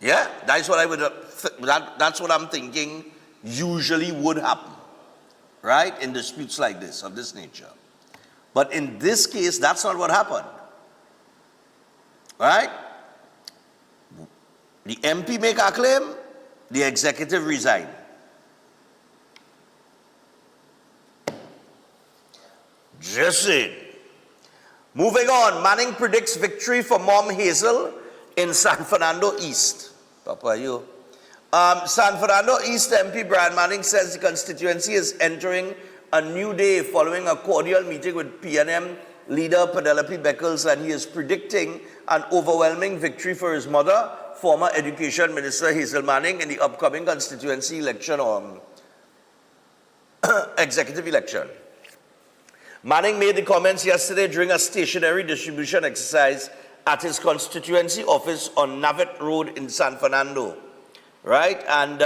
Yeah, that's what I would. That's what I'm thinking. Usually would happen, right, in disputes like this of this nature. But in this case, that's not what happened, right? The MP make a claim, the executive resign. Just it. Moving on, Manning predicts victory for Mom Hazel in San Fernando East. Papa, you. San Fernando East MP Brian Manning says the constituency is entering a new day following a cordial meeting with PNM leader Penelope Beckles, and he is predicting an overwhelming victory for his mother, former Education Minister Hazel Manning, in the upcoming constituency election or executive election. Manning made the comments yesterday during a stationery distribution exercise at his constituency office on Navet Road in San Fernando, right? And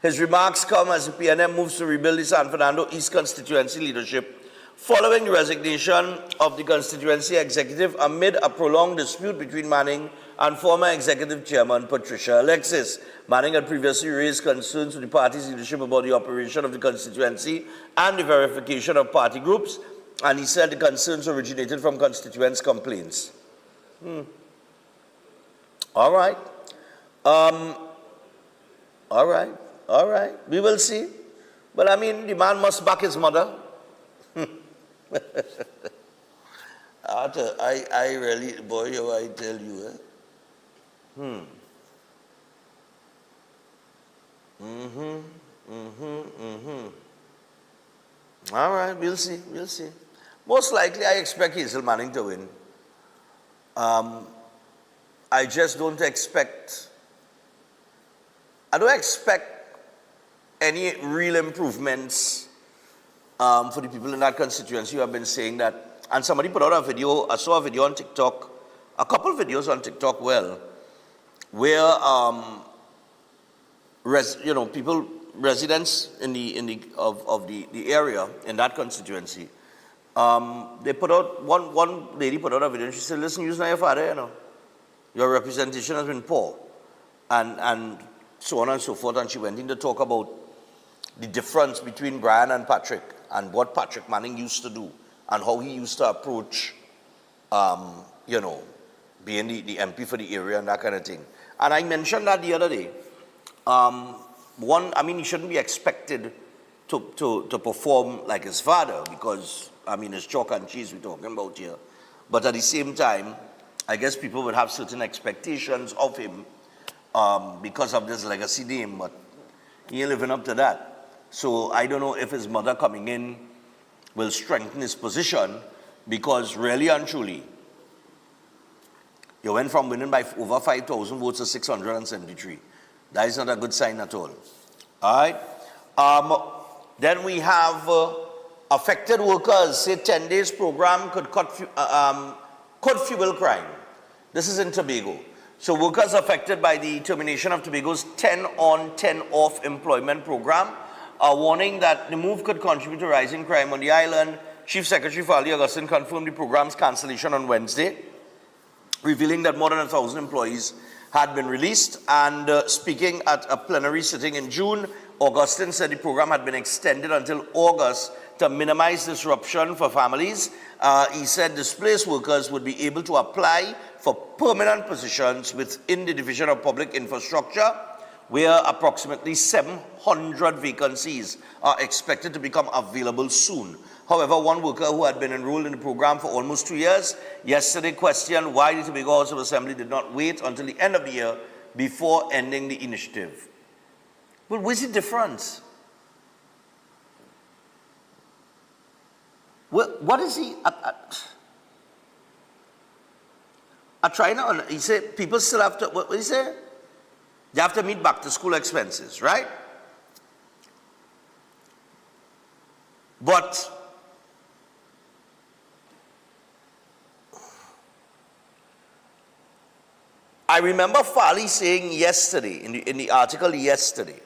his remarks come as the PNM moves to rebuild the San Fernando East constituency leadership following the resignation of the constituency executive amid a prolonged dispute between Manning and former executive chairman Patricia Alexis. Manning had previously raised concerns with the party's leadership about the operation of the constituency and the verification of party groups, and he said the concerns originated from constituents' complaints. All right. All right. We will see. But I mean, the man must back his mother. I really, boy, I tell you, All right, we'll see. Most likely, I expect Hazel Manning to win. I just don't expect, any real improvements for the people in that constituency who have been saying that. And somebody put out a video, I saw a video on TikTok, a couple of videos on TikTok, where residents in the area in that constituency, they put out, one lady put out a video and she said, listen, you're not your father, your representation has been poor, and so on and so forth. And she went in to talk about the difference between Brian and Patrick and what Patrick Manning used to do and how he used to approach, being the MP for the area and that kind of thing. And I mentioned that the other day. He shouldn't be expected to perform like his father because, it's chalk and cheese we're talking about here. But at the same time, I guess people would have certain expectations of him because of this legacy name, but he ain't living up to that. So I don't know if his mother coming in will strengthen his position, because really and truly, you went from winning by over 5,000 votes to 673. That is not a good sign at all. All right. Then we have affected workers say 10 days program could fuel crime. This is in Tobago. So workers affected by the termination of Tobago's 10 on, 10 off employment program are warning that the move could contribute to rising crime on the island. Chief Secretary Fali Augustine confirmed the program's cancellation on Wednesday, revealing that more than 1,000 employees had been released. And speaking at a plenary sitting in June, Augustine said the program had been extended until August to minimize disruption for families. He said displaced workers would be able to apply for permanent positions within the Division of Public Infrastructure, where approximately 700 vacancies are expected to become available soon. However, one worker who had been enrolled in the program for almost 2 years yesterday questioned why the Tobago House of Assembly did not wait until the end of the year before ending the initiative. Well, what's the difference? What is he? I try now. He said people still have to, what did he say? They have to meet back to school expenses, right? But I remember Fali saying yesterday, in the article yesterday,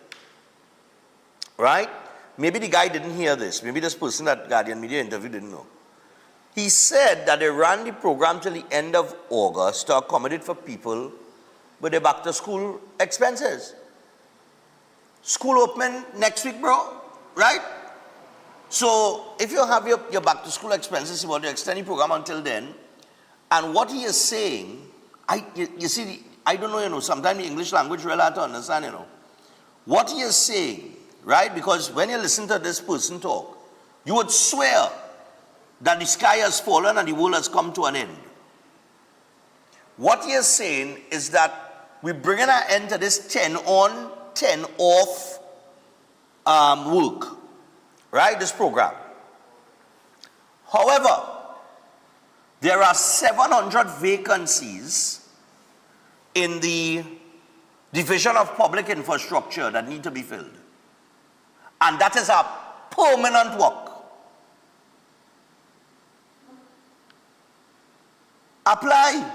right? Maybe the guy didn't hear this. Maybe this person that Guardian Media interview didn't know. He said that they ran the program till the end of August to accommodate for people with their back to school expenses. School opening next week, bro, right? So if you have your back to school expenses, you want to extend the program until then. And what he is saying, you see, I don't know, sometimes the English language really hard to understand, What he is saying, right? Because when you listen to this person talk, you would swear that the sky has fallen and the world has come to an end. What he is saying is that we're bringing an end to this 10 on, 10 off work, right? This program. However, there are 700 vacancies in the Division of Public Infrastructure that need to be filled. And that is a permanent work. Apply.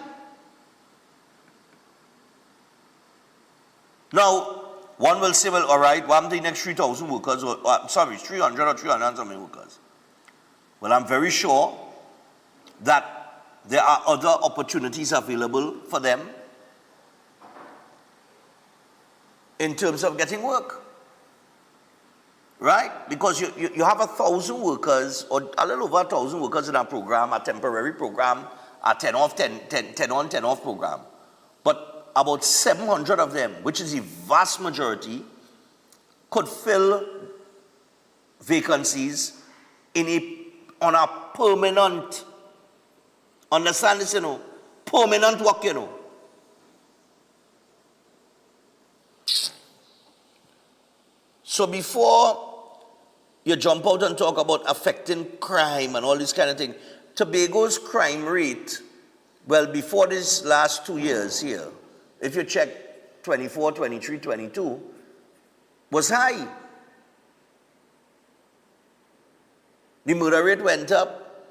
Now, one will say, well, all right, what the next 3,000 workers, 300 or 300 something workers. Well, I'm very sure that there are other opportunities available for them in terms of getting work. Right? Because you have 1,000 workers, or a little over 1,000 workers in our program, a temporary program, a 10 on, 10 off program. But about 700 of them, which is the vast majority, could fill vacancies on a permanent, understand this, permanent work, So before you jump out and talk about affecting crime and all this kind of thing, Tobago's crime rate, well, before these last 2 years here, if you check 24, 23, 22, was high. The murder rate went up,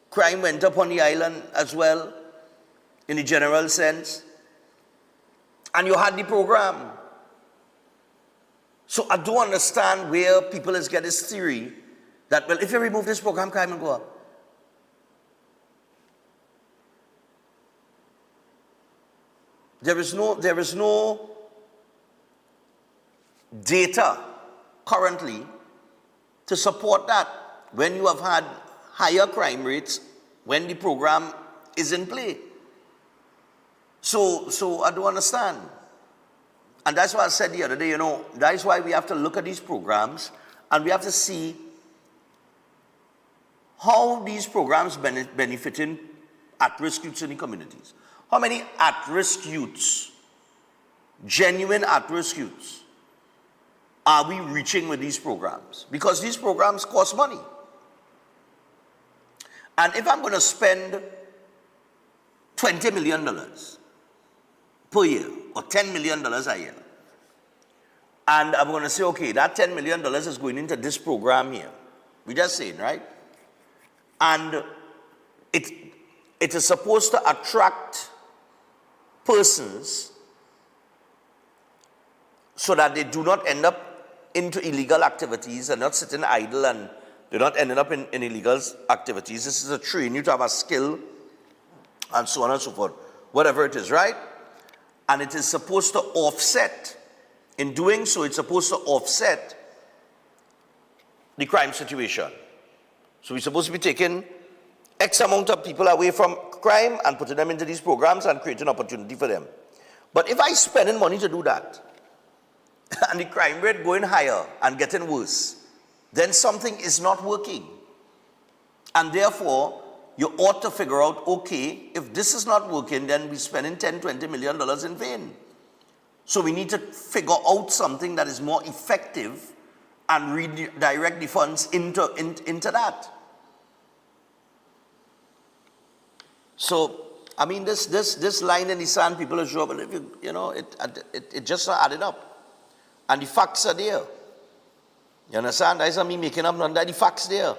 crime went up on the island as well, in the general sense, and you had the program. So I don't understand where people is get this theory that, well, if you remove this program, crime will go up. There is no data currently to support that when you have had higher crime rates when the program is in play. So I don't understand. And that's why I said the other day, that is why we have to look at these programs and we have to see how these programs benefiting at-risk youths in the communities. How many at-risk youths, genuine at-risk youths, are we reaching with these programs? Because these programs cost money. And if I'm going to spend $20 million per year, or $10 million a year, and I'm going to say, okay, that $10 million is going into this program here. We're just saying, right? And it is supposed to attract persons so that they do not end up into illegal activities and not sitting idle and they're not ending up in illegal activities. This is a train you to have a skill and so on and so forth. Whatever it is, right? And it is supposed to offset. In doing so, it's supposed to offset the crime situation. So we're supposed to be taking X amount of people away from crime and putting them into these programs and creating opportunity for them. But if I spending money to do that, and the crime rate going higher and getting worse, then something is not working. And therefore, you ought to figure out, okay, if this is not working, then we're spending $10, $20 million in vain. So we need to figure out something that is more effective and redirect the funds into that. So, I mean, this line in the sand, people are sure, but it just not added up. And the facts are there. You understand? That's not me making up none. The facts there.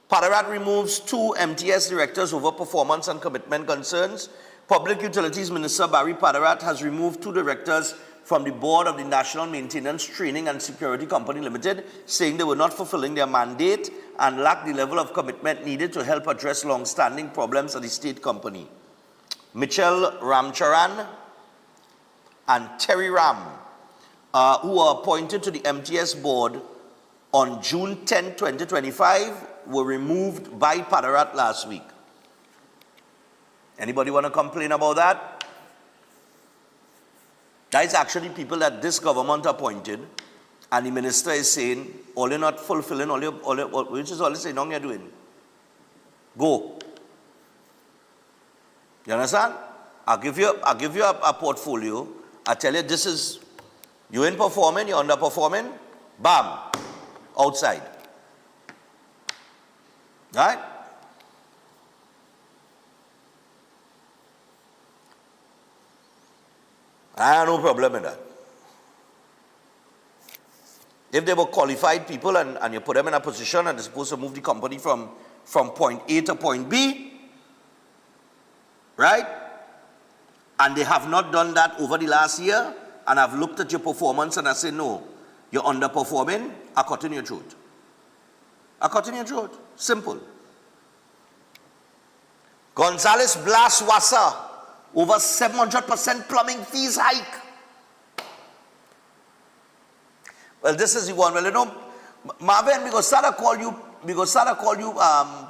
Padarat removes 2 MTS directors over performance and commitment concerns. Public Utilities Minister Barry Padarat has removed 2 directors from the board of the National Maintenance, Training and Security Company Limited, saying they were not fulfilling their mandate and lacked the level of commitment needed to help address long-standing problems at the state company. Mitchell Ramcharan and Terry Ram, who were appointed to the MTS board on June 10, 2025, were removed by Padarat last week. Anybody want to complain about that? That is actually people that this government appointed, and the minister is saying, all you're not fulfilling, which is all you're saying, you're doing. Go. You understand? I'll give you a portfolio. I tell you, this is, you ain't performing, you're underperforming, bam, outside. Right? I have no problem with that. If they were qualified people and you put them in a position and they're supposed to move the company from point A to point B, right? And they have not done that over the last year, and I've looked at your performance and I say, no, you're underperforming, I cut in your throat. I cut in your throat. Simple. Gonzales blast Wassa. Over 700% plumbing fees hike. Well, this is the one. Well, you know, Marvin, because Sada call you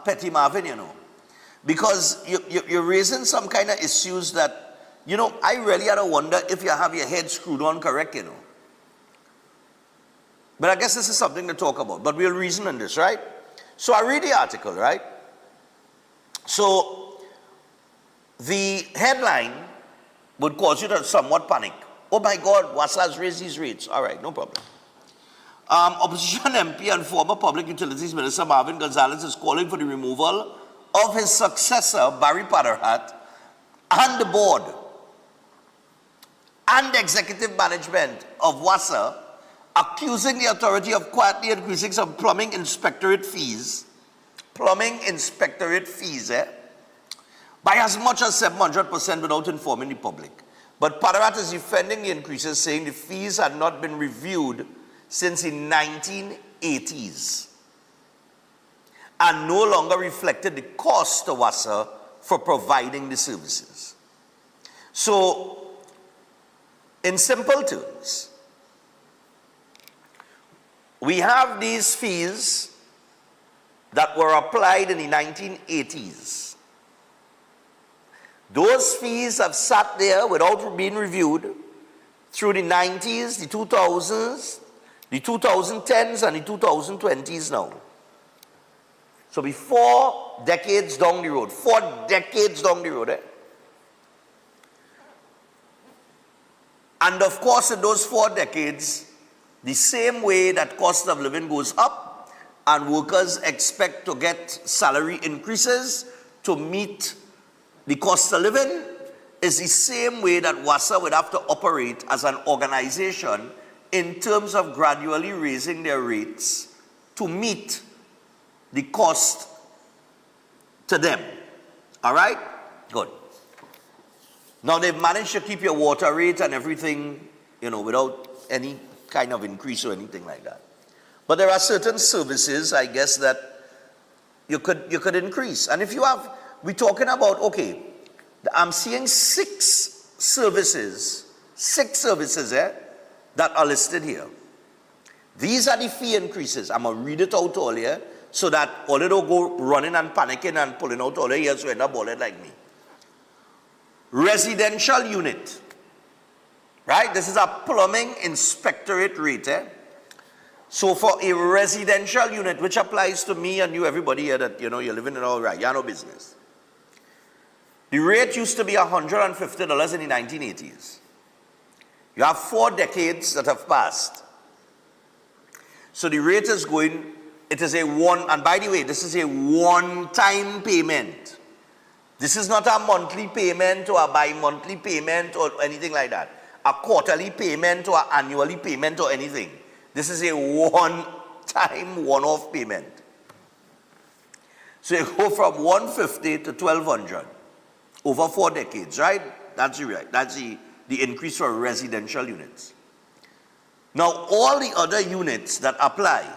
Petty Marvin, you know. Because you're raising some kind of issues that, you know, I really had to wonder if you have your head screwed on correct, you know. But I guess this is something to talk about. But we'll reason on this, right? So I read the article, right? So the headline would cause you to somewhat panic. Oh my God, Wassa has raised these rates. All right, no problem. Opposition MP and former Public Utilities Minister Marvin Gonzales is calling for the removal of his successor, Barry Padarat, and the board and executive management of Wassa, accusing the authority of quietly increasing some plumbing inspectorate fees. Plumbing inspectorate fees, by as much as 700% without informing the public. But Padarat is defending the increases, saying the fees had not been reviewed since the 1980s and no longer reflected the cost to Wassa for providing the services. So, in simple terms, we have these fees that were applied in the 1980s. Those fees have sat there without being reviewed through the 90s, the 2000s, the 2010s, and the 2020s now. So be 4 decades down the road. 4 decades down the road. And of course, in those 4 decades, the same way that cost of living goes up and workers expect to get salary increases to meet the cost of living, is the same way that Wassa would have to operate as an organization in terms of gradually raising their rates to meet the cost to them. All right? Good. Now they've managed to keep your water rate and everything, you know, without any kind of increase or anything like that. But there are certain services, I guess, that you could increase. And if you have, we're talking about, okay, I'm seeing 6 services that are listed here. These are the fee increases. I'm going to read it out all here so that all of don't go running and panicking and pulling out all the ears so end up bullet like me. Residential unit. Right? This is a plumbing inspectorate rate. So for a residential unit, which applies to me and you, everybody here that, you know, you're living in all right, you have no business. The rate used to be $150 in the 1980s. You have 4 decades that have passed. So the rate is going, it is a one, and by the way, this is a one-time payment. This is not a monthly payment or a bi-monthly payment or anything like that. A quarterly payment or annually payment or anything. This is a one-time, one-off payment. So you go from $150 to $1,200 over 4 decades, right? That's the increase for residential units. Now, all the other units that apply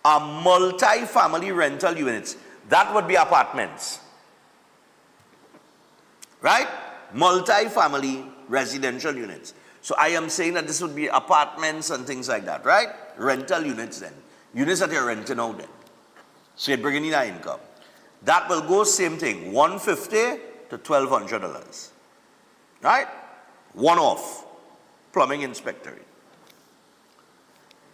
are multi-family rental units. That would be apartments. Right? Multi-family residential units. So I am saying that this would be apartments and things like that, right? Rental units then. Units that you're renting out then. So you're bringing in that income. That will go same thing, $150 to $1,200. Right? One off. Plumbing inspector.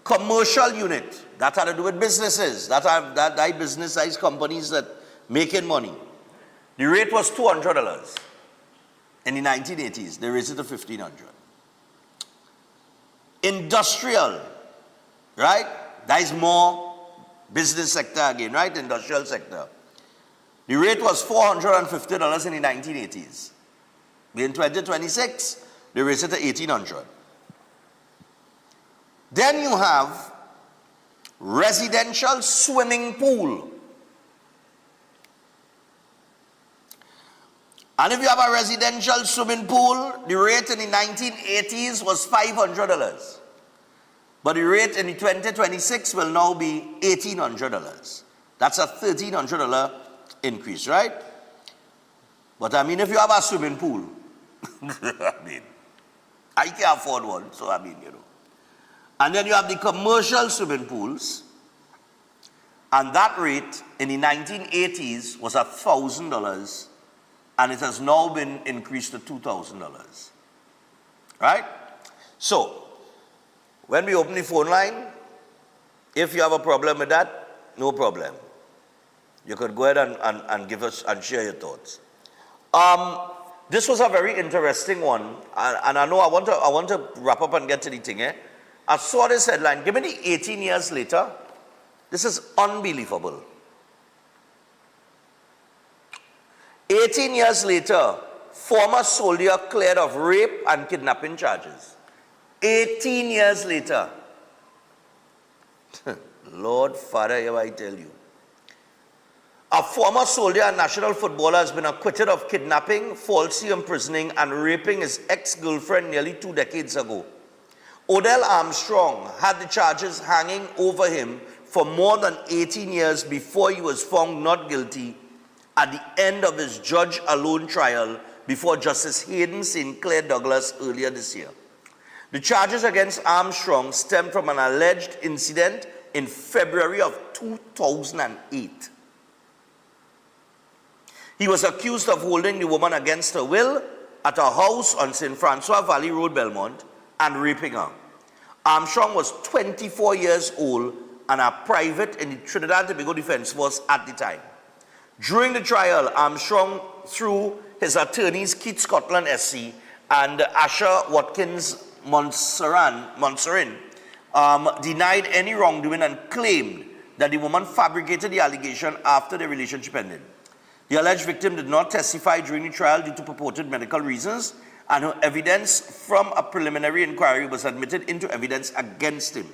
Commercial unit. That had to do with businesses. That business size companies that making money. The rate was $200. In the 1980s, they raised it to $1,500. Industrial, right? That is more business sector again, right? Industrial sector. The rate was $450 in the 1980s. In 2026, they raised it to $1,800. Then you have residential swimming pool. And if you have a residential swimming pool, the rate in the 1980s was $500. But the rate in the 2026 will now be $1,800. That's a $1,300 increase, right? But I mean, if you have a swimming pool, I can't afford one, so And then you have the commercial swimming pools, and that rate in the 1980s was $1,000. And it has now been increased to $2,000. Right? So, when we open the phone line, if you have a problem with that, no problem. You could go ahead and give us and share your thoughts. This was a very interesting one, and I know I want to wrap up and get to the thing. I saw this headline, given the 18 years later, this is unbelievable. 18 years later, former soldier cleared of rape and kidnapping charges. 18 years later. Lord Father, here I tell you. A former soldier and national footballer has been acquitted of kidnapping, falsely imprisoning, and raping his ex-girlfriend nearly 2 decades ago. Odell Armstrong had the charges hanging over him for more than 18 years before he was found not guilty at the end of his judge-alone trial before Justice Hayden St. Clair Douglas earlier this year. The charges against Armstrong stem from an alleged incident in February of 2008. He was accused of holding the woman against her will at her house on St. Francois Valley Road, Belmont, and raping her. Armstrong was 24 years old and a private in the Trinidad and Tobago Defense Force at the time. During the trial, Armstrong, through his attorneys Keith Scotland SC and Asher Watkins Monserin, denied any wrongdoing and claimed that the woman fabricated the allegation after the relationship ended. The alleged victim did not testify during the trial due to purported medical reasons, and her evidence from a preliminary inquiry was admitted into evidence against him.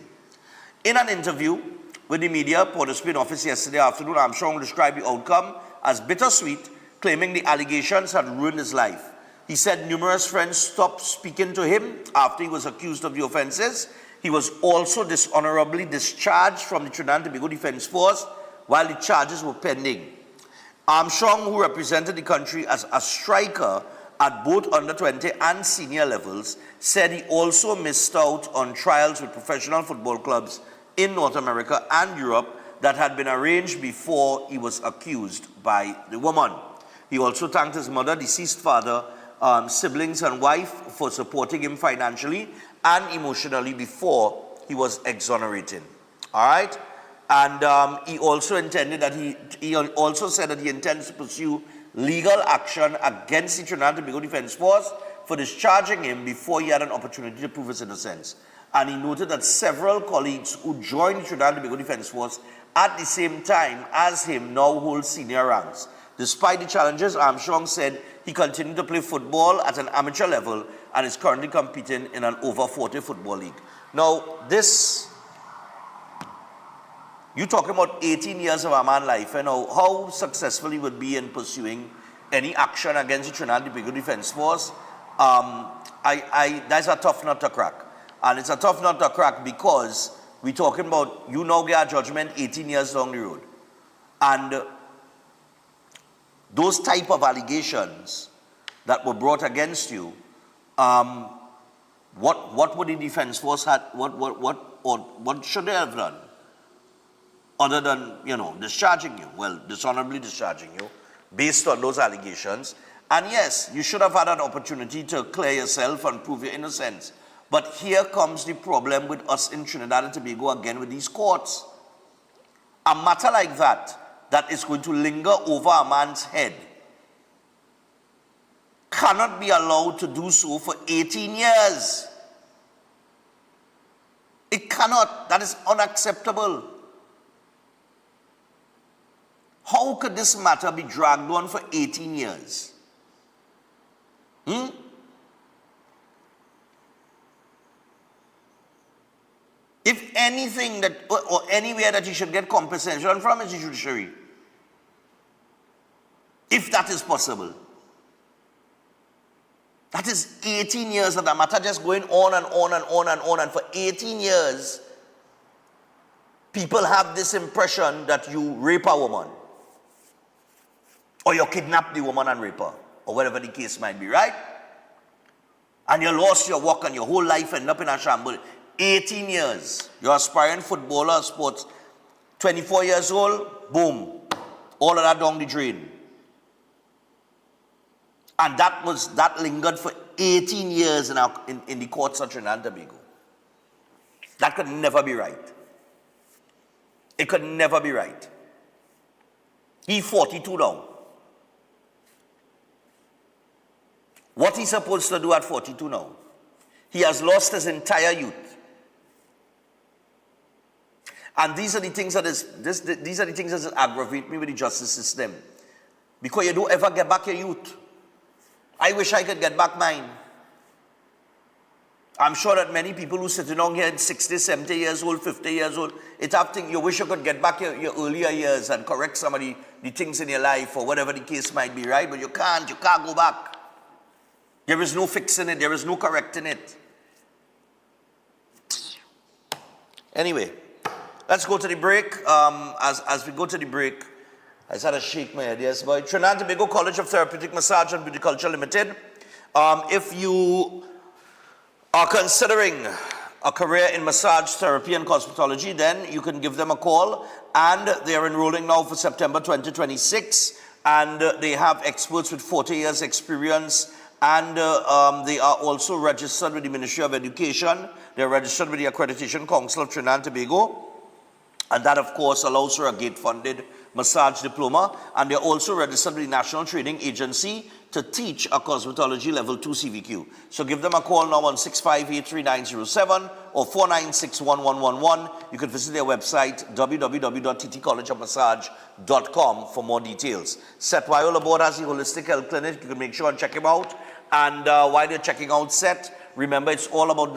In an interview with the media, Port of Spain office yesterday afternoon, Armstrong described the outcome as bittersweet, claiming the allegations had ruined his life. He said numerous friends stopped speaking to him after he was accused of the offenses. He was also dishonorably discharged from the Trinidad and Tobago Defense Force while the charges were pending. Armstrong, who represented the country as a striker at both under 20 and senior levels, said he also missed out on trials with professional football clubs in North America and Europe that had been arranged before he was accused by the woman. He also thanked his mother, deceased father, siblings and wife for supporting him financially and emotionally before he was exonerated. All right? And he also intended that he also said that he intends to pursue legal action against the Trinidad and Tobago Defense Force for discharging him before he had an opportunity to prove his innocence. And he noted that several colleagues who joined the Trinidad and Tobago Defense Force at the same time as him now hold senior ranks. Despite the challenges, Armstrong said he continued to play football at an amateur level and is currently competing in an over 40 football league. Now, this, you're talking about 18 years of a man's life, and how successful he would be in pursuing any action against the Trinidad and Tobago Defense Force. That's a tough nut to crack. And it's a tough nut to crack because we're talking about you now get a judgment 18 years down the road. And those type of allegations that were brought against you What would the defense force had? What should they have done? Other than, discharging you. Well, dishonorably discharging you based on those allegations. And yes, you should have had an opportunity to clear yourself and prove your innocence. But here comes the problem with us in Trinidad and Tobago again with these courts. A matter like that is going to linger over a man's head, cannot be allowed to do so for 18 years. It cannot. That is unacceptable. How could this matter be dragged on for 18 years? If anything that, or anywhere that you should get compensation from is the judiciary. If that is possible. That is 18 years of the matter just going on and on and on and on. And for 18 years, people have this impression that you rape a woman. Or you kidnap the woman and rape her. Or whatever the case might be, right? And you lost your work and your whole life end up in a shambles. 18 years. You're aspiring footballer, sports. 24 years old, boom. All of that down the drain. And that lingered for 18 years in the courts of Trinidad and Tobago. That could never be right. It could never be right. He's 42 now. What he's supposed to do at 42 now? He has lost his entire youth. And these are the things that aggravate me with the justice system. Because you don't ever get back your youth. I wish I could get back mine. I'm sure that many people who sitting down here at 60, 70 years old, 50 years old, you wish you could get back your earlier years and correct some of the things in your life or whatever the case might be, right? But you can't go back. There is no fixing it. There is no correcting it. Anyway, let's go to the break. As we go to the break, I just had to shake my head, yes, boy. Trinidad and Tobago College of Therapeutic Massage and Beauty Culture Limited. If you are considering a career in massage therapy and cosmetology, then you can give them a call. And they are enrolling now for September 2026. And they have experts with 40 years experience. And they are also registered with the Ministry of Education. They're registered with the Accreditation Council of Trinidad and Tobago. And that, of course, allows for a gate-funded massage diploma. And they're also registered with the National Training Agency to teach a cosmetology level 2 CVQ. So give them a call now on 658-3907 or 496-1111. You can visit their website, www.ttcollegeofmassage.com, for more details. Seth Wyola Board has the Holistic Health Clinic. You can make sure and check him out. And while you're checking out Seth, remember it's all about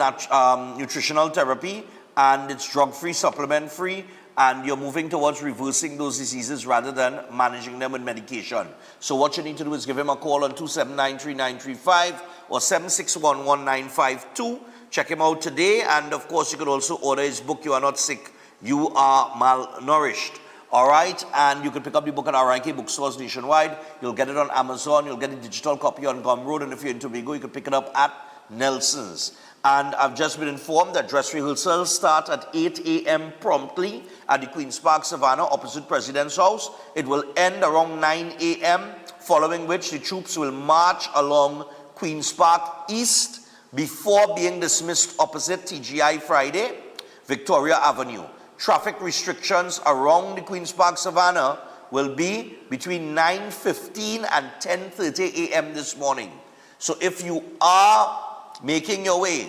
nutritional therapy, and it's drug-free, supplement-free, and you're moving towards reversing those diseases rather than managing them with medication. So what you need to do is give him a call on 279-3935 or 761-1952. Check him out today, and of course you can also order his book, You Are Not Sick, You Are Malnourished. All right, and you can pick up the book at RIK bookstores nationwide. You'll get it on Amazon. You'll get a digital copy on Gumroad, and if you're in Tobago, you can pick it up at Nelson's. And I've just been informed that dress rehearsals start at 8 a.m. promptly at the Queen's Park Savannah opposite President's House. It will end around 9 a.m., following which the troops will march along Queen's Park East before being dismissed opposite TGI Friday, Victoria Avenue. Traffic restrictions around the Queen's Park Savannah will be between 9:15 and 10:30 a.m. this morning. So if you are making your way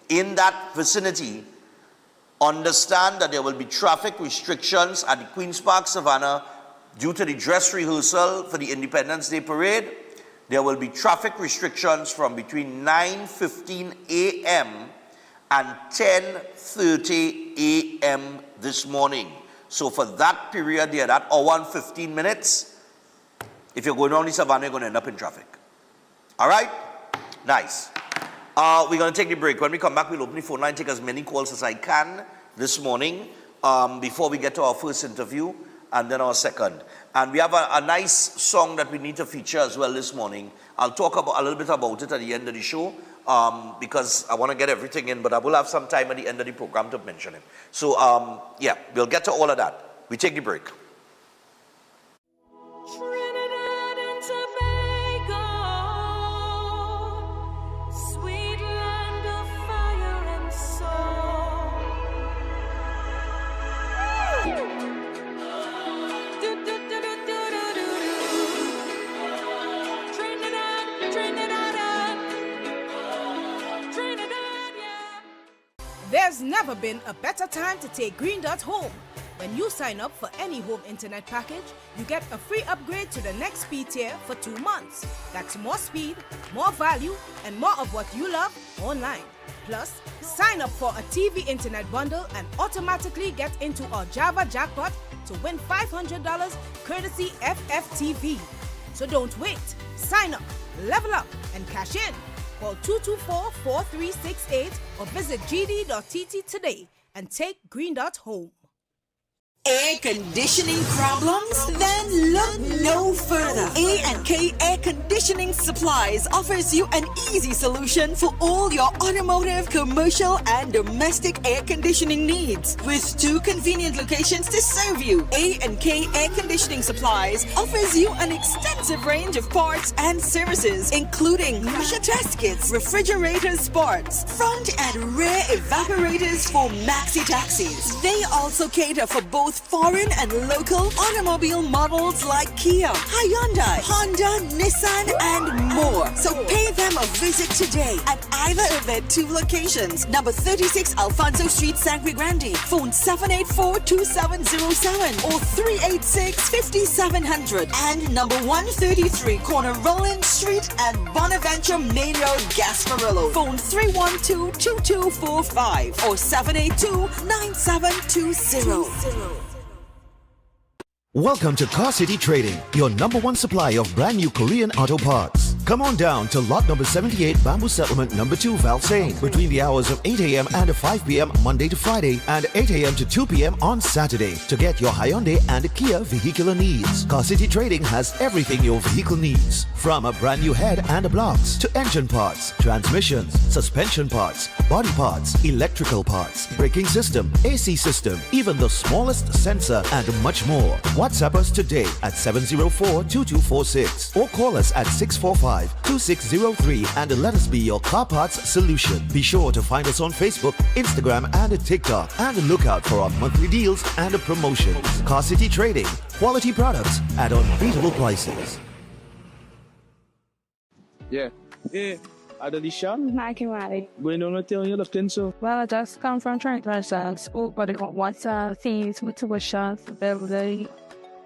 in that vicinity, understand that there will be traffic restrictions at the Queen's Park Savannah due to the dress rehearsal for the Independence Day Parade. There will be traffic restrictions from between 9:15 a.m. and 10:30 a.m. this morning. So for that period there, that hour and 15 minutes, if you're going down the Savannah, you're going to end up in traffic. All right? Nice. We're going to take the break. When we come back, we'll open the phone line, take as many calls as I can this morning before we get to our first interview and then our second. And we have a nice song that we need to feature as well this morning. I'll talk a little bit about it at the end of the show. because I want to get everything in, but I will have some time at the end of the program to mention him. So, yeah, we'll get to all of that. We take the break. Trinidad and Tobago, sweet land of fire and soul. Trinidad, yeah. There's never been a better time to take Green Dot home. When you sign up for any home internet package, you get a free upgrade to the next speed tier for 2 months. That's more speed, more value, and more of what you love online. Plus, sign up for a TV internet bundle and automatically get into our Java jackpot to win $500 courtesy FFTV. So don't wait. Sign up, level up, and cash in. Call 224-4368 or visit gd.tt today and take Green Dot home. Air conditioning problems? Then look no further. A&K Air Conditioning Supplies offers you an easy solution for all your automotive, commercial, and domestic air conditioning needs. With 2 convenient locations to serve you, A&K Air Conditioning Supplies offers you an extensive range of parts and services, including pressure test kits, refrigerator parts, front and rear evaporators for maxi taxis. They also cater for both foreign and local automobile models like Kia, Hyundai, Honda, Nissan, and more. So pay them a visit today at either of their 2 locations. Number 36 Alfonso Street, Sangre Grande. Phone 784-2707 or 386-5700. And number 133 Corner Roland Street and Bonaventure Main Road, Gasparillo. Phone 312-2245 or 782-9720. Welcome to Car City Trading, your #1 supply of brand new Korean auto parts. Come on down to lot number 78, Bamboo Settlement number 2, Valsayn, between the hours of 8 a.m. and 5 p.m. Monday to Friday and 8 a.m. to 2 p.m. on Saturday to get your Hyundai and Kia vehicular needs. Car City Trading has everything your vehicle needs, from a brand new head and blocks to engine parts, transmissions, suspension parts, body parts, electrical parts, braking system, AC system, even the smallest sensor, and much more. WhatsApp us today at 704-2246 or call us at 645-2603 and let us be your car parts solution. Be sure to find us on Facebook, Instagram, and TikTok, and look out for our monthly deals and promotions. Car City Trading, quality products at unbeatable prices. Yeah. Hey, Adelisha. Hi, Kimari. Going on with you looking so? Well, I just come from Trinidad and Tobago, but I got water, fees, tuition, building,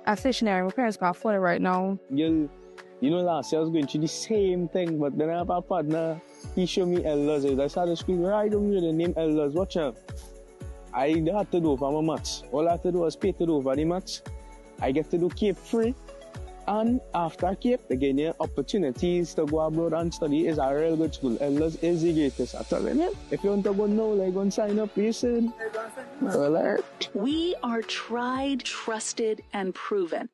a stationary. My parents got afford it right now. Girl, you know, last year I was going through the same thing, but then I have a partner. He showed me Elders. I started screaming, right over here, the name Elders. Watch out. I had to do for my match. All I had to do was pay to do for the match. I get to do Cape free. And after Cape, they give you opportunities to go abroad and study. It's a real good school. Elders is the greatest. I tell you, if you want to go now, like, go and sign up, you said. We are tried, trusted, and proven.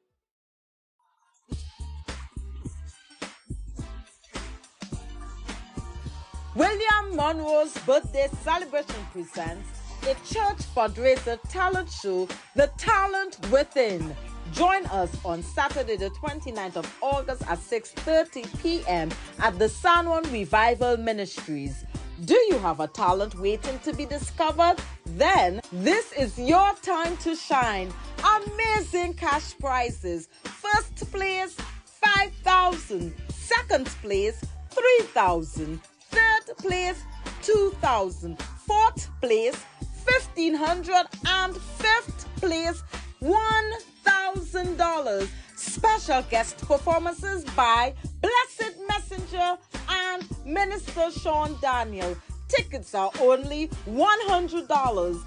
William Monroe's birthday celebration presents a church fundraiser talent show, The Talent Within. Join us on Saturday, the 29th of August at 6:30 p.m. at the San Juan Revival Ministries. Do you have a talent waiting to be discovered? Then this is your time to shine. Amazing cash prizes. First place, 5,000. Second place, 3,000. Third place, 2,000. Fourth place, 1,500. And fifth place, $1,000. Special guest performances by Blessed Messenger and Minister Sean Daniel. Tickets are only $100,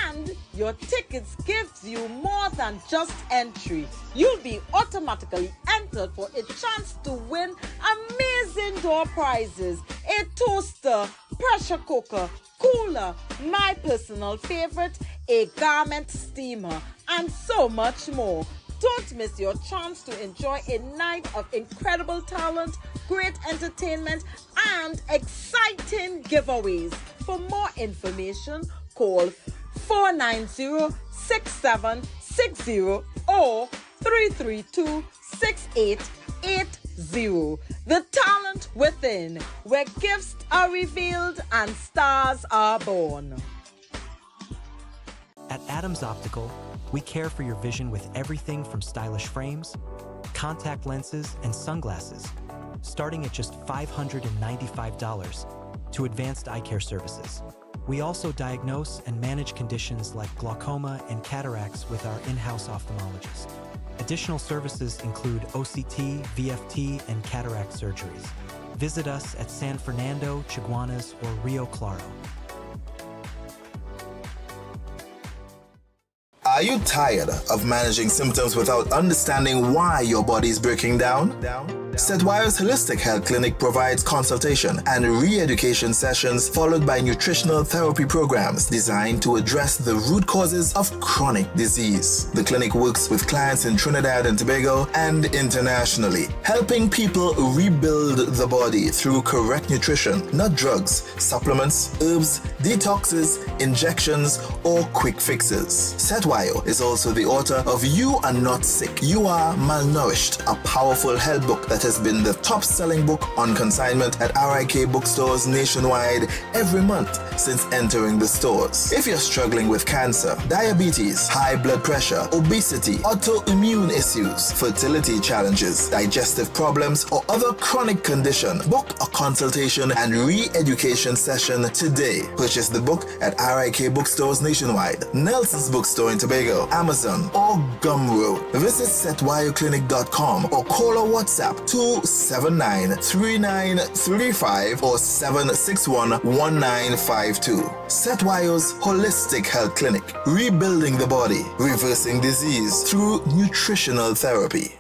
and your tickets gives you more than just entry. You'll be automatically entered for a chance to win amazing door prizes, a toaster, pressure cooker, cooler, my personal favorite, a garment steamer, and so much more. Don't miss your chance to enjoy a night of incredible talent, great entertainment, and exciting exciting giveaways. For more information, call 490-6760 or 332-6880. The Talent Within, where gifts are revealed and stars are born. At Adams Optical, we care for your vision with everything from stylish frames, contact lenses, and sunglasses, starting at just $595 to advanced eye care services. We also diagnose and manage conditions like glaucoma and cataracts with our in-house ophthalmologist. Additional services include OCT, VFT, and cataract surgeries. Visit us at San Fernando, Chaguanas, or Rio Claro. Are you tired of managing symptoms without understanding why your body is breaking down? Setwayo's Holistic Health Clinic provides consultation and re-education sessions followed by nutritional therapy programs designed to address the root causes of chronic disease. The clinic works with clients in Trinidad and Tobago and internationally, helping people rebuild the body through correct nutrition, not drugs, supplements, herbs, detoxes, injections, or quick fixes. Setwayo is also the author of You Are Not Sick, You Are Malnourished, a powerful health book that has been the top-selling book on consignment at RIK bookstores nationwide every month since entering the stores. If you're struggling with cancer, diabetes, high blood pressure, obesity, autoimmune issues, fertility challenges, digestive problems, or other chronic condition, book a consultation and re-education session today. Purchase the book at RIK bookstores nationwide, Nelson's Bookstore in Tobago, Amazon, or Gumroad. Visit setwayoclinic.com or call or WhatsApp 279-3935 or 761-1952. Setwayo's Holistic Health Clinic, rebuilding the body, reversing disease through nutritional therapy.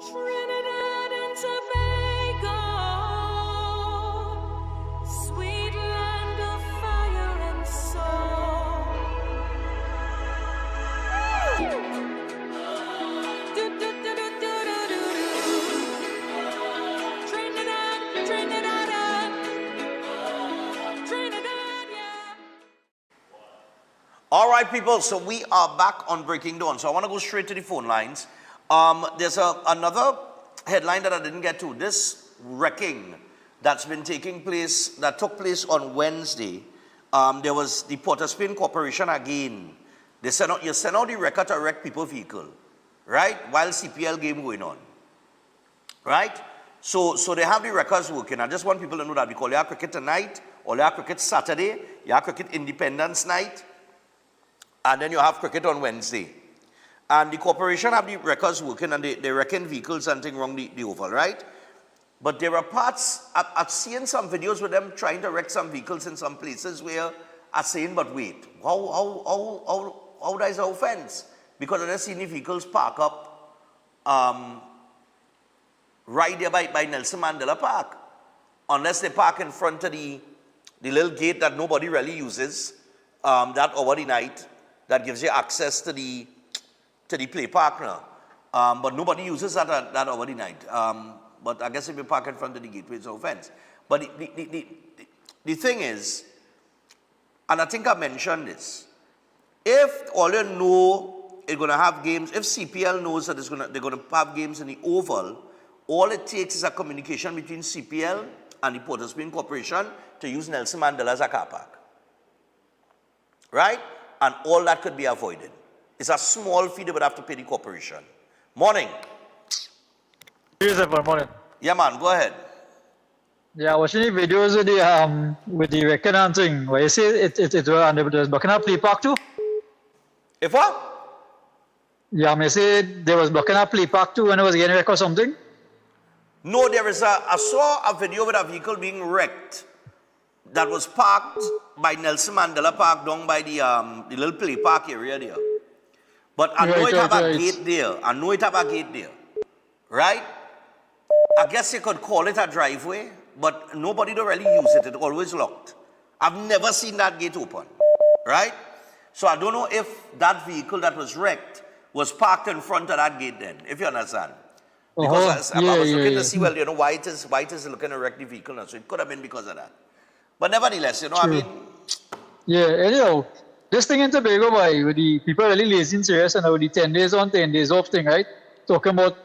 Trinidad and Tobago, sweet land of fire and soul. Trinidad, Trinidad, Trinidad, yeah. All right, people, so we are back on Breaking Dawn. So I want to go straight to the phone lines. There's another headline that I didn't get to. This wrecking that's been taking place, that took place on Wednesday. There was the Port of Spain Corporation again. You send out the wrecker to wreck people's vehicle, right? While CPL game going on, right? So they have the wreckers working. I just want people to know that because you have cricket tonight, or you have cricket Saturday, you have cricket Independence night, and then you have cricket on Wednesday. And the corporation have the wreckers working and they reckon vehicles and things wrong the oval, right? But there are parts, I've seen some videos with them trying to wreck some vehicles in some places where I'm saying, but wait, how that is an offense? Because I've seen the vehicles park up right there by Nelson Mandela Park. Unless they park in front of the little gate that nobody really uses, that over the night, that gives you access to the play park now. But nobody uses that over the night. But I guess if you park in front of the gateway, it's an offense. But the thing is, and I think I mentioned this, if all you know is going to have games, if CPL knows that they're going to have games in the Oval, all it takes is a communication between CPL and the Port of Spain Corporation to use Nelson Mandela as a car park. Right? And all that could be avoided. It's a small fee they would have to pay the corporation. Morning. Yes, morning. Yeah, man, go ahead. Yeah, watching the videos with the record and thing, where you say it was blocking up play park too? If what? Yeah, I say there was blocking up play park too when it was getting wrecked or something? No, I saw a video with a vehicle being wrecked that was parked by Nelson Mandela Park down by the little play park area there. But I know it have a gate there. I know it have a gate there. Right? I guess you could call it a driveway, but nobody don't really use it. It's always locked. I've never seen that gate open. Right? So I don't know if that vehicle that was wrecked was parked in front of that gate then, if you understand. Because I was looking to see, well, you know, why it is looking to wreck the vehicle now. So it could have been because of that. But nevertheless, you know, I mean... Yeah, anyhow, this thing in Tobago, boy, with the people really lazy and serious, and with the 10 days on, 10 days off thing, right? Talking about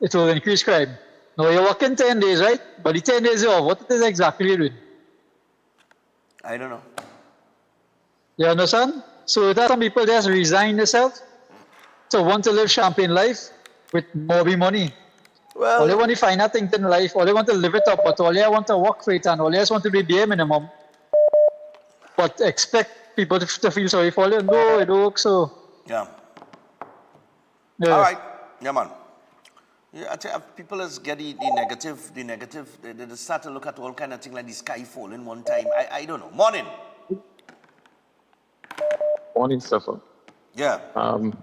it will increase crime. Now you're working 10 days, right? But the 10 days off, what it is exactly doing? I don't know. You understand? So that some people just resign themselves to want to live champagne life with more money. Well, all they want to find out things in life, all they want to live it up, but all they want to work for it, and all they just want to be bare minimum. But expect people to feel sorry for them. No, it don't work so. Yeah. Yeah. All right. Yeah, man. Yeah, I think people is get the negative, they start to look at all kind of things like the sky falling one time. I don't know. Morning. Morning, Stephan. Yeah. And,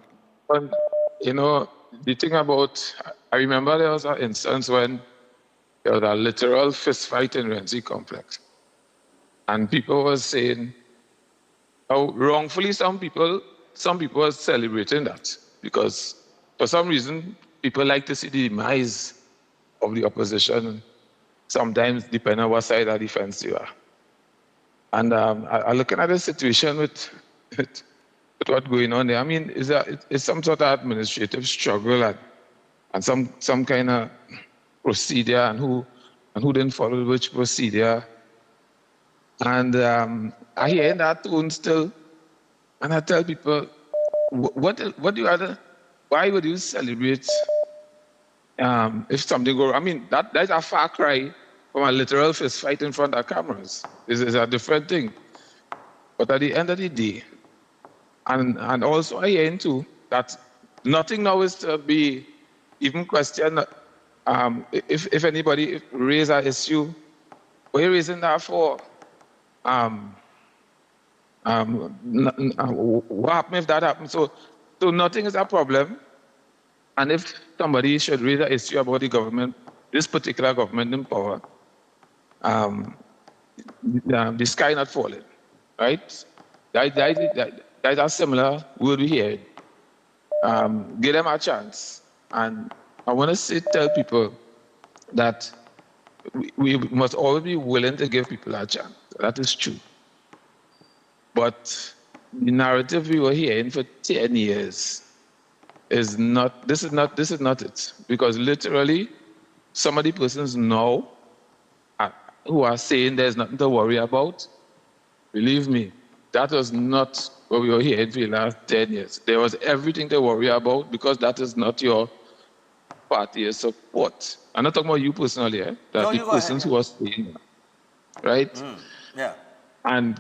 you know, the thing about, I remember there was an instance when there was a literal fist fight in Renzi complex. And people were saying how wrongfully some people were celebrating that because for some reason people like to see the demise of the opposition, sometimes depending on what side of the fence you are. And I'm looking at the situation with what's going on there. I mean, it's some sort of administrative struggle and some kind of procedure and who didn't follow which procedure. And I hear that tone still, and I tell people, what do you other? Why would you celebrate if something go wrong? I mean, that's a far cry from a literal fist fight in front of cameras. It's a different thing. But at the end of the day, and also I hear too that nothing now is to be even questioned. If anybody raise an issue, what are you raising that for? What happened if that happens? So nothing is a problem. And if somebody should raise an issue about the government, this particular government in power, the sky not falling, right? That's a similar word we hear. Give them a chance. And I want to tell people that we must always be willing to give people a chance. That is true. But the narrative we were hearing for 10 years is not, this is not it. Because literally, some of the persons now who are saying there's nothing to worry about, believe me, that was not what we were hearing for the last 10 years. There was everything to worry about because that is not your party support. I'm not talking about you personally, that the persons who are saying that, right? Yeah. And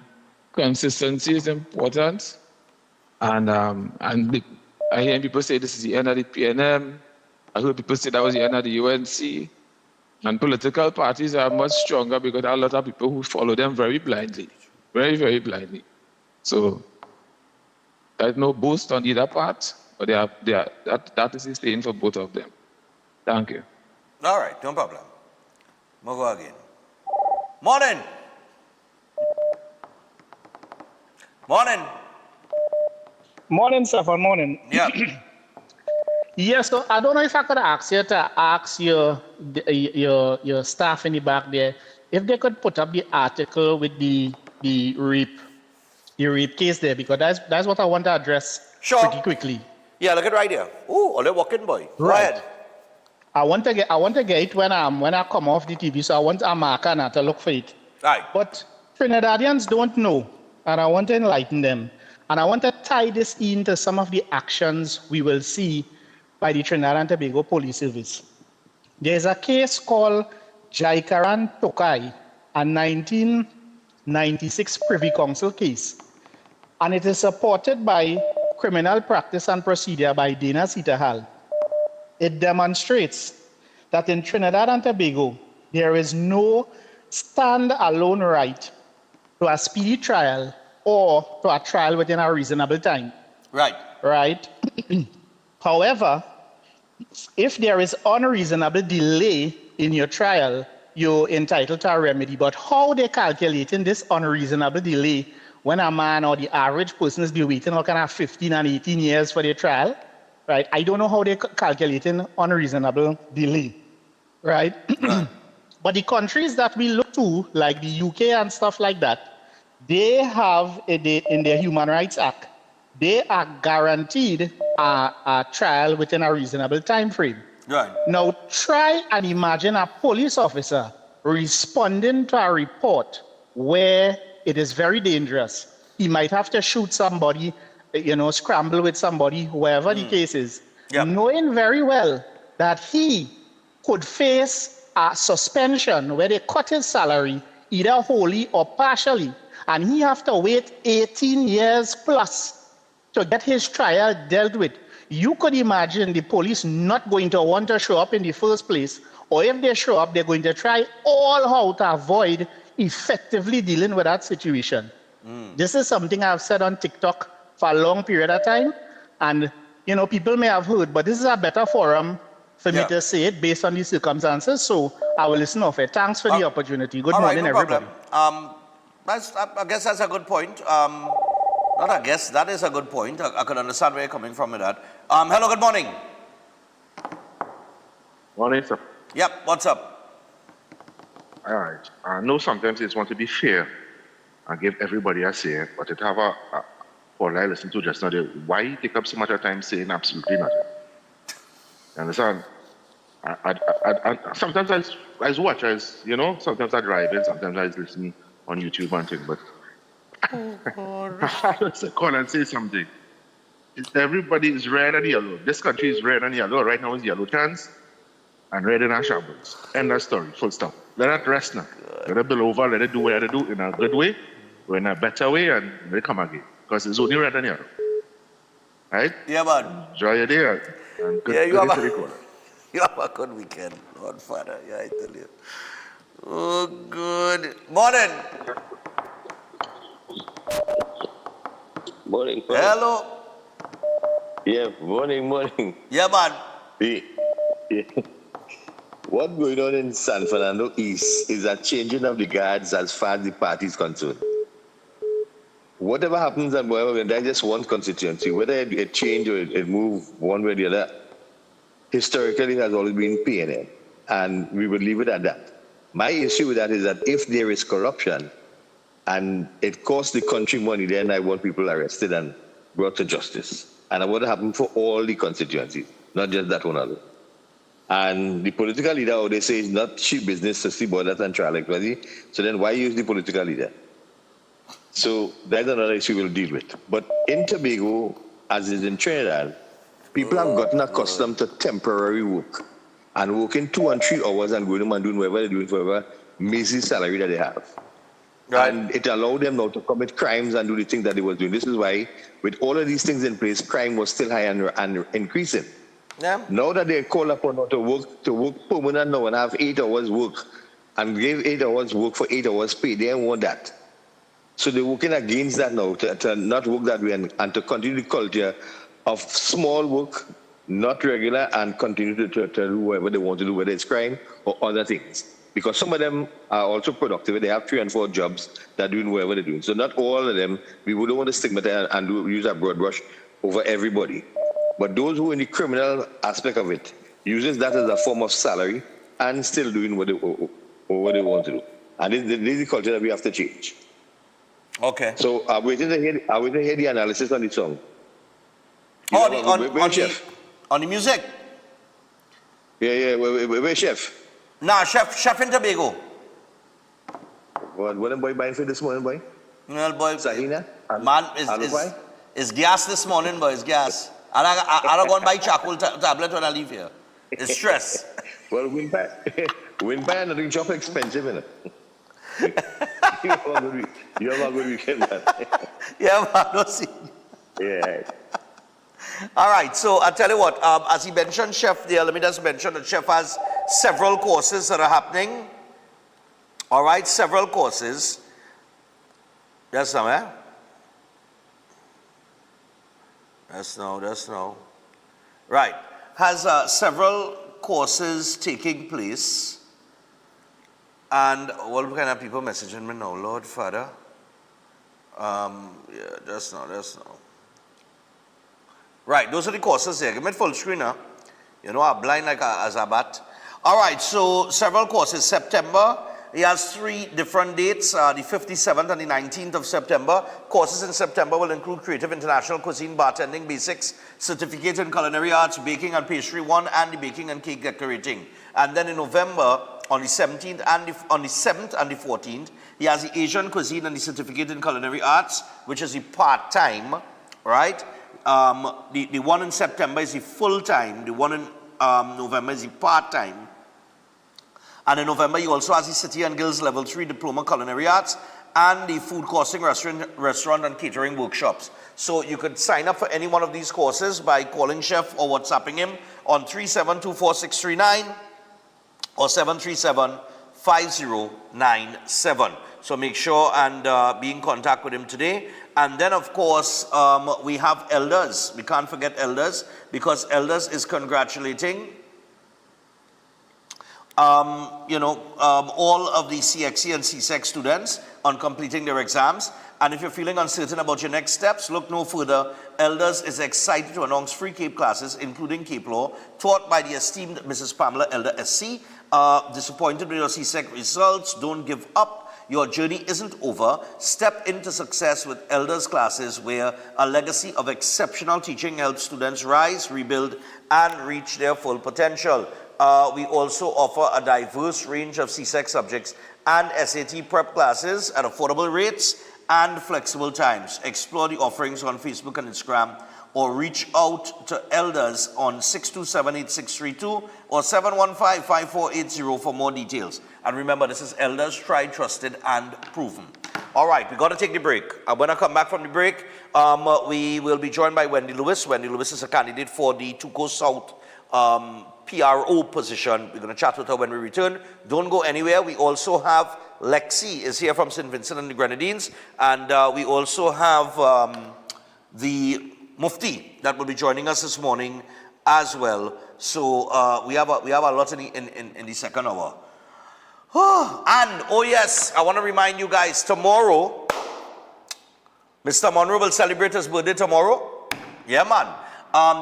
consistency is important. And I hear people say this is the end of the PNM. I heard people say that was the end of the UNC. And political parties are much stronger because there are a lot of people who follow them very blindly, very, very blindly. So there's no boast on either part, but that is the same for both of them. Thank you. All right, no problem. We'll go again. Morning. Morning. Morning, Stephan. Morning. Yeah. Yes, so I don't know if I could ask you to ask your staff in the back there if they could put up the article with the rape case there, because that's what I want to address pretty quickly. Yeah, look at right here. Oh, they're walking, boy. Go ahead. I want to get it when I come off the TV, so I want a marker now to look for it. Right. But Trinidadians don't know, and I want to enlighten them. And I want to tie this into some of the actions we will see by the Trinidad and Tobago Police Service. There's a case called Jaikaran Tokai, a 1996 Privy Council case. And it is supported by Criminal Practice and Procedure by Dana Sitahal. It demonstrates that in Trinidad and Tobago, there is no stand-alone right to a speedy trial or to a trial within a reasonable time. Right. Right? However, if there is unreasonable delay in your trial, you're entitled to a remedy. But how they calculating this unreasonable delay when a man or the average person is be waiting all kind of 15 and 18 years for their trial? right? I don't know how they're calculating unreasonable delay, right? But the countries that we look to, like the UK and stuff like that, they have in their Human Rights Act, they are guaranteed a trial within a reasonable time frame. Right. Now, try and imagine a police officer responding to a report where it is very dangerous. He might have to shoot somebody, scramble with somebody, wherever the case is, knowing very well that he could face a suspension where they cut his salary either wholly or partially, and he have to wait 18 years plus to get his trial dealt with. You could imagine the police not going to want to show up in the first place, or if they show up, they're going to try all how to avoid effectively dealing with that situation. This is something I've said on TikTok for a long period of time, and people may have heard, but this is a better forum for me to say it based on the circumstances, so I will listen off it. Thanks for the opportunity. Good morning, everybody. I guess that's a good point. Not I guess, that is a good point. I could understand where you're coming from with that. Hello, good morning. Morning, sir. Yep, what's up? All right. I know sometimes it's want to be fair and give everybody a say, but to have a all I listened to just now, why you take up so much time saying absolutely nothing? You understand? I sometimes I watch, sometimes I drive in, sometimes I listen on YouTube and things, but I just call and say something. Everybody is red and yellow. This country is red and yellow. Right now is yellow chance and red in our shambles. End of story. Full stop. Let it rest now. Let it blow over. Let it do what it do in a good way, or in a better way, and let it come again. Because it's only red and yellow. Right? Yeah, man. Enjoy your day and good you have a good weekend, Lord Father. Yeah, I tell you. Oh, good morning. Morning. Hello. Yeah, morning. Yeah, man. Yeah. What going on in San Fernando East is a changing of the guards as far as the party is concerned. Whatever happens and whatever, that's just one constituency. Whether it change or it move one way or the other, historically has always been PNM, and we would leave it at that. My issue with that is that if there is corruption and it costs the country money, then I want people arrested and brought to justice. And I want to happen for all the constituencies, not just that one other. And the political leader, they say it's not cheap business to see borders and trial equality. So then why use the political leader? So that's another issue we'll deal with. But in Tobago, as is in Trinidad, people have gotten accustomed to temporary work and working 2 and 3 hours and going home and doing whatever they're doing for whatever measly salary that they have. Right. And it allowed them now to commit crimes and do the things that they were doing. This is why, with all of these things in place, crime was still high and increasing. Yeah. Now that they're called upon to work permanent now and have 8 hours work and give 8 hours work for 8 hours pay, they don't want that. So they're working against that now to not work that way and to continue the culture of small work, not regular, and continue to do whatever they want to do, whether it's crime or other things. Because some of them are also productive. They have 3 and 4 jobs. They're doing whatever they're doing. So not all of them, we wouldn't want to stigmatize and use a broad brush over everybody. But those who in the criminal aspect of it uses that as a form of salary and still doing what they want to do. And this is the culture that we have to change. Okay. So I'm waiting to hear the analysis on the song. On the music? Yeah. Where's Chef? Nah, Chef in Tobago. What am boy buying for this morning, boy? Well, boy. Sahina? Man, it's gas this morning, boy. It's gas. I don't go and buy charcoal tablet when I leave here. It's stress. Well, wind pie and nothing shop expensive, innit? You have a good weekend, man. Yeah, man. Don't see. Yeah. All right, so I'll tell you what, as he mentioned Chef there, let me just mention that Chef has several courses that are happening. All right, several courses. That's now, eh? That's now. Right, has several courses taking place. And what kind of people messaging me now, Lord Father? Yeah, just now. Right, those are the courses there. Give me full screen, huh? You know, I'm blind like a bat. All right, so several courses. September, he has 3 different dates, the 57th and the 19th of September. Courses in September will include Creative International Cuisine, Bartending Basics, Certificate in Culinary Arts, Baking and Pastry 1, and the Baking and Cake Decorating. And then in November, on the 17th and on the 7th and the 14th, he has the Asian Cuisine and the Certificate in Culinary Arts, which is the part-time, right? The one in September is the full-time. The one in November is the part-time. And in November, he also has the City and Guilds Level 3 Diploma Culinary Arts and the Food Costing Restaurant and Catering Workshops. So you could sign up for any one of these courses by calling Chef or WhatsApping him on 3724639 or 737-5097. So make sure and be in contact with him today. And then, of course, we have Elders. We can't forget Elders because Elders is congratulating all of the CXC and CSEC students on completing their exams. And if you're feeling uncertain about your next steps, look no further. Elders is excited to announce free CAPE classes, including CAPE Law, taught by the esteemed Mrs. Pamela Elder SC. Disappointed with your CSEC results? Don't give up. Your journey isn't over. Step into success with Elders classes, where a legacy of exceptional teaching helps students rise, rebuild, and reach their full potential. We also offer a diverse range of CSEC subjects and SAT prep classes at affordable rates and flexible times. Explore the offerings on Facebook and Instagram, or reach out to Elders on 6278632 or 715-5480 for more details. And remember, this is Elders, tried, trusted, and proven. All right, we got to take the break. When I come back from the break, we will be joined by Wendy Lewis. Wendy Lewis is a candidate for the Tuco South PRO position. We're going to chat with her when we return. Don't go anywhere. We also have Lexi is here from St. Vincent and the Grenadines. And we also have the Mufti that will be joining us this morning as well. So we have a lot in the second hour. Oh yes, I want to remind you guys, tomorrow, Mr. Monroe will celebrate his birthday tomorrow. Yeah, man.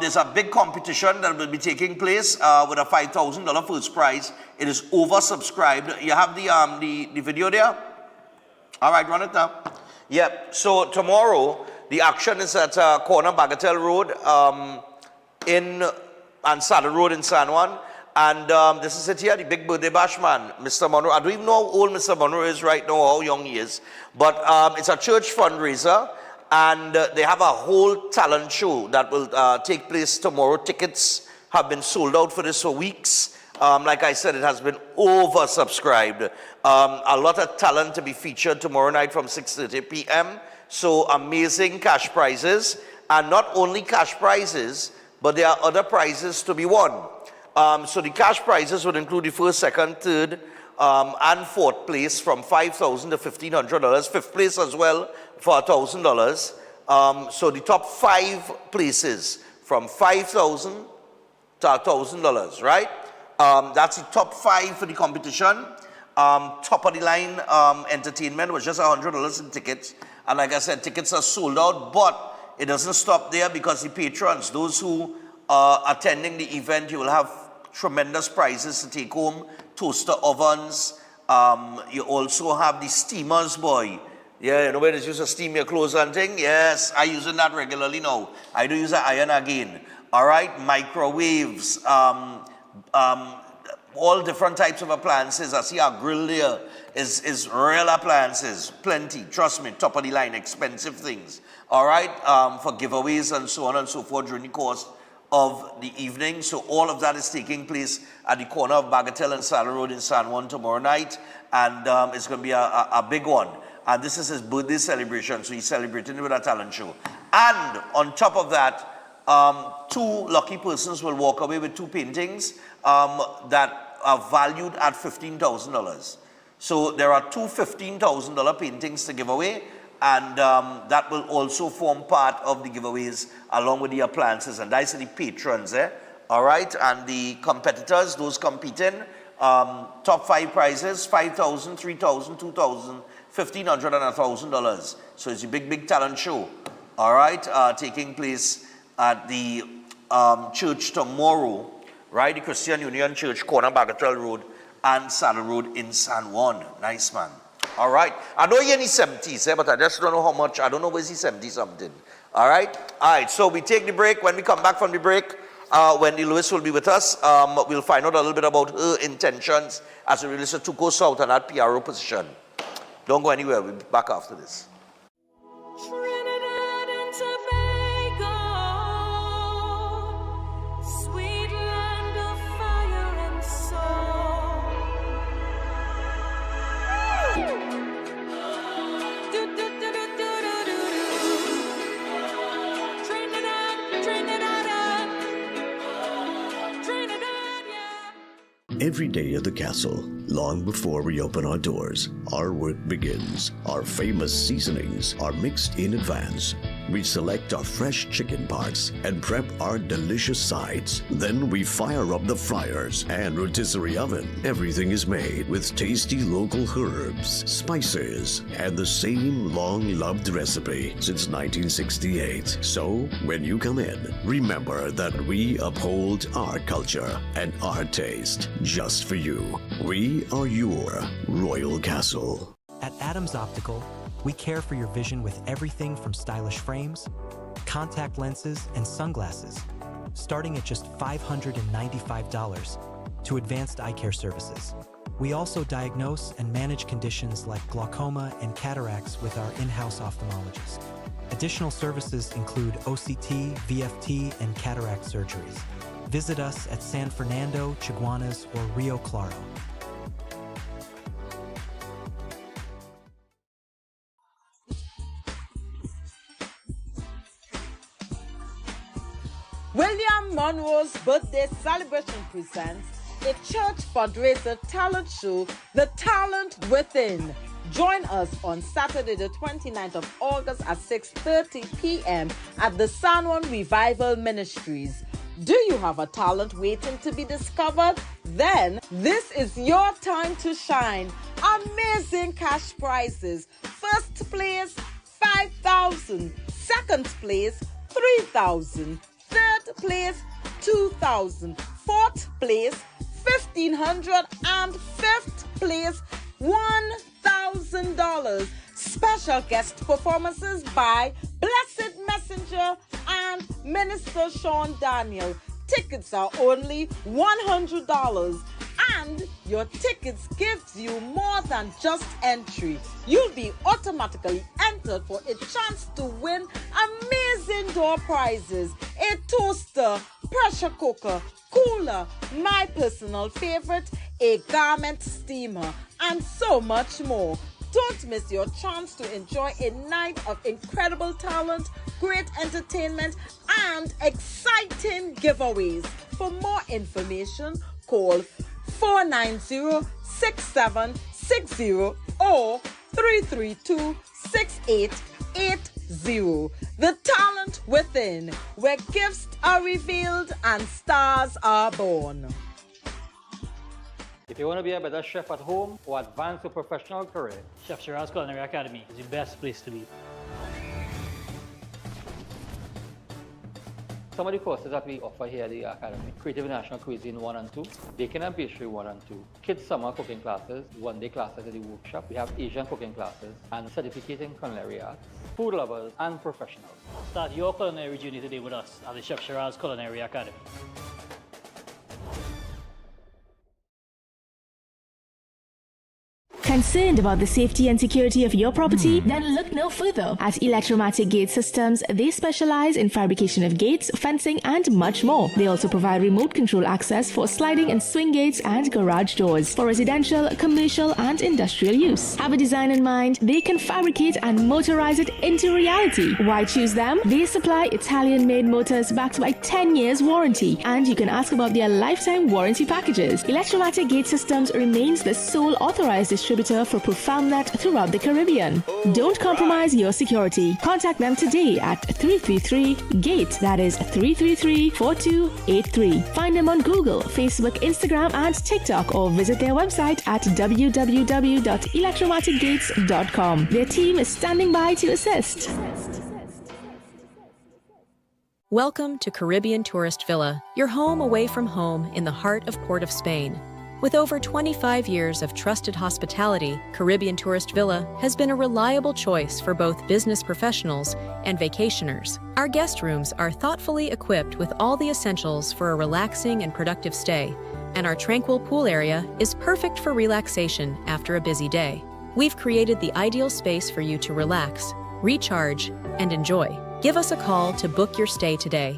There's a big competition that will be taking place with a $5,000 first prize. It is oversubscribed. You have the video there? All right, run it now. Yep. So tomorrow, the action is at corner Bagatelle Road and Saddle Road in San Juan. And this is it here, the big birthday bash, man. Mr. Monroe. I don't even know how old Mr. Monroe is right now, how young he is. But it's a church fundraiser. And they have a whole talent show that will take place tomorrow. Tickets have been sold out for this for weeks. Like I said, it has been oversubscribed. A lot of talent to be featured tomorrow night from 6:30 p.m. So amazing cash prizes. And not only cash prizes, but there are other prizes to be won. So the cash prizes would include the first, second, third, and fourth place from $5,000 to $1,500. Fifth place as well for $1,000. So the top 5 places from $5,000 to $1,000, right? That's the top 5 for the competition. Top of the line entertainment was just $100 in tickets. And like I said, tickets are sold out, but it doesn't stop there, because the patrons, those who are attending the event, you will have tremendous prizes to take home. Toaster ovens. You also have the steamers, boy. Yeah, you know where they used to steam your clothes and thing? Yes, I using that regularly now. I do use an iron again. All right, microwaves, all different types of appliances. I see our grill there is real appliances, plenty. Trust me, top of the line, expensive things. All right, for giveaways and so on and so forth during the course of the evening. So all of that is taking place at the corner of Bagatelle and Saddle Road in San Juan tomorrow night. And it's going to be a big one. And this is his birthday celebration. So he's celebrating with a talent show. And on top of that, 2 lucky persons will walk away with 2 paintings that are valued at $15,000. So there are 2 $15,000 paintings to give away. And that will also form part of the giveaways along with the appliances. And that's the patrons, all right? And the competitors, those competing, top 5 prizes, $5,000, $3,000, $2,000, $1,500, and $1,000. So it's a big, big talent show, all right? Taking place at the church tomorrow, right? The Christian Union Church, corner Bagatelle Road and Saddle Road in San Juan. Nice, man. All right. I know you're in the 70s, but I just don't know how much. I don't know where's the 70 something. All right. All right. So we take the break. When we come back from the break, Wendy Lewis will be with us. We'll find out a little bit about her intentions as it relates to go south and that PRO position. Don't go anywhere. We'll be back after this. Trinidad and Tobago, sweet land of fire and soul. Trinidad, yeah. Every day at the castle, long before we open our doors, our work begins. Our famous seasonings are mixed in advance. We select our fresh chicken parts and prep our delicious sides. Then we fire up the fryers and rotisserie oven. Everything is made with tasty local herbs, spices, and the same long-loved recipe since 1968. So, when you come in, remember that we uphold our culture and our taste just for you. We are your Royal Castle. At Adams Optical, we care for your vision with everything from stylish frames, contact lenses, and sunglasses, starting at just $595 to advanced eye care services. We also diagnose and manage conditions like glaucoma and cataracts with our in-house ophthalmologist. Additional services include OCT, VFT, and cataract surgeries. Visit us at San Fernando, Chaguanas, or Rio Claro. William Monroe's birthday celebration presents a church fundraiser talent show, The Talent Within. Join us on Saturday, the 29th of August at 6:30 p.m. at the San Juan Revival Ministries. Do you have a talent waiting to be discovered? Then this is your time to shine. Amazing cash prizes. First place, $5,000. Second place, $3,000. Third place, $2,000. Fourth place, $1,500. And fifth place, $1,000. Special guest performances by Blessed Messenger and Minister Sean Daniel. Tickets are only $100. And your tickets gives you more than just entry. You'll be automatically entered for a chance to win amazing door prizes, a toaster, pressure cooker, cooler, my personal favorite, a garment steamer, and so much more. Don't miss your chance to enjoy a night of incredible talent, great entertainment, and exciting giveaways. For more information, call 490-6760 or 332-6880. The Talent Within, where gifts are revealed and stars are born. If you want to be a better chef at home or advance your professional career, Chef Shiraz Culinary Academy is the best place to be. some of the courses that we offer here at the Academy: Creative National Cuisine 1 and 2, Baking and Pastry 1 and 2, Kids Summer Cooking Classes, one-day classes at the workshop. We have Asian cooking classes and certificate in culinary arts, food lovers and professionals. Start your culinary journey today with us at the Chef Shiraz Culinary Academy. Concerned about the safety and security of your property? Then look no further. At Electromatic Gate Systems, they specialize in fabrication of gates, fencing, and much more. They also provide remote control access for sliding and swing gates and garage doors for residential, commercial, and industrial use. Have a design in mind? They can fabricate and motorize it into reality. Why choose them? They supply Italian-made motors backed by 10 years warranty, and you can ask about their lifetime warranty packages. Electromatic Gate Systems remains the sole authorized distributor for ProfoundNet throughout the Caribbean. Don't compromise your security. Contact them today at 333-GATE. That is 333-4283. Find them on Google, Facebook, Instagram, and TikTok, or visit their website at www.electromaticgates.com. Their team is standing by to assist. Welcome to Caribbean Tourist Villa, your home away from home in the heart of Port of Spain. With over 25 years of trusted hospitality, Caribbean Tourist Villa has been a reliable choice for both business professionals and vacationers. Our guest rooms are thoughtfully equipped with all the essentials for a relaxing and productive stay, and our tranquil pool area is perfect for relaxation after a busy day. We've created the ideal space for you to relax, recharge, and enjoy. Give us a call to book your stay today.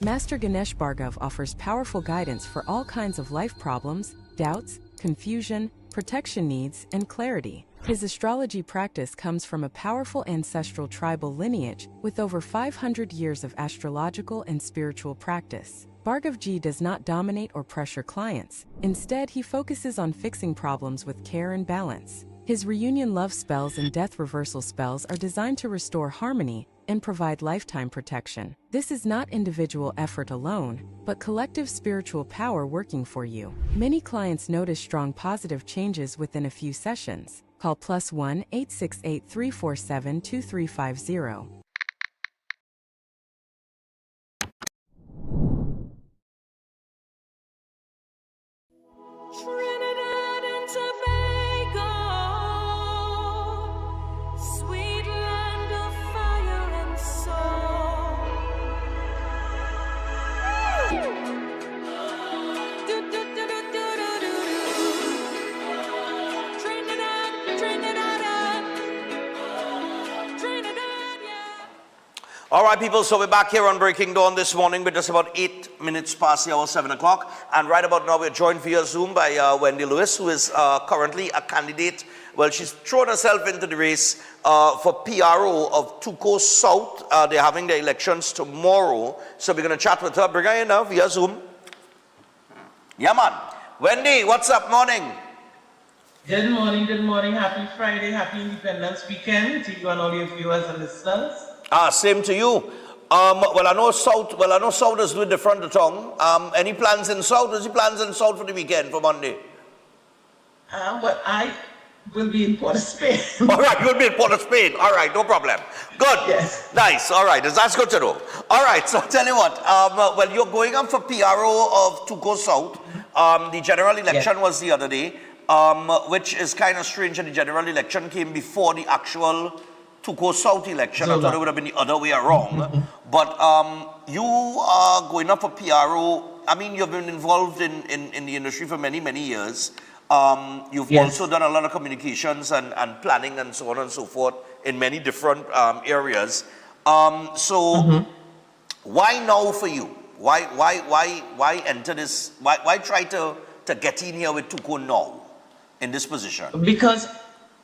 Master Ganesh Bhargav offers powerful guidance for all kinds of life problems, doubts, confusion, protection needs, and clarity. His astrology practice comes from a powerful ancestral tribal lineage with over 500 years of astrological and spiritual practice. Bhargavji does not dominate or pressure clients. Instead, he focuses on fixing problems with care and balance. His reunion love spells and death reversal spells are designed to restore harmony and provide lifetime protection. This is not individual effort alone, but collective spiritual power working for you. Many clients notice strong positive changes within a few sessions. Call +1 868 347 2350. Trinidad and Tobago, sweet land of fire and soul. All right, people, so we're back here on Breaking Dawn this morning with just about 8 minutes past the hour, 7 o'clock. And right about now, we're joined via Zoom by Wendy Lewis, who is currently a candidate. Well, she's thrown herself into the race for PRO of Tuco South. They're having their elections tomorrow. So we're going to chat with her. Bring her in now via Zoom. Yeah, man. Wendy, what's up? Morning. Good morning, good morning. Happy Friday, happy Independence Weekend to you and all your viewers and listeners. Same to you. Well, I know South is doing the front of town. Any plans in South? What's your plans in South for the weekend, for Monday? Well, I will be in Port of Spain. All right, you'll be in Port of Spain. All right, no problem. Good. Yes. Nice. All right, that's good to know. All right, so tell you what. Well, you're going up for PRO of Tuco South. The general election was the other day, which is kind of strange that the general election came before the actual Tuco South election. I thought it would have been the other way around. But you are going up for PRO. I mean, you've been involved in the industry for many, many years. You've also done a lot of communications and planning and so on and so forth in many different areas. So why now for you? Why enter this? Why try to get in here with Tuco now in this position? Because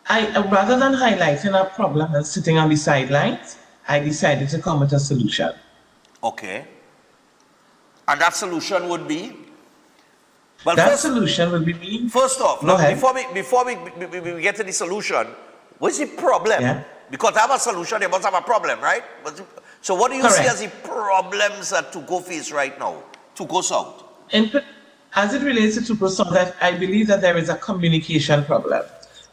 rather than highlighting a problem and sitting on the sidelines, I decided to come with a solution. Okay. And that solution would be? Well, Solution will be me. First off, before we get to the solution, what's the problem? Yeah. Because to have a solution, you must have a problem, right? So what do you see as the problems that Tuco face right now, Tuco South? As it relates to Tuco South, I believe that there is a communication problem.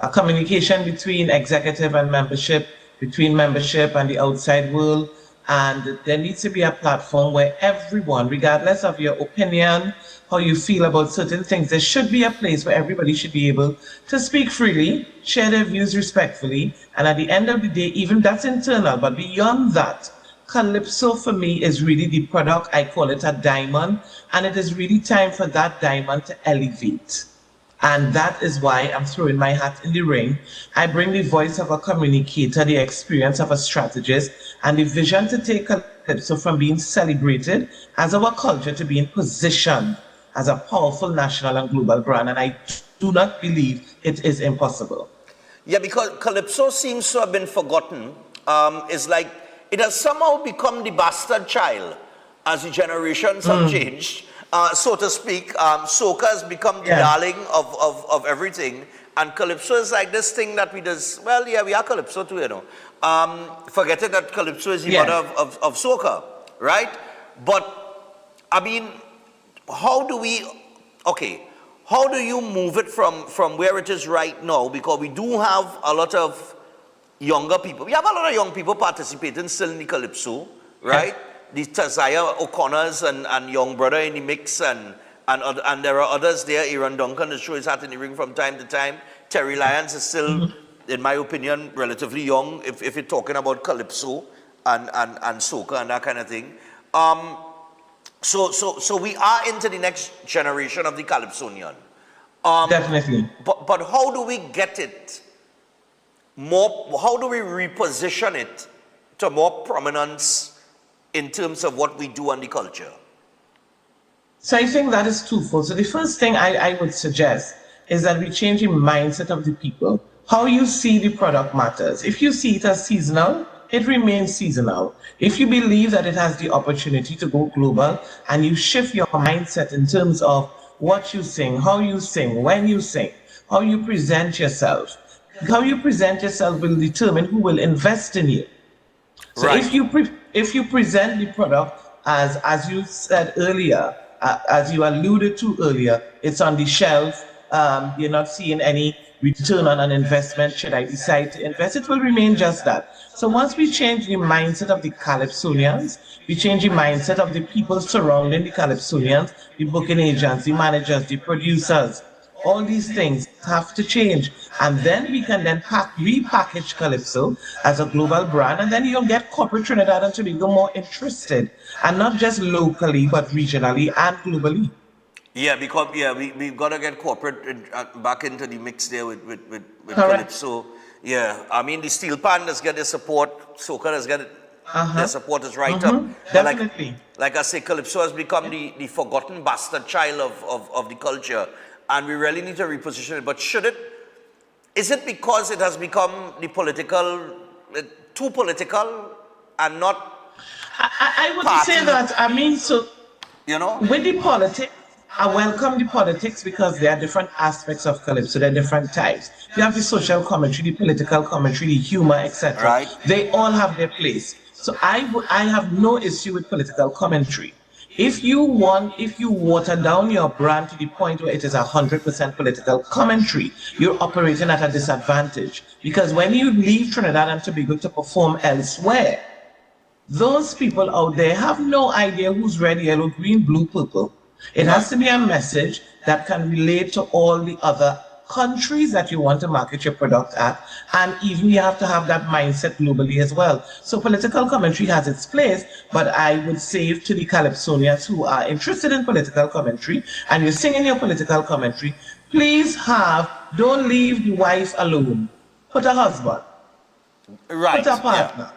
A communication between executive and membership, between membership and the outside world. And there needs to be a platform where everyone, regardless of your opinion, how you feel about certain things, there should be a place where everybody should be able to speak freely, share their views respectfully, and at the end of the day, even that's internal, but beyond that, Calypso for me is really the product. I call it a diamond, and it is really time for that diamond to elevate. And that is why I'm throwing my hat in the ring. I bring the voice of a communicator, the experience of a strategist, and the vision to take Calypso from being celebrated as our culture to being positioned as a powerful national and global brand. And I do not believe it is impossible. Yeah, because Calypso seems to have been forgotten. It's like it has somehow become the bastard child as the generations have changed. So to speak, soca has become the darling of everything, and Calypso is like this thing that we just, well, yeah, we are Calypso too, you know. Forgetting that Calypso is the mother of soca, right? But, I mean, how do you move it from where it is right now? Because we do have a lot of younger people. We have a lot of young people participating still in the calypso, right? The Tazaya O'Connors and young brother in the mix, and there are others there. Aaron Duncan is show his hat in the ring from time to time. Terry Lyons is still, in my opinion, relatively young if you're talking about calypso and soca and that kind of thing. So we are into the next generation of the calypsonian. Definitely. But how do we get it more? How do we reposition it to more prominence in terms of what we do on the culture? So I think that is twofold. So the first thing I would suggest is that we change the mindset of the people. How you see the product matters. If you see it as seasonal, it remains seasonal. If you believe that it has the opportunity to go global and you shift your mindset in terms of what you sing, how you sing, when you sing, how you present yourself. How you present yourself will determine who will invest in you. So Right. if you present the product as you said earlier, as you alluded to earlier, it's on the shelf. You're not seeing any return on an investment. Should I decide to invest? It will remain just that. So once we change the mindset of the calypsonians, we change the mindset of the people surrounding the calypsonians, the booking agents, the managers, the producers. All these things have to change. And then we can then repackage Calypso as a global brand. And then you'll get corporate Trinidad and Tobago more interested. And not just locally, but regionally and globally. Yeah, because we've got to get corporate back into the mix there with Correct. Calypso. Yeah, I mean the steel pan does get their support, soca does get their support is right up. But Definitely. like I say, Calypso has become the forgotten bastard child of the culture, and we really need to reposition it. But is it because it has become the political, too political, and not? I would party? say that, I mean, so You know, with the politics, I welcome the politics because there are different aspects of Calypso. There are different types. You have the social commentary, the political commentary, the humor, etc. Right. They all have their place. So I have no issue with political commentary. If you water down your brand to the point where it is 100% political commentary, you're operating at a disadvantage. Because when you leave Trinidad and Tobago to perform elsewhere, those people out there have no idea who's red, yellow, green, blue, purple. It has to be a message that can relate to all the other countries that you want to market your product at, and even you have to have that mindset globally as well. So political commentary has its place, but I would say to the Calypsonians who are interested in political commentary and you're singing your political commentary, please don't leave the wife alone. Put a husband. Right. Put a partner.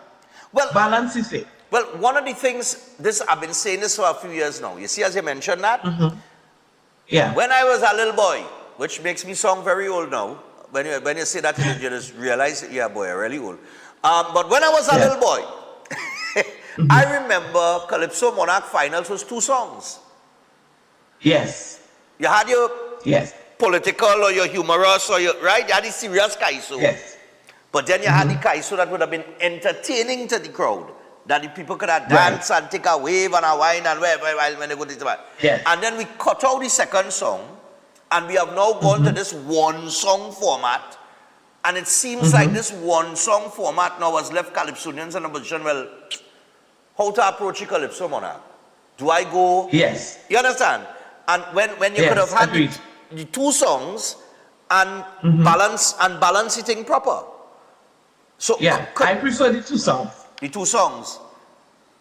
Well, balance it. Well, one of the things, I've been saying this for a few years now. You see, as you mentioned that? Yeah. When I was a little boy, which makes me sound very old now, when you say that, you just realize, yeah, boy, I'm really old. But when I was a little boy, I remember Calypso Monarch Finals was 2 songs. Yes. You had your political or your humorous or your, right? You had the serious Kaiso. Yes. But then you had the Kaiso that would have been entertaining to the crowd. That the people could have dance and take a wave and a wine and whatever when they go to the Yes. And then we cut out the second song, and we have now gone to this one song format. And it seems like this one song format now has left Calypsonians in a position, well, how to approach a Calypso Monarch? Do I go? Yes. You understand? And when you could have had the 2 songs and balance the thing proper. So yeah, I prefer the 2 songs. The 2 songs.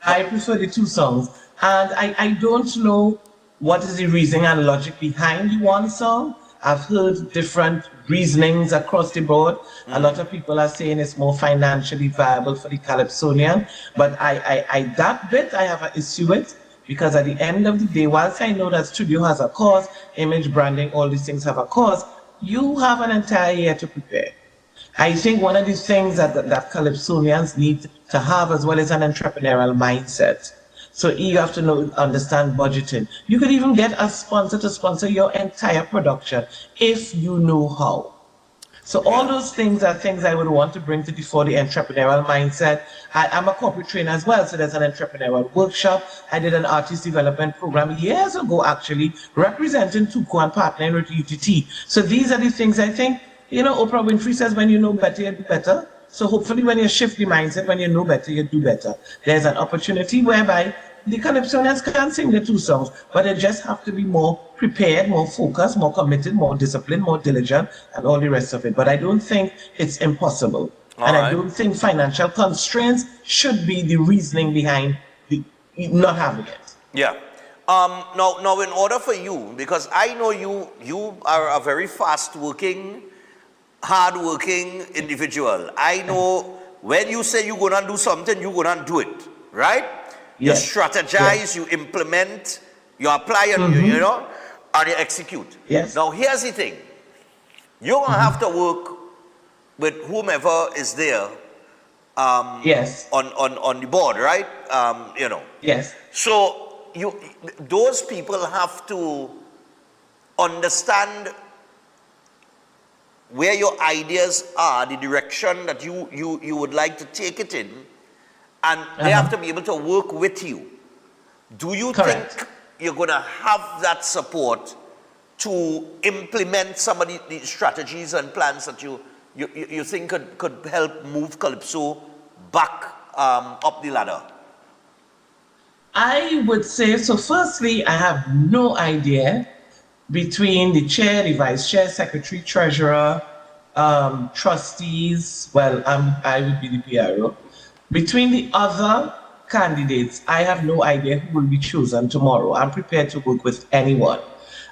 I prefer the 2 songs. And I don't know what is the reasoning and logic behind the one song. I've heard different reasonings across the board. A lot of people are saying it's more financially viable for the Calypsonian. But that bit I have an issue with, because at the end of the day, whilst I know that studio has a cause, image, branding, all these things have a cause, you have an entire year to prepare. I think one of the things that Calypsonians need to have as well is an entrepreneurial mindset. So you have to understand budgeting. You could even get a sponsor to sponsor your entire production if you know how. So all those things are things I would want to bring to the fore, the entrepreneurial mindset. I'm a corporate trainer as well, so there's an entrepreneurial workshop. I did an artist development program years ago, actually, representing Tuco and partnering with UTT. So these are the things I think, Oprah Winfrey says, when you know better, you do better. So hopefully when you shift the mindset, when you know better, you do better. There's an opportunity whereby the calypsonians can sing the 2 songs, but they just have to be more prepared, more focused, more committed, more disciplined, more diligent, and all the rest of it. But I don't think it's impossible. I don't think financial constraints should be the reasoning behind not having it. Yeah. Now, in order for you, because I know you are a very fast-working, hard-working individual. I know when you say you're gonna do something, you're gonna do it, right? You strategize, you implement, you apply, and you know, and you execute. Yes. Now, here's the thing: you're gonna have to work with whomever is there. On the board, right? You know. Yes. So those people have to understand where your ideas are, the direction that you would like to take it in, and they have to be able to work with you. Do you think you're going to have that support to implement some of the strategies and plans that you think could help move Calypso back up the ladder? I would say, so firstly, I have no idea between the chair, the vice chair, secretary, treasurer, trustees, well, I would be the PRO. Between the other candidates, I have no idea who will be chosen tomorrow. I'm prepared to work with anyone.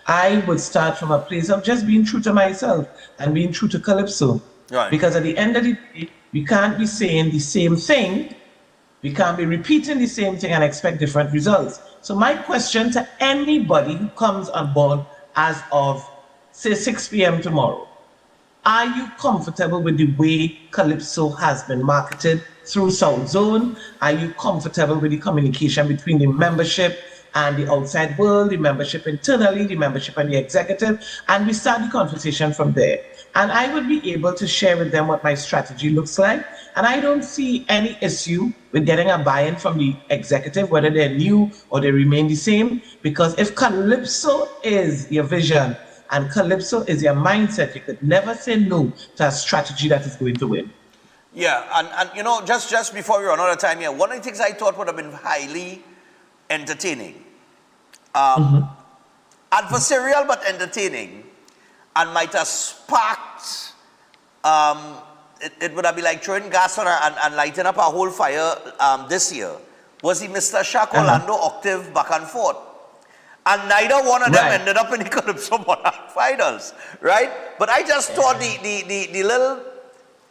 I would start from a place of just being true to myself and being true to Calypso. Right. Because at the end of the day, we can't be saying the same thing. We can't be repeating the same thing and expect different results. So my question to anybody who comes on board as of, say, 6 p.m. tomorrow, are you comfortable with the way Calypso has been marketed through South Zone? Are you comfortable with the communication between the membership and the outside world, the membership internally, the membership and the executive? And we start the conversation from there. And I would be able to share with them what my strategy looks like. And I don't see any issue with getting a buy-in from the executive, whether they're new or they remain the same. Because if Calypso is your vision and Calypso is your mindset, you could never say no to a strategy that is going to win. Yeah, and you know, just before we run out of time here, one of the things I thought would have been highly entertaining, adversarial but entertaining, and might have sparked, it would have been like throwing gas on and lighting up a whole fire this year, was the Mr. Shaq Orlando Octave back and forth. And neither one of them ended up in the Calypso Monarch finals, right? But I just thought the little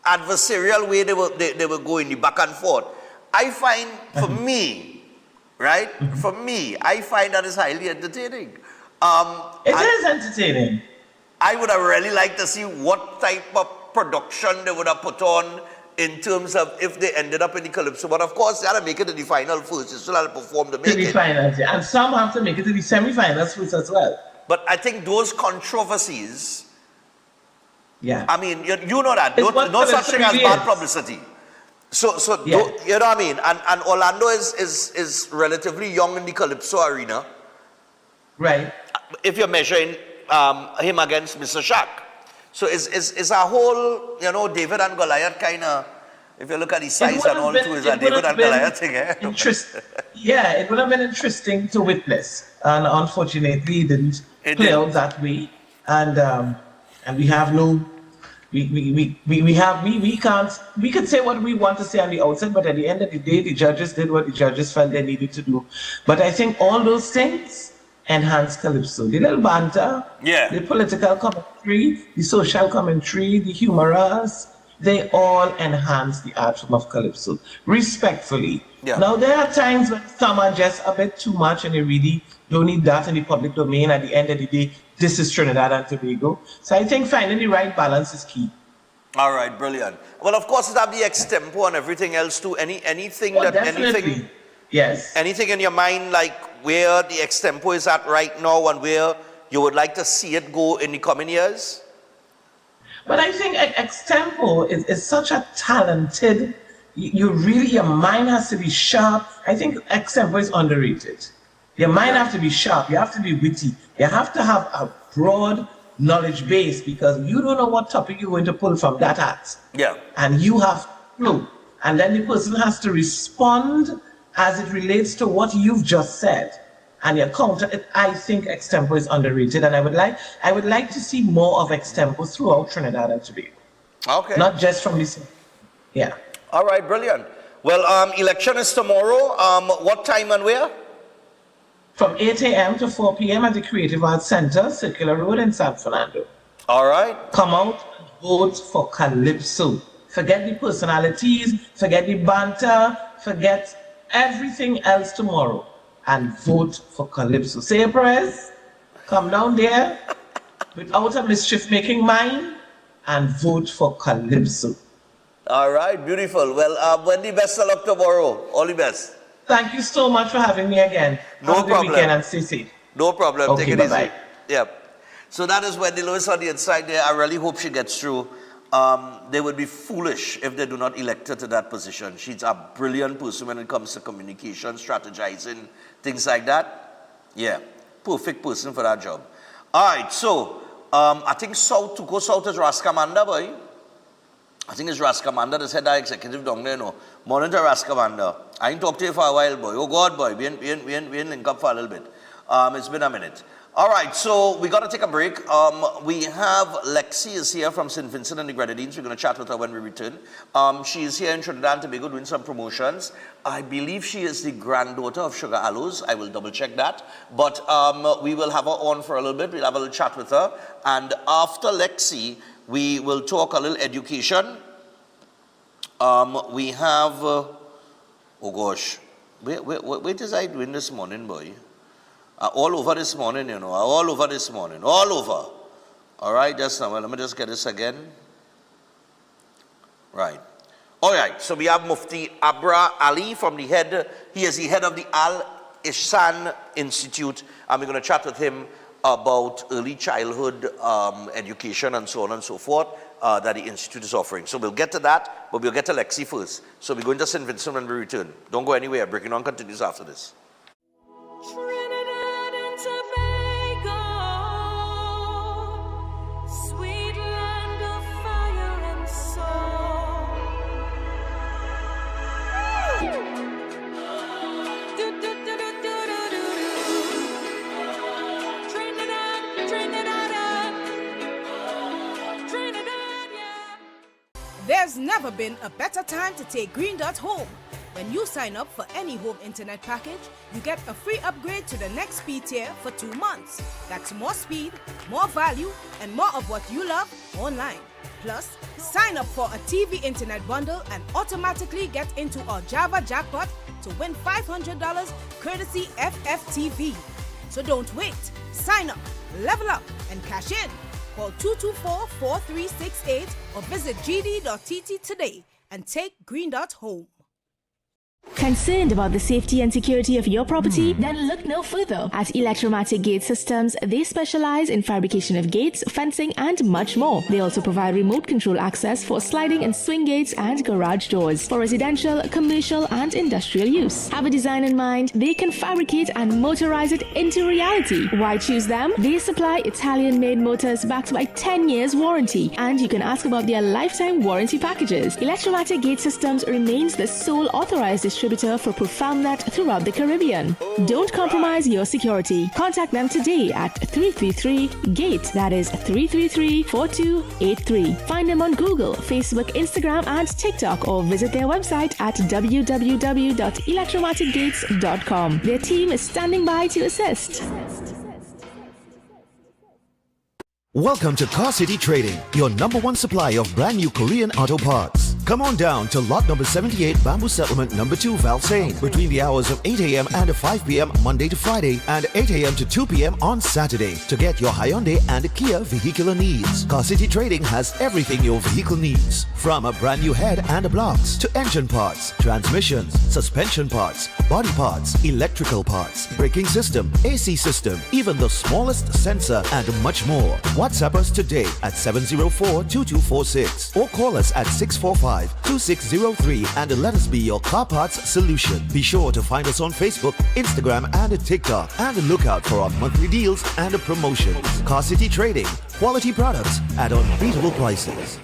adversarial way they were going, the back and forth, I find, for me, right? For me, I find that is highly entertaining. It is entertaining. I would have really liked to see what type of production they would have put on in terms of if they ended up in the Calypso. But of course, they had to make it to the final first. They still had to perform to make it. To the finals, yeah. And some have to make it to the semi-finals first as well. But I think those controversies, I mean, you know that. No such thing as bad publicity. So you know what I mean? And Orlando is relatively young in the Calypso arena. Right. If you're measuring him against Mr. Shaq. So it's a whole, you know, David and Goliath kind of, if you look at the size and all too, it's a David and Goliath thing, eh? Yeah, it would have been interesting to witness. And unfortunately, it didn't play out that way. And we have no, we could say what we want to say on the outset, but at the end of the day, the judges did what the judges felt they needed to do. But I think all those things enhance Calypso. The little banter, the political commentary, the social commentary, the humorous, they all enhance the art form of Calypso, respectfully. Now, there are times when some are just a bit too much and they really don't need that in the public domain. At the end of the day, this is Trinidad and Tobago. So I think finding the right balance is key. All right, brilliant. Well, of course, it have the extempo and everything else too. Anything anything in your mind, like where the extempo is at right now and where you would like to see it go in the coming years? But I think extempo is such a talented, your mind has to be sharp. I think extempo is underrated. Your mind has to be sharp. You have to be witty. You have to have a broad knowledge base because you don't know what topic you're going to pull from that hat. Yeah. And you have clue. And then the person has to respond as it relates to what you've just said. And your counter, I think extempo is underrated, and I would like to see more of extempo throughout Trinidad and Tobago. Okay. Not just from this. Yeah. All right, brilliant. Well, election is tomorrow. What time and where? From 8 a.m. to 4 p.m. at the Creative Arts Center, Circular Road in San Fernando. All right. Come out and vote for Calypso. Forget the personalities, forget the banter, forget everything else tomorrow, and vote for Calypso. Say a prayers, come down there without a mischief-making mind, and vote for Calypso. All right, beautiful. Well, Wendy, best of luck tomorrow. All the best. Thank you so much for having me again. No Have a good problem. weekend and stay safe. No problem. Okay, Take it bye-bye. easy. Yep. So that is Wendy Lewis on the inside there. I really hope she gets through. They would be foolish if they do not elect her to that position. She's a brilliant person when it comes to communication, strategizing, things like that. Yeah, perfect person for that job. All right, so I think to go south is Raskamanda, boy. I think it's Raskamanda, the head executive down there, no. Morning to Raskamanda. I ain't talked to you for a while, boy. Oh God, boy, we ain't link up for a little bit. It's been a minute. All right, so we got to take a break. We have Lexi is here from St. Vincent and the Grenadines. We're going to chat with her when we return. She is here in Trinidad and Tobago doing some promotions. I believe she is the granddaughter of Sugar Aloes. I will double check that. But we will have her on for a little bit. We'll have a little chat with her. And after Lexi, we will talk a little education. We have, oh gosh, wait is I doing this morning, boy? All over this morning, you know, all over this morning, all over. All right, just now, let me just get this again. Right. All right, so we have Mufti Abra Ali from the head, he is the head of the Al Ihsan Institute, and we're going to chat with him about early childhood education and so on and so forth that the Institute is offering. So we'll get to that, but we'll get to Lexi first. So we're going to St. Vincent when we return. Don't go anywhere. Breaking On continues after this. Trinidad and Tobago, sweet land of fire and soul. Trinidad, yeah. There's never been a better time to take Green Dot home. When you sign up for any home internet package, you get a free upgrade to the next speed tier for 2 months. That's more speed, more value, and more of what you love online. Plus, sign up for a TV internet bundle and automatically get into our Java jackpot to win $500 courtesy FFTV. So don't wait. Sign up, level up, and cash in. Call 224-4368 or visit gd.tt today and take Green Dot home. Concerned about the safety and security of your property? Then look no further. At Electromatic Gate Systems, they specialize in fabrication of gates, fencing, and much more. They also provide remote control access for sliding and swing gates and garage doors for residential, commercial, and industrial use. Have a design in mind? They can fabricate and motorize it into reality. Why choose them? They supply Italian-made motors backed by 10 years warranty, and you can ask about their lifetime warranty packages. Electromatic Gate Systems remains the sole authorized distributor for ProfoundNet throughout the Caribbean. Don't compromise your security. Contact them today at 333-GATE. That is 333-4283. Find them on Google, Facebook, Instagram, and TikTok, or visit their website at www.electromaticgates.com. Their team is standing by to assist. Welcome to Car City Trading, your #1 supplier of brand new Korean auto parts. Come on down to lot number 78, Bamboo Settlement number 2, Valsane, between the hours of 8 a.m. and 5 p.m. Monday to Friday, and 8 a.m. to 2 p.m. on Saturday to get your Hyundai and Kia vehicular needs. Car City Trading has everything your vehicle needs, from a brand new head and blocks to engine parts, transmissions, suspension parts, body parts, electrical parts, braking system, AC system, even the smallest sensor, and much more. WhatsApp us today at 704-2246 or call us at 645-2603 and let us be your car parts solution. Be sure to find us on Facebook, Instagram, and TikTok, and look out for our monthly deals and promotions. Car City Trading, quality products at unbeatable prices.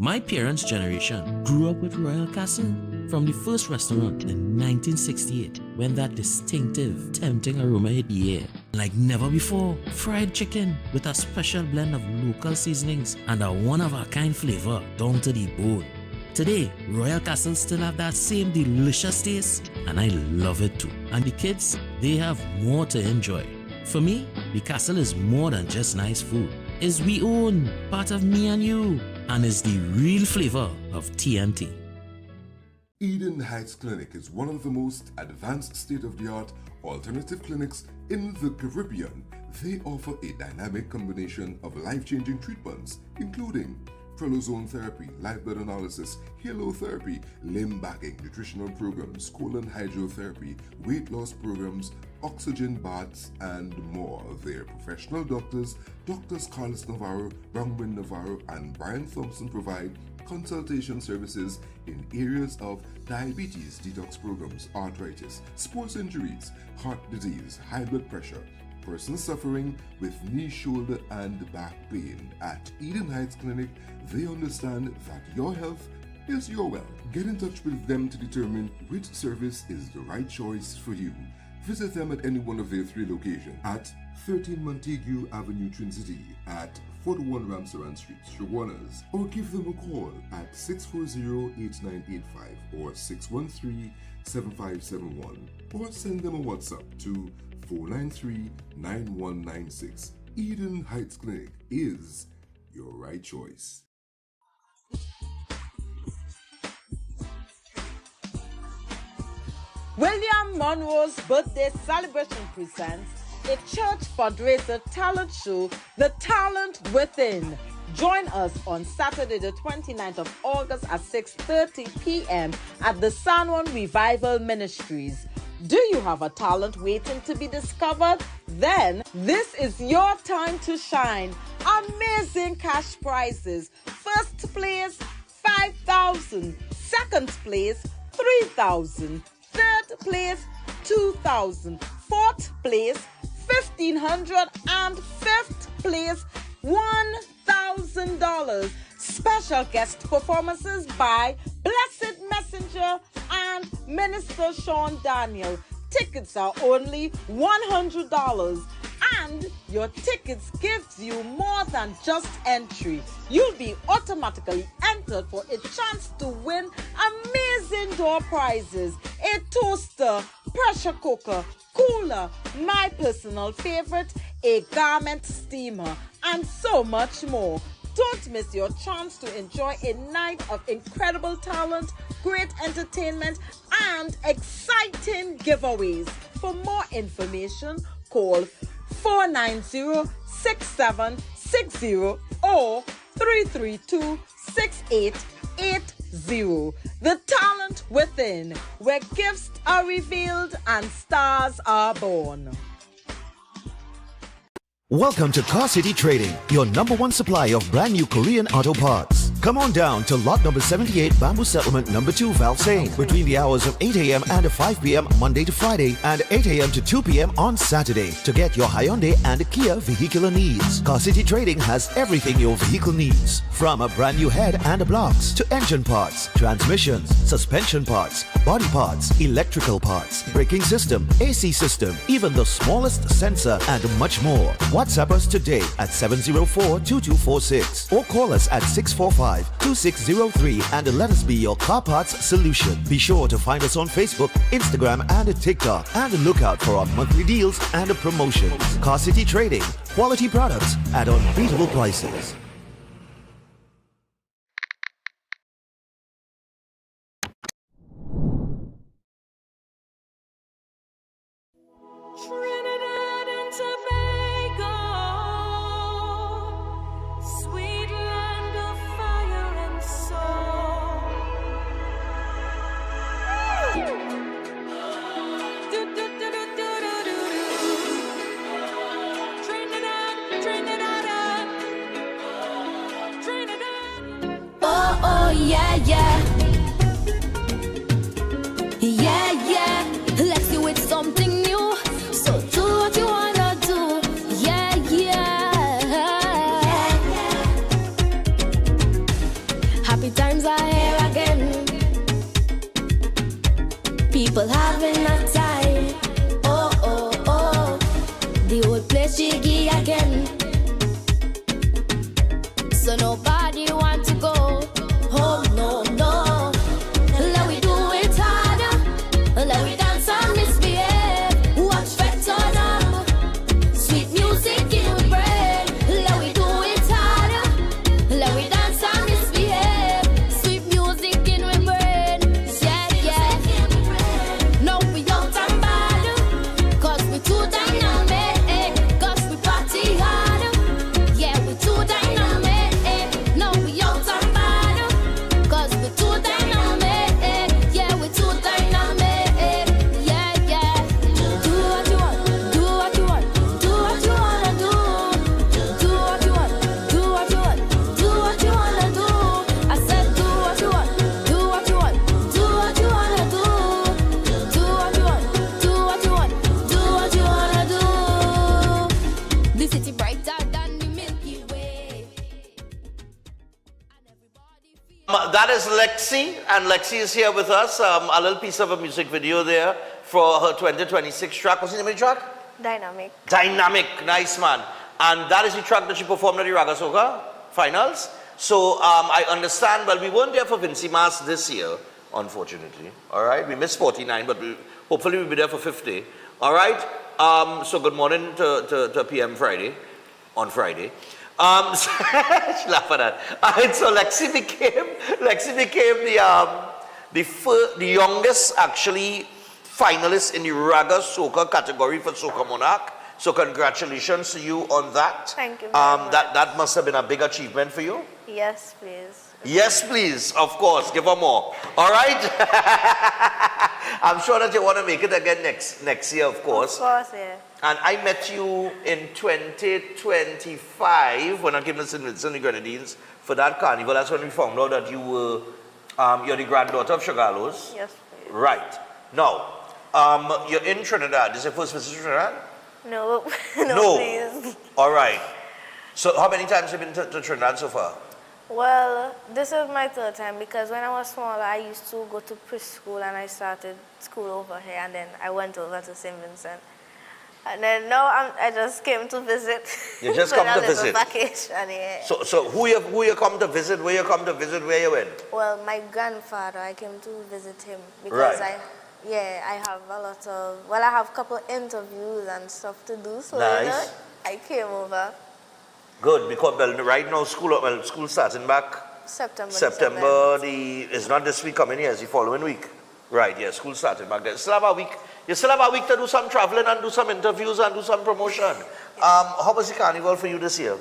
My parents' generation grew up with Royal Castle. From the first restaurant in 1968, when that distinctive, tempting aroma hit the air. Like never before, fried chicken with a special blend of local seasonings and a one-of-a-kind flavor down to the bone. Today, Royal Castle still have that same delicious taste, and I love it too. And the kids, they have more to enjoy. For me, the Castle is more than just nice food. It's we own, part of me and you, and is the real flavor of TNT. Eden Heights Clinic is one of the most advanced state-of-the-art alternative clinics in the Caribbean. They offer a dynamic combination of life-changing treatments, including prolozone therapy, live blood analysis, halotherapy, limb backing, nutritional programs, colon hydrotherapy, weight loss programs, oxygen baths, and more. Their professional doctors, Drs. Carlos Navarro, Bronwyn Navarro, and Brian Thompson provide consultation services in areas of diabetes detox programs, arthritis, sports injuries, heart disease, high blood pressure, persons suffering with knee, shoulder, and back pain. At Eden Heights Clinic, they understand that your health is your wealth. Get in touch with them to determine which service is the right choice for you. Visit them at any one of their 3 locations at 13 Montague Avenue, Twin City, at 41 Ramsaran Street, Shoguanas, or give them a call at 640-8985 or 613-7571, or send them a WhatsApp to 493-9196. Eden Heights Clinic is your right choice. William Monroe's birthday celebration presents a church fundraiser talent show, The Talent Within. Join us on Saturday, the 29th of August at 6:30 p.m. at the San Juan Revival Ministries. Do you have a talent waiting to be discovered? Then this is your time to shine. Amazing cash prizes. First place, 5,000. Second place, 3,000. Third place, 2,000. Fourth place, 1,500. And fifth place, $1,000. Special guest performances by Blessed Messenger and Minister Sean Daniel. Tickets are only $100. And your tickets gives you more than just entry. You'll be automatically entered for a chance to win amazing door prizes, a toaster, pressure cooker, cooler, my personal favorite, a garment steamer, and so much more. Don't miss your chance to enjoy a night of incredible talent, great entertainment, and exciting giveaways. For more information, call 490-6760 or 332-6880. The Talent Within, where gifts are revealed and stars are born. Welcome to Car City Trading, your #1 supply of brand new Korean auto parts. Come on down to lot number 78, Bamboo Settlement number 2, Valsain, between the hours of 8 a.m. and 5 p.m. Monday to Friday, and 8 a.m. to 2 p.m. on Saturday to get your Hyundai and Kia vehicular needs. Car City Trading has everything your vehicle needs, from a brand new head and blocks to engine parts, transmissions, suspension parts, body parts, electrical parts, braking system, AC system, even the smallest sensor, and much more. WhatsApp us today at 704-2246 or call us at 645-2603 and let us be your car parts solution. Be sure to find us on Facebook, Instagram, and TikTok, and look out for our monthly deals and promotions. Car City Trading, quality products at unbeatable prices. Trinidad and Tobago, sweet land of fire and soul. Trinidad. Oh, yeah, yeah. Yeah, yeah. Let's do it something new. So That is Lexi, and Lexi is here with us. A little piece of a music video there for her 2026 track. What's the name of the track? Dynamic. Dynamic, nice man. And that is the track that she performed at the Raga Soca finals. So I understand, well, we weren't there for Vincy Mas this year, unfortunately. All right, we missed 49, but hopefully we'll be there for 50. All right, so good morning to PM Friday, on Friday. She laughed at that. All right, so Lexi became the youngest actually finalist in the Raga Soca category for Soca Monarch. So congratulations to you on that. Thank you very much. That must have been a big achievement for you. Yes, please. Yes, please. Of course. Give her more. All right. I'm sure that you want to make it again next year, of course. Of course, yeah. And I met you in 2025 when I came to St. Vincent and the Grenadines for that carnival. That's when we found out that you were you're the granddaughter of Shagalos. Yes, please. Right. Now, you're in Trinidad. This is your first visit to Trinidad? No, No. please. All right. So how many times have you been to Trinidad so far? Well, this is my third time because when I was smaller, I used to go to preschool and I started school over here and then I went over to St. Vincent. And then now I just came to visit. You just for come a to little visit? Vacation, yeah. So who you come to visit? Where you come to visit? Where you went? Well, my grandfather, I came to visit him because Right. I have a couple interviews and stuff to do. So Nice. I came over Good, because right now school starting back September. it's not this week coming here, it's the following week. Right, yeah, school starting back there. You still have a week to do some traveling and do some interviews and do some promotion. How was the carnival for you this year?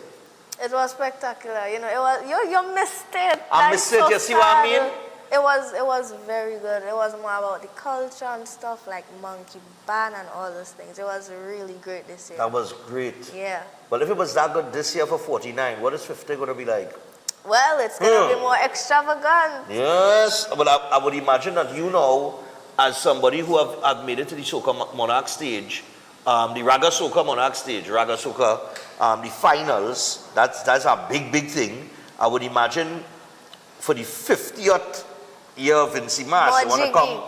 It was spectacular. You know, it was you missed it. I missed it, you see what I mean? It was very good. It was more about the culture and stuff like monkey band and all those things. It was really great this year. That was great. Yeah. Well, if it was that good this year for 49, what is 50 going to be like? Well, it's gonna be more extravagant. Yes, well, I would imagine that you know, as somebody who have made it to the Soca Monarch stage, the Raga Soca Monarch stage, Raga Soca, the finals, that's a big thing. I would imagine for the 50th year of Vincy Mas, More you want to jiggy. come.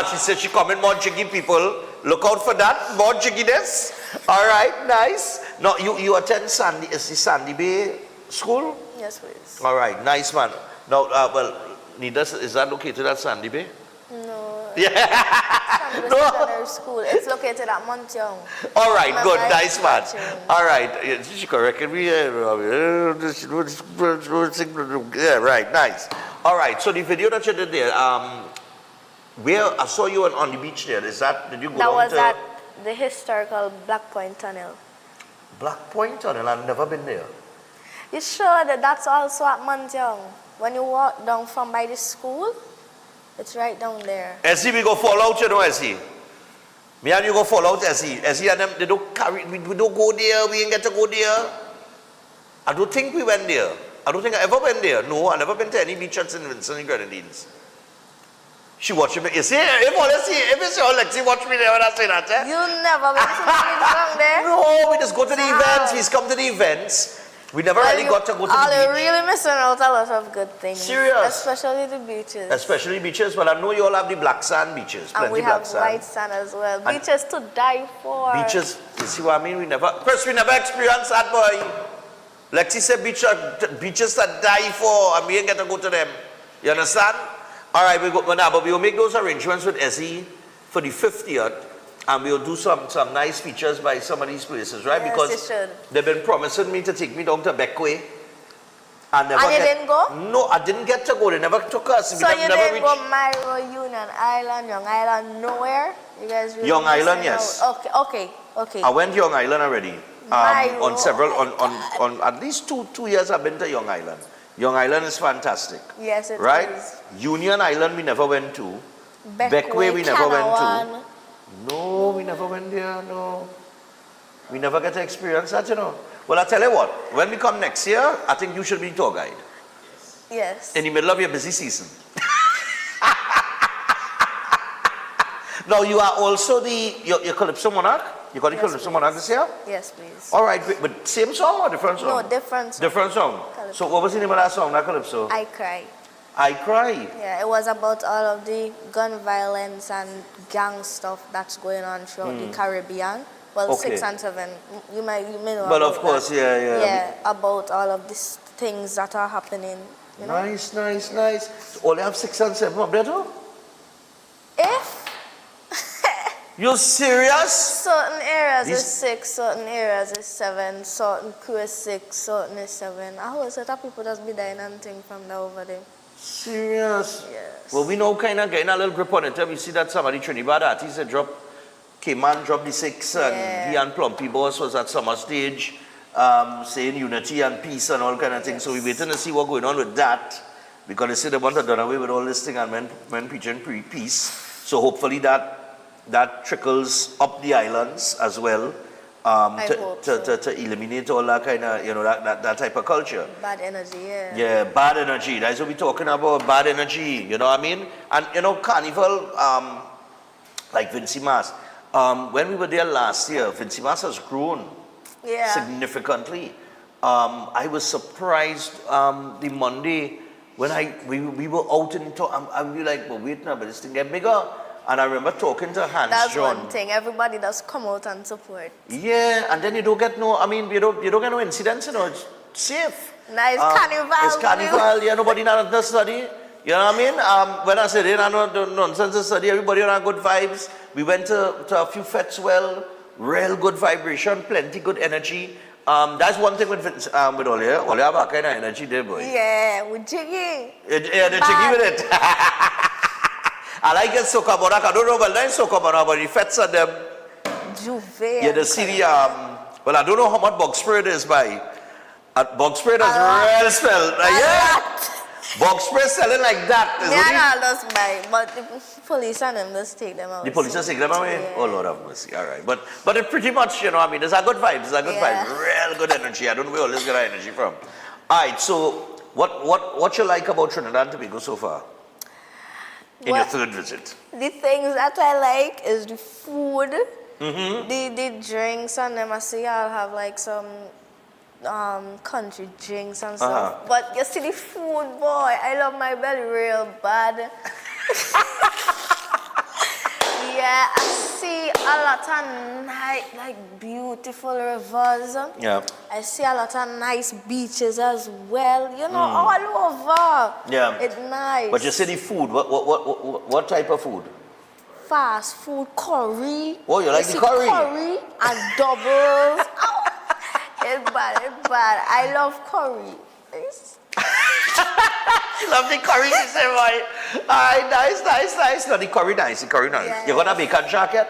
She said she coming more jiggy people. Look out for that, more jigginess. All right, nice. Now, you attend Sandy, is the Sandy Bay School? Yes, please. All right, nice man. Now, Nidas, is that located at Sandy Bay? No. Yeah. Sandy Bay Secondary School. It's located at Montyoung. All right, good, Remember, nice man. watching. All right, she corrected me. Yeah, right, nice. All right, so the video that you did there, where I saw you on the beach there, did you go That down was to at the historical Black Point Tunnel. Black Point Tunnel? I've never been there. You sure that's also at Montyoung? When you walk down from by the school, it's right down there. Essie, we go fall out, you know, Essie. Me and you go fall out, Essie. Essie and them, they don't carry, we don't go there, we ain't get to go there. I don't think we went there. I don't think I ever went there. No, I never been to any beach at St. Vincent and Grenadines. She watched me. You see, if it's your Lexi watch me there when I say that, eh? You never been to the beach down there? No, we just go to the events. We just come to the events. We never really got to go to the You're beach. really missing out a lot of good things. Serious? Especially the beaches. Especially beaches. Well, I know you all have the black sand beaches. And we plenty have black sand. white sand as well. And Beaches to die for. Beaches, you see what I mean? First, we never experienced that, boy. Lexi said beaches that die for, and we ain't get to go to them. You understand? All right, but we'll make those arrangements with Essie for the 50th, and we'll do some nice features by some of these places, right? Yes, because you should. they've been promising me to take me down to Beckway. And you didn't go? No, I didn't get to go. They never took us. So you didn't go Myro, Union Island, Young Island, nowhere? You guys really Young Island, missing yes. out. Okay. I went to Young Island already. Myro, on several, on at least two years I've been to Young Island. Young Island is fantastic. Yes, it right? is. Union Island we never went to. Beckway we never went to. No, we never went there, no. We never get to experience that, you know. Well, I tell you what, when we come next year, I think you should be tour guide. Yes. In the middle of your busy season. Now, you are also your Calypso Monarch? You got the Calypso Monarch this year? Yes, please. All right, but same song or different song? No, different song. Different song. Calypso. So what was the name of that song, that Calypso? I Cry. I cry. Yeah, it was about all of the gun violence and gang stuff that's going on throughout the Caribbean. Well, Okay. 6 and 7, you may know Well, about of course, that. yeah. Yeah, about all of these things that are happening, you know? Nice. Only have 6 and 7 up there too? If You serious? certain areas is These- 6, certain areas is 7, certain crew is 6, certain is 7. I always said that people just be dying and thing from there over there. Serious? Yes. Well, we now kind of getting a little grip on it. We see that somebody Trinidad artist had dropped, Cayman dropped the 6, and he and Plumpy Boss was at summer stage, saying unity and peace and all kind of things. So we're waiting to see what's going on with that, because they say they want to done away with all this thing and men preaching peace. So hopefully that trickles up the islands as well, to eliminate all that kind of, that type of culture. Bad energy, yeah. Yeah, bad energy. That's what we're talking about, bad energy, you know what I mean? And, Carnival, like Vincy Mas, when we were there last year, Vincy Mas has grown significantly. I was surprised the Monday when we were out in town, and we were like, well, wait now, but this thing get bigger. And I remember talking to Hans That's John. one thing. Everybody does come out and support. Yeah, and then you don't get you don't get no incidents, it's safe. Nice carnival. It's carnival, yeah, nobody not the study. You know what I mean? When I say they no nonsense study, everybody on good vibes. We went to a few fets, real good vibration, plenty good energy. That's one thing with Ole. Ole have a kind of energy there, boy. Yeah, with jiggy. Yeah, the jiggy with it. I like it soca, but I don't know about that soca, but the fets are them. Juve. Yeah, the city, well, I don't know how much bug spray it is by. Bug spray is real spell. Bug spray selling like that. They are not just buy, but the police and them just take them out. The police just take them away? Yeah. Oh, Lord have mercy. All right. But it pretty much, there's a good vibe. There's a good vibe. Real good energy. I don't know where all this good energy from. All right, so what you like about Trinidad and Tobago so far? In your third visit? The things that I like is the food, the drinks, and them. I see y'all have like some country drinks and stuff. But you see the food, boy, I love my belly real bad. Yeah, I see a lot of nice, beautiful rivers. Yeah. I see a lot of nice beaches as well. All over. Yeah. It's nice. But you see the food. What type of food? Fast food, curry. Oh, you like the curry? Curry and doubles. It's bad. I love curry. You love the curry, you say, boy. Alright, nice. No, the curry nice. Yeah. You got a bacon jacket?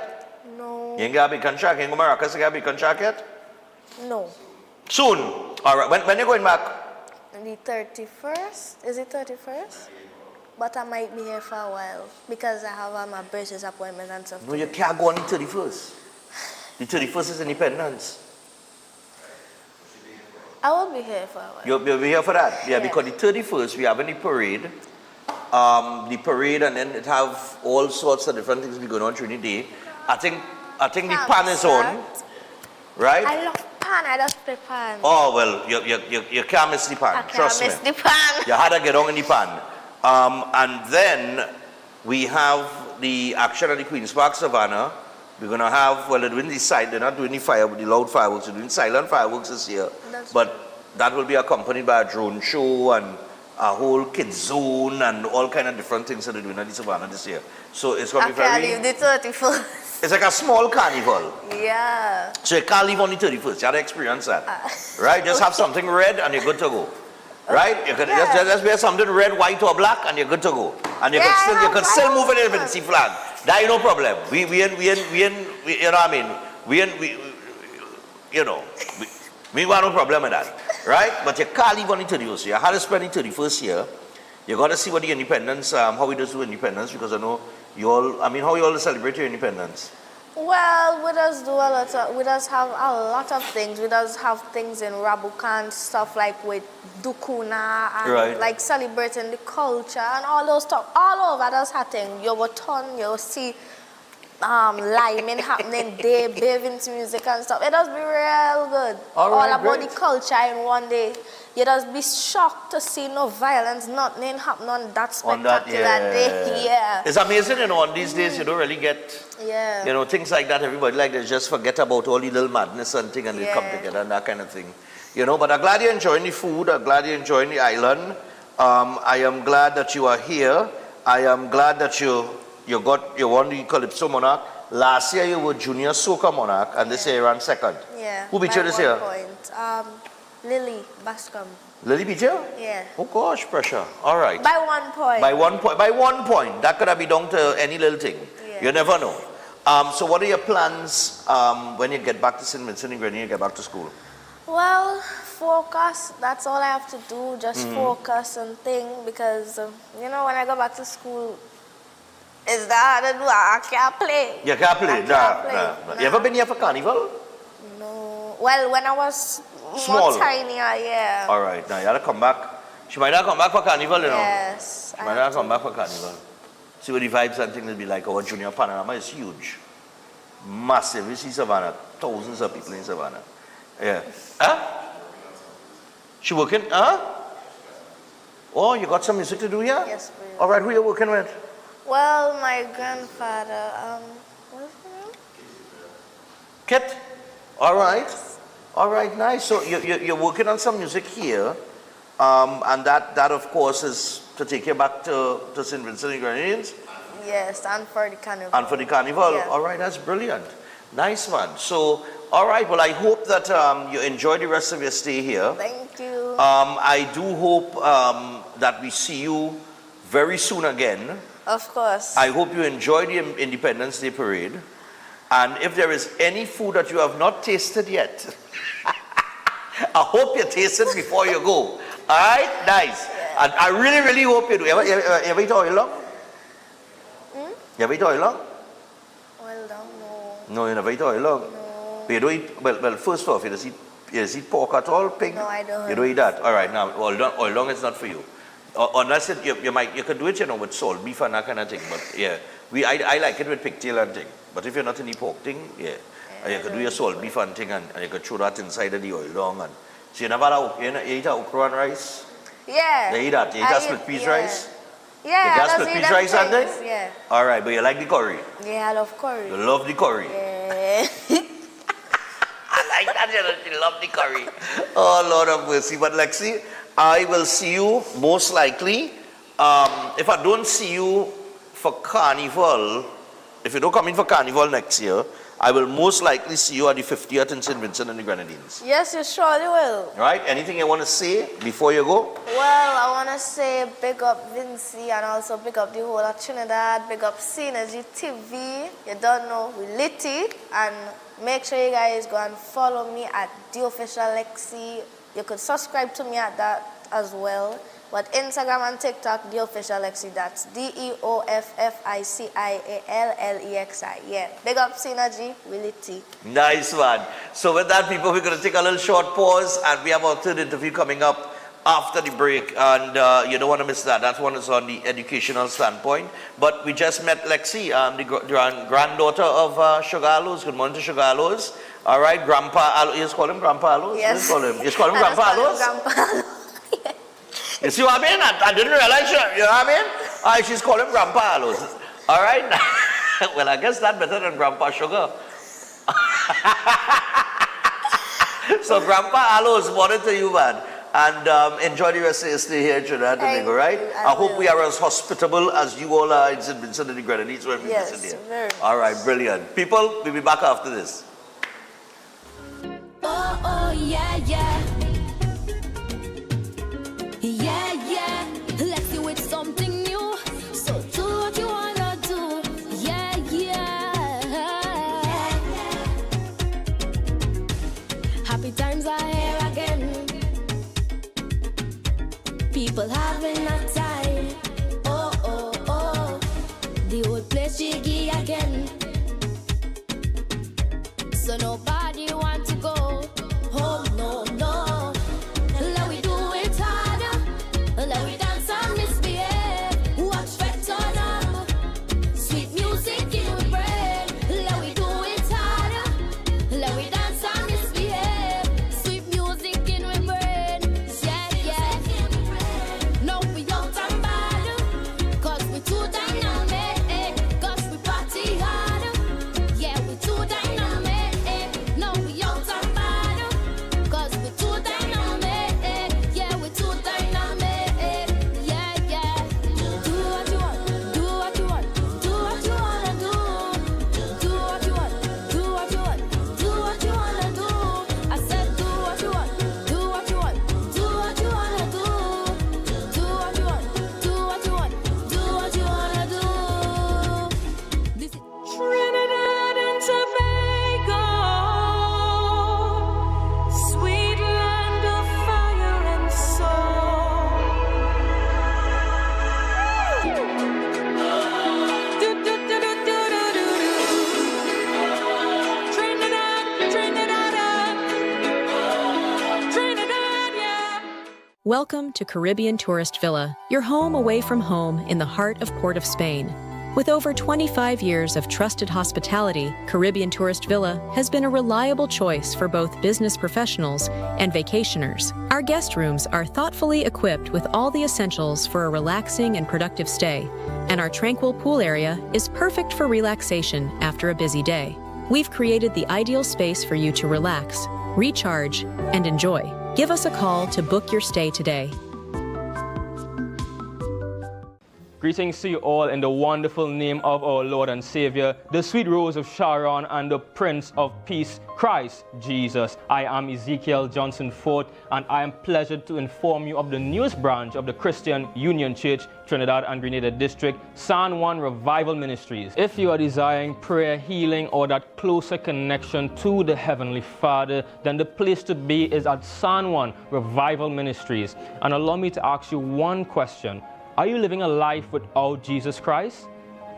No. You ain't got a bacon jacket? You ain't go to Maracas, you got a bacon jacket? No. Soon. Alright, when you going back? The 31st? Is it 31st? But I might be here for a while because I have my braces appointment and stuff. No, you can't go on the 31st. The 31st is Independence. I will be here for a while. You'll be here for that? Yeah, because the 31st we have the parade. The parade, and then it have all sorts of different things going on during the day. I think the pan is on, right? I love pan. I just play pan. Oh, well, you can't miss the pan. Trust me. I can't miss the pan. You had to get on in the pan. And then we have the action at the Queen's Park Savannah. We're going to have, they're doing they're not doing the loud fireworks, they're doing silent fireworks this year. But that will be accompanied by a drone show and a whole kids zone and all kind of different things that they're doing at the Savannah this year. So it's going to be very... I can't leave the 31st. It's like a small carnival. Yeah. So you can't leave on the 31st. You have to experience that. Right? Just have something red and you're good to go. Right? You can just wear something red, white, or black, and you're good to go. And you can still move an Vincy flag. That ain't no problem. We you know what I mean? We want no problem with that, right? But you can't leave on the 31st. So you have to spend the 31st here. You got to see what the independence, how we do independence, because I know you all. I mean, how you all celebrate your independence? Well, we just have a lot of things. We just have things in Rabukan, stuff like with Dukuna and like celebrating the culture and all those stuff. All over, that's happening. You go turn, you'll see liming happening, they bathing to music and stuff. It does be real good. All right, about great. the culture in one day. You just be shocked to see no violence, nothing happen on that On spectacular that, day. Yeah. It's amazing, on these days you don't really get, Yeah. things like that. Everybody like they just forget about all the little madness and thing, and they come together and that kind of thing. But I'm glad you're enjoying the food. I'm glad you're enjoying the island. I am glad that you are here. I am glad that you won the Calypso Monarch. Last year you were Junior Soca Monarch, and this year you ran second. Yeah. Who beat by you this 1 year? point. Lily Bascom. Lily beat you? Yeah. Oh gosh, pressure. All right. By 1 point. By 1 point. By 1 point. That could have been down to any little thing. Yeah. You never know. So what are your plans when you get back to St. Vincent and Grenada, you get back to school? Well, focus. That's all I have to do. Just Mhm. focus and think because, when I go back to school, it's that hard to do. I can't play. You can't play? I can't play. Nah. You ever been here for carnival? No. Well, when I was Small. more tinier, yeah. All right. Now you gotta come back. She might not come back for carnival, Yes. She might not come back for carnival. See what the vibes and things will be like. Our junior panorama is huge. Massive. You see Savannah. Thousands of people in Savannah. Yeah. Huh? She working? Huh? Oh, you got some music to do here? Yes, please. All right. Who you working with? Well, my grandfather, what's his name? Kit. All right. All right. Nice. So you're working on some music here, and that of course is to take you back to St. Vincent and Grenadines. Yes, and for the carnival. And for the carnival. Yeah. All right, that's brilliant. Nice one. So, all right, well, I hope that you enjoy the rest of your stay here. Thank you. I do hope that we see you very soon again. Of course. I hope you enjoy the Independence Day parade. And if there is any food that you have not tasted yet, I hope you taste it before you go. All right? Nice. Yeah. And I really, really hope you do. You ever eat oil long? You ever eat oil long? Well done, no. No, you never eat oil long. No. You don't eat, well, first off, you just eat pork at all, pig? No, I don't. You don't eat that. All right, now, oil long is not for you. Unless you could do it, with salt, beef and that kind of thing. But yeah, I like it with pigtail and thing. But if you're not in the pork thing, yeah. You could do your salt beef and thing, and you could throw that inside of the oil long. And so you never you eat okra and rice? Yeah. You eat that? You eat that split peas rice? Yeah, You got that's split peas rice and thing? Yeah. All right, but you like the curry? Yeah, I love curry. You love the curry? Yeah. I like that, you love the curry. Oh, Lord of mercy. But Lexi, I will see you most likely. If I don't see you for Carnival, if you don't come in for Carnival next year, I will most likely see you at the 50th in St. Vincent and the Grenadines. Yes, you surely will. All right? Anything you want to say before you go? Well, I want to say big up Vincy and also big up the whole of Trinidad, big up Synergy TV. You don't know, we litty. And make sure you guys go and follow me at The Official Lexi. You could subscribe to me at that as well. But Instagram and TikTok, The Official Lexi, that's DEOFFICIALLEXI. Yeah. Big up Synergy, Willie T. Nice one. So with that, people, we're going to take a little short pause, and we have our third interview coming up after the break, and you don't want to miss that. That one is on the educational standpoint. But we just met Lexi, the granddaughter of Sugar Aloes. Good morning to Sugar Aloes. All right, Grandpa Aloes. You just call him Grandpa Aloes? Yes. You just call him Grandpa Aloes? Grandpa. You see what I mean? I didn't realize you know what I mean? All right, she's calling Grandpa Aloes. All right? Well, I guess that's better than Grandpa Sugar. So Grandpa Aloes, morning to you, man. And enjoy the rest of your stay here in Trinidad and Tobago, right? I hope we are as hospitable as you all are in St. Vincent and the Grenadines when we visit here. Very. All right, brilliant. People, we'll be back after this. Oh, yeah, yeah. Yeah, yeah. Let's do it something new. So do what you wanna do. Yeah, yeah. Happy times are here again. People having a time. Oh, oh, oh. The old place jiggy again. So nobody want to go home, no, no. Let we do it harder. Let we dance and misbehave. Watch fed turn up. Sweet music in we brain. Let we dance and misbehave. Sweet music in my brain. Yeah, yeah. No, we out and bad. Cause we too dynamic. Cause we party hard. Yeah, we too dynamic. No, we out and bad. Cause we too dynamic. Yeah, we too dynamic. Yeah, yeah. Do what you want. Do what you want. Do what you wanna do. Do what you want. Do what you want. Do what you wanna do. I said do what you want. Do what you want. Do what you wanna do. Do what you want. Do what you want. Do what you wanna do. This is Trinidad and Tobago, sweet land of fire and soul. Trinidad, Trinidad, yeah. Welcome to Caribbean Tourist Villa, your home away from home in the heart of Port of Spain. With over 25 years of trusted hospitality, Caribbean Tourist Villa has been a reliable choice for both business professionals and vacationers. Our guest rooms are thoughtfully equipped with all the essentials for a relaxing and productive stay, and our tranquil pool area is perfect for relaxation after a busy day. We've created the ideal space for you to relax, recharge, and enjoy. Give us a call to book your stay today. Greetings to you all in the wonderful name of our Lord and Savior, the sweet rose of Sharon and the Prince of Peace, Christ Jesus. I am Ezekiel Johnson Fort, and I am pleasured to inform you of the newest branch of the Christian Union Church, Trinidad and Grenada District, San Juan Revival Ministries. If you are desiring prayer, healing, or that closer connection to the Heavenly Father, then the place to be is at San Juan Revival Ministries. And allow me to ask you one question. Are you living a life without Jesus Christ?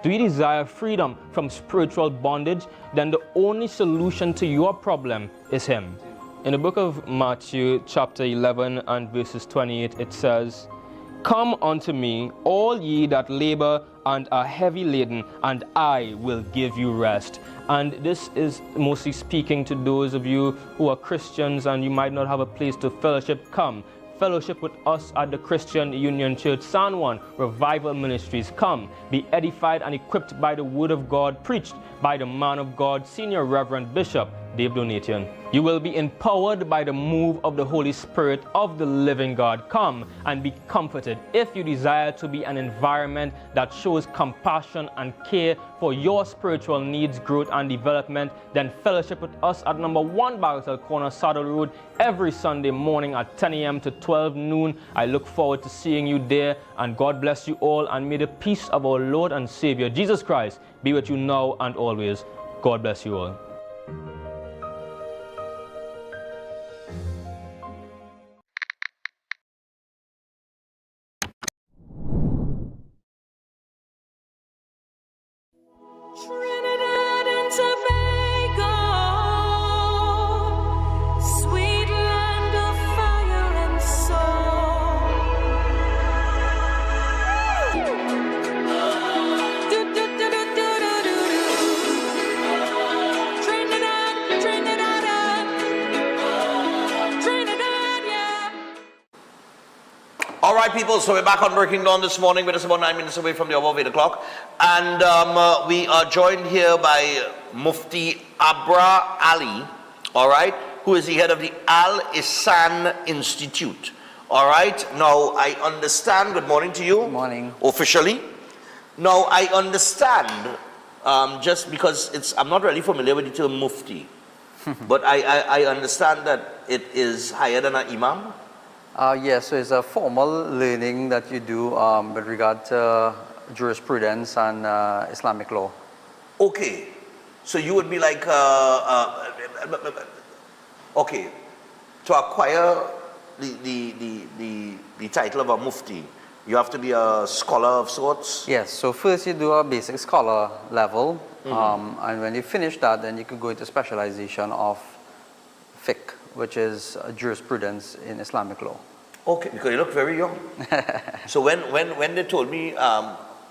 Do you desire freedom from spiritual bondage? Then the only solution to your problem is Him. In the book of Matthew, chapter 11 and verses 28, it says, "Come unto me, all ye that labor and are heavy laden, and I will give you rest." And this is mostly speaking to those of you who are Christians and you might not have a place to fellowship. Come. Fellowship with us at the Christian Union Church, San Juan Revival Ministries. Come, be edified and equipped by the Word of God, preached by the man of God, Senior Reverend Bishop Dave Donation. You will be empowered by the move of the Holy Spirit of the living God. Come and be comforted. If you desire to be an environment that shows compassion and care for your spiritual needs, growth, and development, then fellowship with us at number 1 Bagatelle Corner, Saddle Road, every Sunday morning at 10 a.m. to 12 noon. I look forward to seeing you there, and God bless you all, and may the peace of our Lord and Savior, Jesus Christ, be with you now and always. God bless you all. Trinidad and Tobago, sweet land of fire and soul. Trinidad, Trinidad, yeah. All right, people, so we're back on Breaking Dawn this morning. We're just about 9 minutes away from the hour of 8 o'clock. And we are joined here by Mufti Abra Ali, all right, who is the head of the Al Ihsan Institute. All right, now I understand, good morning to you. Good morning. Officially. Now I understand, just because I'm not really familiar with the term Mufti, but I understand that it is higher than an Imam. Yes, so it's a formal learning that you do with regard to jurisprudence and Islamic law. Okay, so you would be like, okay, to acquire the title of a mufti, you have to be a scholar of sorts? Yes, so first you do a basic scholar level, and when you finish that, then you could go into specialization of fiqh, which is jurisprudence in Islamic law. Okay, because you look very young. So when they told me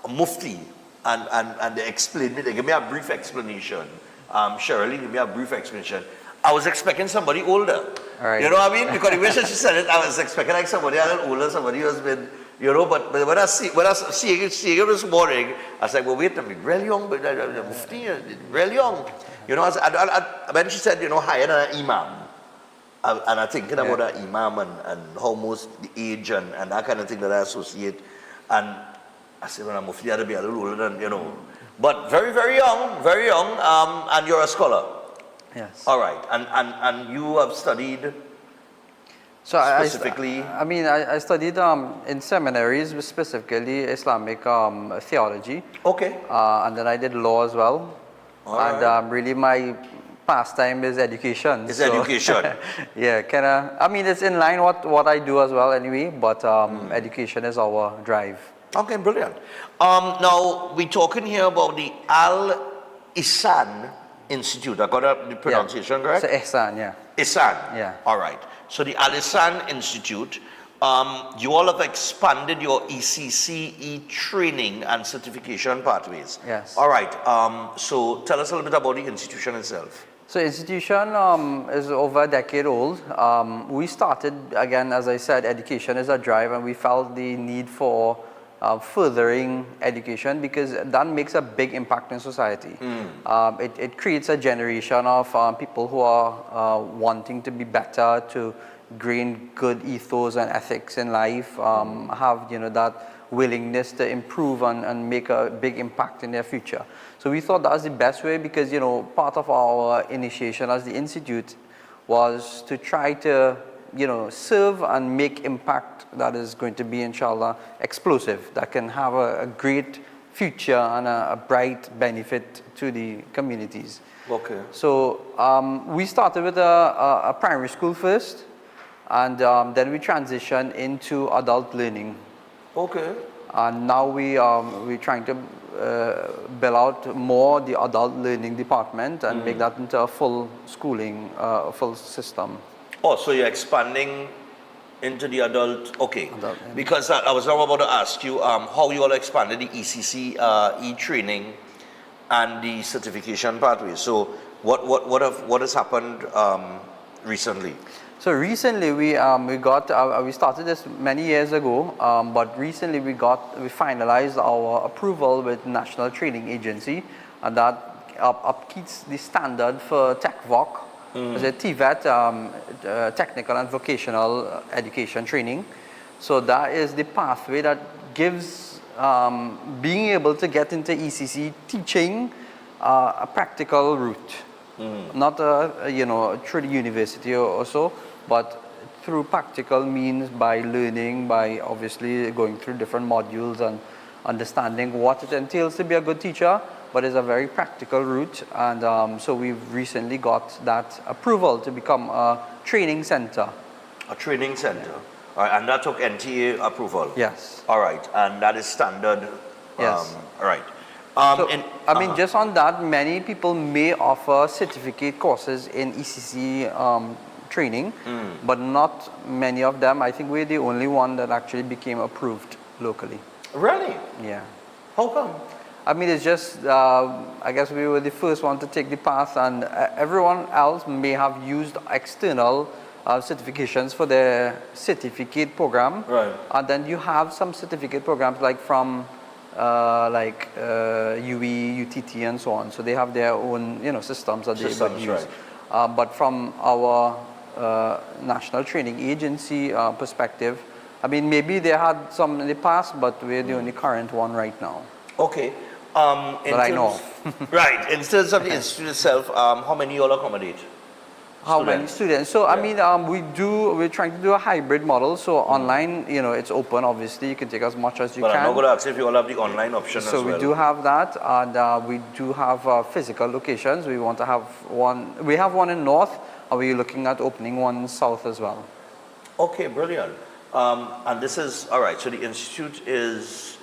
mufti and they explained me, they gave me a brief explanation. Shirley gave me a brief explanation. I was expecting somebody older. All right. You know what I mean? Because the way she said it, I was expecting like somebody a little older, somebody who's been, you know, but when I see it this morning, I was like, well, wait a minute, real young, but Mufti, real young. You know, when she said, you know, higher than an imam, and I'm thinking about that imam and how most the age and that kind of thing that I associate, and I said, well, I'm Mufti, I'd be a little older than, you know, but very, very young, and you're a scholar. Yes. All right, and you have studied specifically? I studied in seminaries, specifically Islamic theology. Okay. And then I did law as well. All and right. really my pastime is education. It's education. Yeah, kind of. I mean, it's in line what I do as well anyway, but education is our drive. Okay, brilliant. Now, we're talking here about the Al-Ihsan Institute. I got the pronunciation correct? It's Ihsan, yeah. Ihsan? Yeah. All right. So the Al-Ihsan Institute, you all have expanded your ECCE training and certification pathways. Yes. All right. So tell us a little bit about the institution itself. So institution is over a decade old. We started, again, as I said, education is a drive, and we felt the need for furthering education because that makes a big impact in society. It creates a generation of people who are wanting to be better, to gain good ethos and ethics in life, have that willingness to improve and make a big impact in their future. So we thought that was the best way because part of our initiation as the institute was to try to serve and make impact that is going to be, inshallah, explosive, that can have a great future and a bright benefit to the communities. Okay. So we started with a primary school first, and then we transitioned into adult learning. Okay. And now we're trying to build out more the adult learning department and make that into a full schooling, full system. Oh, so you're expanding into the adult, okay. Because I was now about to ask you how you all expanded the ECCE training and the certification pathway. So what has happened recently? So recently we started this many years ago, but recently we finalized our approval with National Training Agency, and that upkeeps the standard for TechVoc. It's a TVET, Technical and Vocational Education Training. So that is the pathway that gives being able to get into ECC teaching a practical route. Not through the university or so, but through practical means by learning, by obviously going through different modules and understanding what it entails to be a good teacher. But it's a very practical route, and so we've recently got that approval to become a training center. A training center. All right, and that took NTA approval? Yes. All right, and that is standard? Yes. All right. Just on that, many people may offer certificate courses in ECC training, but not many of them. I think we're the only one that actually became approved locally. Really? Yeah. How come? I mean, it's just, I guess we were the first one to take the path, and everyone else may have used external certifications for their certificate program. Right. And then you have some certificate programs like from UE, UTT, and so on. So they have their own, systems that they would use. Right. But from our National Training Agency perspective, I mean, maybe they had some in the past, but we're the only current one right now. Okay. But I know. Right. In terms of the institute itself, how many you all accommodate? How many students? So, I mean, we're trying to do a hybrid model. So, online, it's open, obviously. You can take as much as you can. But I'm not going to ask if you all have the online option as well. So, we do have that. And we do have physical locations. We want to have one. We have one in North, and we're looking at opening one in South as well. Okay, brilliant. And this is, all right, so the institute is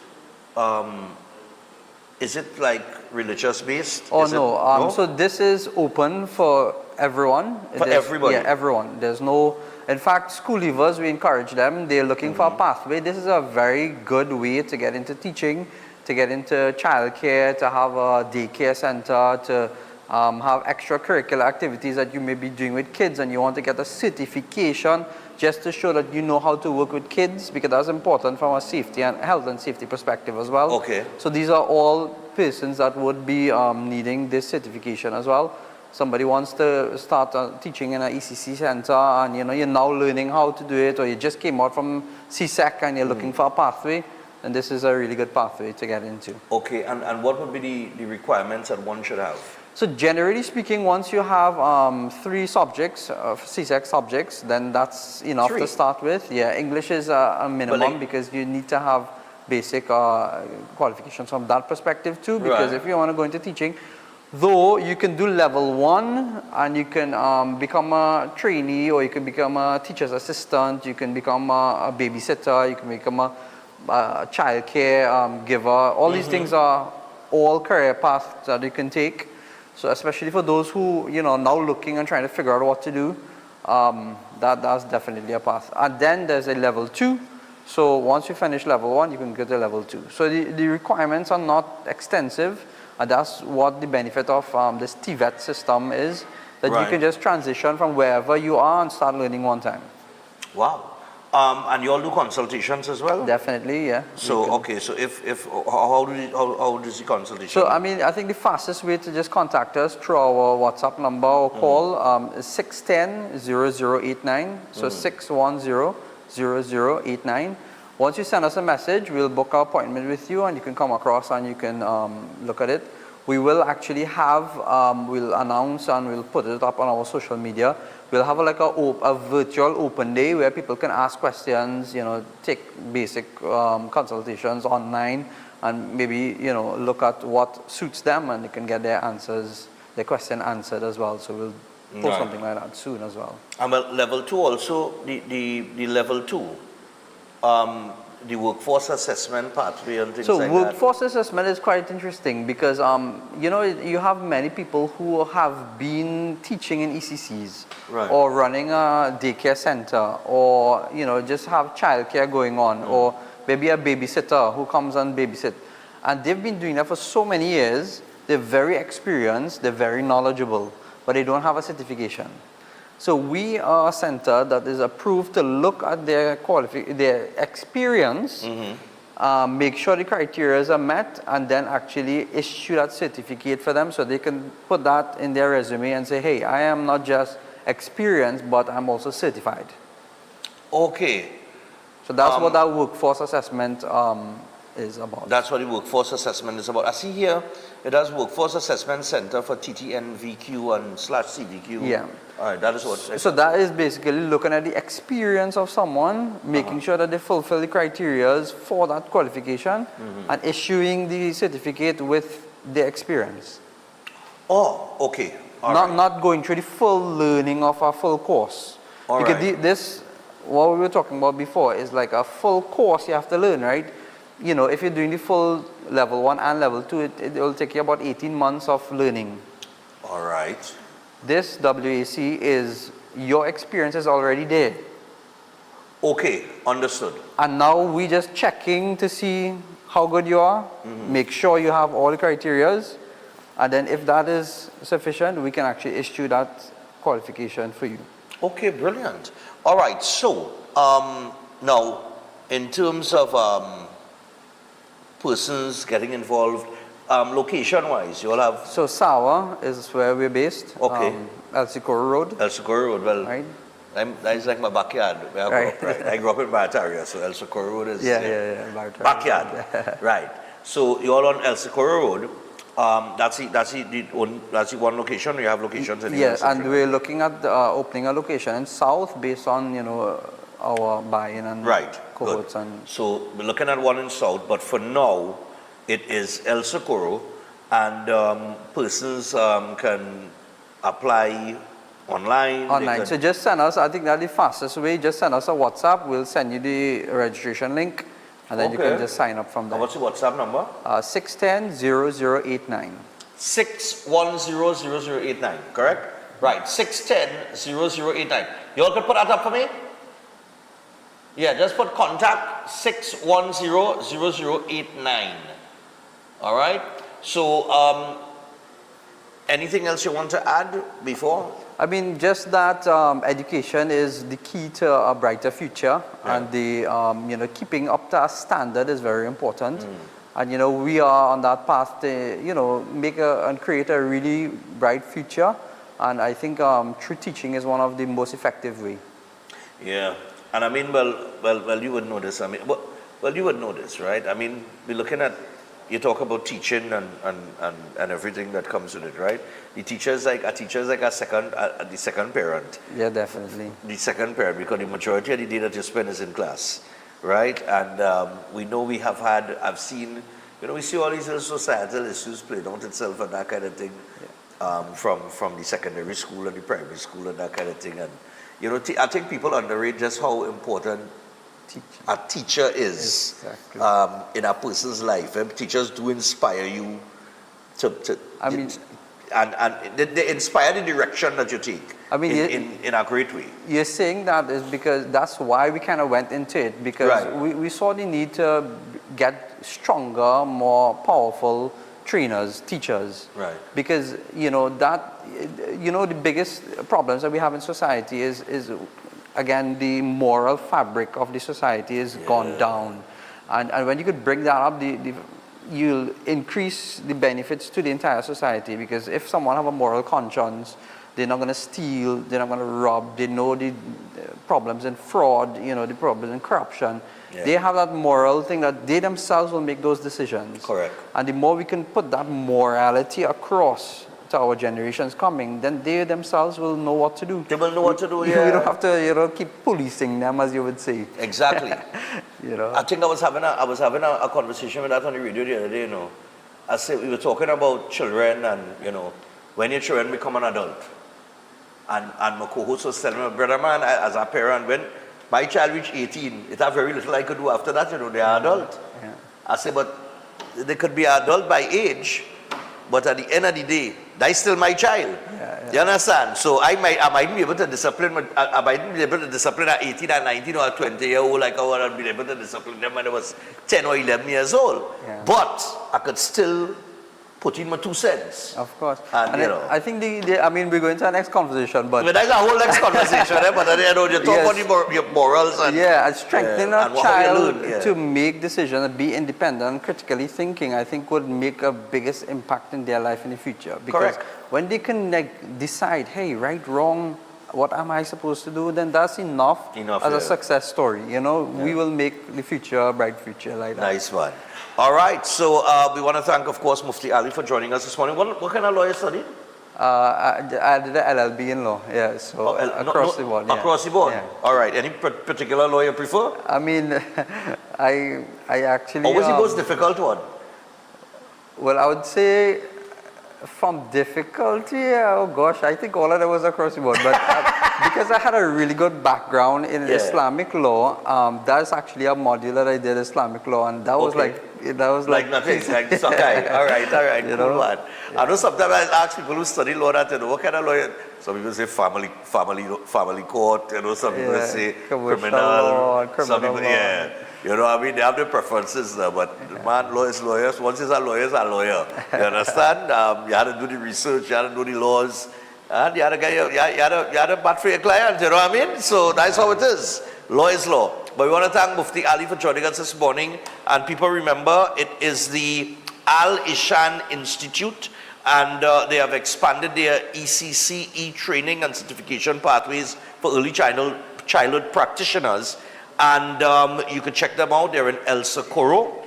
it like religious based? Oh, no. So this is open for everyone. For everybody? Yeah, everyone. There's no, in fact, school leavers, we encourage them. They're looking for a pathway. This is a very good way to get into teaching, to get into childcare, to have a daycare center, to have extracurricular activities that you may be doing with kids and you want to get a certification just to show that you know how to work with kids, because that's important from a safety and health and safety perspective as well. Okay. So these are all persons that would be needing this certification as well. Somebody wants to start teaching in an ECC center and you're now learning how to do it, or you just came out from CSEC and you're looking for a pathway, and this is a really good pathway to get into. Okay, and what would be the requirements that one should have? So generally speaking, once you have 3 subjects, CSEC subjects, then that's enough 3? to start with. Yeah, English is a minimum because you need to have basic qualifications from that perspective too, because if you want to go into teaching, though you can do level 1 and you can become a trainee, or you can become a teacher's assistant, you can become a babysitter, you can become a child care giver. All these things are all career paths that you can take. So especially for those who, now looking and trying to figure out what to do, that's definitely a path. And then there's a level 2. So once you finish level 1, you can go to level 2. So the requirements are not extensive, and that's what the benefit of this TVET system is, that you can just transition from wherever you are and start learning one time. Wow. And you all do consultations as well? Definitely, yeah. So, okay, so how does the consultation? So, I think the fastest way to just contact us through our WhatsApp number or call is 610-0089. So, 610-0089. Once you send us a message, we'll book an appointment with you and you can come across and you can look at it. We will actually have, we'll announce and we'll put it up on our social media. We'll have a virtual open day where people can ask questions, take basic consultations online, and maybe, look at what suits them, and they can get their question answered as well. So we'll post something like that soon as well. And level 2 also, the level 2, the workforce assessment pathway and things like that. So workforce assessment is quite interesting because, you have many people who have been teaching in ECCs or running a daycare center, or, just have childcare going on, or maybe a babysitter who comes and babysit. And they've been doing that for so many years. They're very experienced, they're very knowledgeable, but they don't have a certification. So we are a center that is approved to look at their experience, make sure the criteria are met, and then actually issue that certificate for them so they can put that in their resume and say, hey, I am not just experienced, but I'm also certified. Okay. So that's what that workforce assessment is about. That's what the workforce assessment is about. I see here, it has Workforce Assessment Center for TTNVQ and /CVQ. Yeah. All right, that is what. So that is basically looking at the experience of someone, making sure that they fulfill the criteria for that qualification, and issuing the certificate with the experience. Oh, okay. Not going through the full learning of a full course. Because what we were talking about before is like a full course you have to learn, right? If you're doing the full level 1 and level 2, it will take you about 18 months of learning. All right. This WAC is, your experience is already there. Okay, understood. And now we just checking to see how good you are, make sure you have all the criteria, and then if that is sufficient, we can actually issue that qualification for you. Okay, brilliant. All right, so now in terms of persons getting involved, location-wise, you all have... So Sawa is where we're based. Okay. El Socorro Road. El Socorro Road, well, right. That is like my backyard where I grew up, right? I grew up in Barataria, so El Socorro Road is backyard. Right. So you're all on El Socorro Road. That's the one location, or you have locations in the Yes, and we're looking at opening a location in South based on, our buy-in and cohorts. And so we're looking at one in South, but for now, it is El Socorro, and persons can apply online. So just send us, I think that's the fastest way, just send us a WhatsApp, we'll send you the registration link, and then you can just sign up from there. What's the WhatsApp number? 610-0089. 610-0089, correct? Right, 610-0089. You all could put that up for me? Yeah, just put contact 610-0089. All right? So, Anything else you want to add before? I mean, just that education is the key to a brighter future, and the keeping up to a standard is very important. And we are on that path to make and create a really bright future. And I think true teaching is one of the most effective way. Yeah, and I mean, well, you would know this. I mean, well, you would know this, right? I mean, we're looking at, you talk about teaching and everything that comes with it, right? A teacher is like the second parent. Yeah, definitely. The second parent, because the majority of the day that you spend is in class, right? And we know I've seen, we see all these little societal issues playing out itself and that kind of thing, from the secondary school and the primary school and that kind of thing. And I think people underrate just how important a teacher is in a person's life. Teachers do inspire you and they inspire the direction that you take. I mean, in a great way. You're saying that is because that's why we kind of went into it, because we saw the need to get stronger, more powerful trainers, teachers. Right. Because the biggest problems that we have in society is again, the moral fabric of the society is gone down. And when you could bring that up, you'll increase the benefits to the entire society, because if someone have a moral conscience, they're not going to steal, they're not going to rob, they know the problems in fraud, the problems in corruption. Yeah. They have that moral thing that they themselves will make those decisions. Correct. And the more we can put that morality across to our generations coming, then they themselves will know what to do. They will know what to do, We don't have to, keep policing them, as you would say. Exactly. I think I was having a conversation with that on the radio the other day, I said, we were talking about children and, when your children become an adult. And my co-host was telling me, brother man, as a parent, when my child reached 18, it had very little I could do after that, they are adult. Yeah. I said, but they could be adult by age, but at the end of the day, that's still my child. You understand? So I might be able to discipline, I might be able to discipline at 18 or 19 or 20-year-old, like I would have been able to discipline them when I was 10 or 11 years old. Yeah. But I could still put in my 2 cents. Of course. And I think we're going to our next conversation, but that's a whole next conversation, but you talk about your morals and and strengthening a child to make decisions and be independent and critically thinking, I think would make a biggest impact in their life in the future. Because when they can decide, hey, right, wrong, what am I supposed to do, then that's enough as a success story. We will make the future a bright future like that. Nice one. All right, so we want to thank, of course, Mufti Ali for joining us this morning. What kind of law you studied? I did an LLB in law, so across the board. Across the board? Yeah. All right, any particular law you prefer? I mean, I actually... What was the most difficult one? Well, I would say from difficulty, oh gosh, I think all of them was across the board. But because I had a really good background in Islamic law, that's actually a module that I did, Islamic law, and that was like nothing, like Sakai. All right, cool one. I know sometimes I ask people who study law that, what kind of lawyer? Some people say family court, some people say criminal, some people, they have their preferences there, but man, lawyers. Once he's a lawyer, You understand? You had to do the research, you had to do the laws, and you had to bat for your client, you know what I mean? So that's how it is. Law is law. But we want to thank Mufti Ali for joining us this morning. And people remember, it is the Al Ishan Institute, and they have expanded their ECC, e-training and certification pathways for early childhood practitioners. And you can check them out. They're in El Socorro,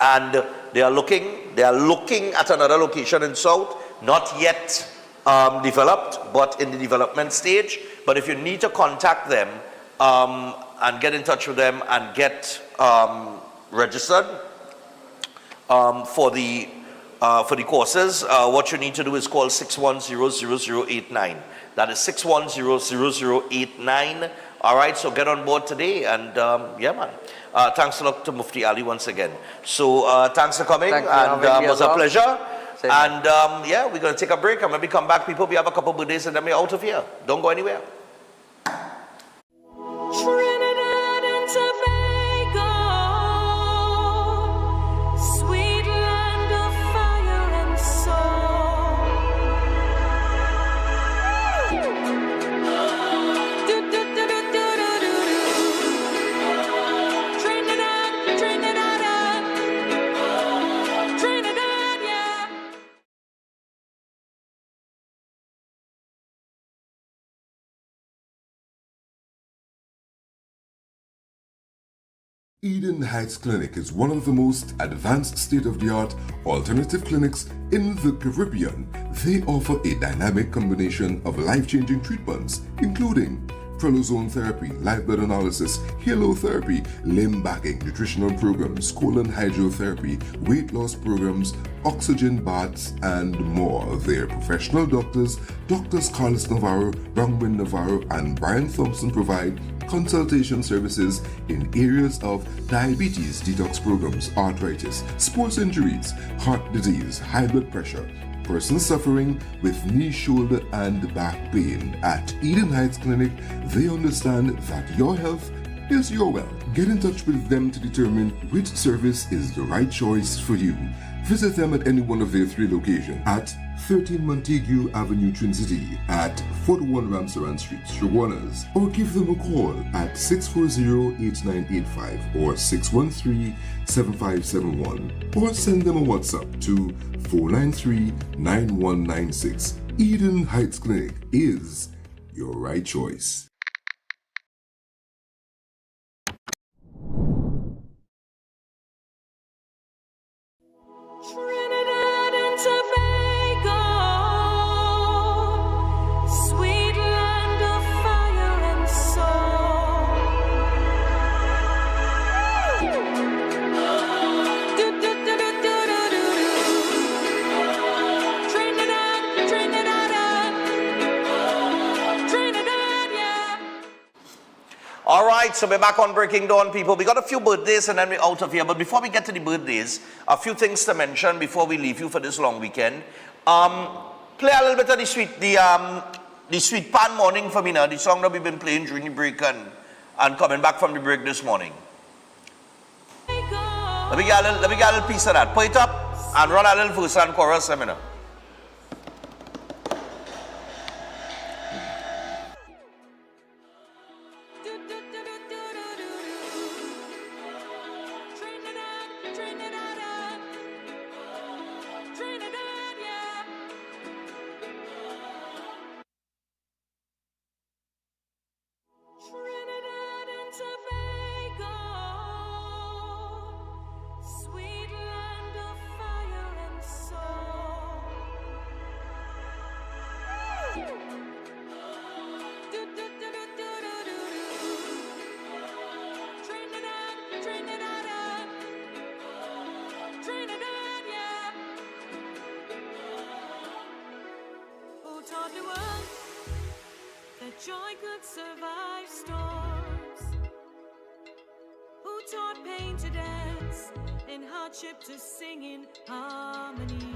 and they are looking at another location in South, not yet developed, but in the development stage. But if you need to contact them and get in touch with them and get registered for the courses, what you need to do is call 610-0089. That is 610-0089. All right, so get on board today, and thanks a lot to Mufti Ali once again. So thanks for coming, and it was a pleasure. And we're going to take a break, and when we come back, people, we have a couple of days, and then we're out of here. Don't go anywhere. Trinidad and Tobago, sweet land of fire and soul. Eden Heights Clinic is one of the most advanced state-of-the-art alternative clinics in the Caribbean. They offer a dynamic combination of life-changing treatments, including prolozone therapy, live blood analysis, halotherapy, limb backing, nutritional programs, colon hydrotherapy, weight loss programs, oxygen baths, and more. Their professional doctors, Drs. Carlos Navarro, Bronwyn Navarro, and Brian Thompson provide consultation services in areas of diabetes detox programs, arthritis, sports injuries, heart disease, high blood pressure, persons suffering with knee, shoulder, and back pain. At Eden Heights Clinic, they understand that your health is your wealth. Get in touch with them to determine which service is the right choice for you. Visit them at any one of their 3 locations at 13 Montague Avenue, Trinity, at 41 Ramsaran Street, Shoguanas, or give them a call at 640-8985 or 613-7571, or send them a WhatsApp to 493-9196. Eden Heights Clinic is your right choice. Trinidad and Tobago, sweet land of fire and soul. Trinidad, yeah. All right, so we're back on Breaking Dawn, people. We got a few birthdays and then we're out of here. But before we get to the birthdays, a few things to mention before we leave you for this long weekend. Play a little bit of the Sweet Pan Morning for me now, the song that we've been playing during the break and coming back from the break this morning. Let me get a little piece of that. Put it up and run a little verse and chorus a minute. Trinidad and Tobago, sweet land of fire and soul. Trinidad, yeah. Who taught the world that joy could survive storms? Who taught pain to dance and hardship to sing in harmony?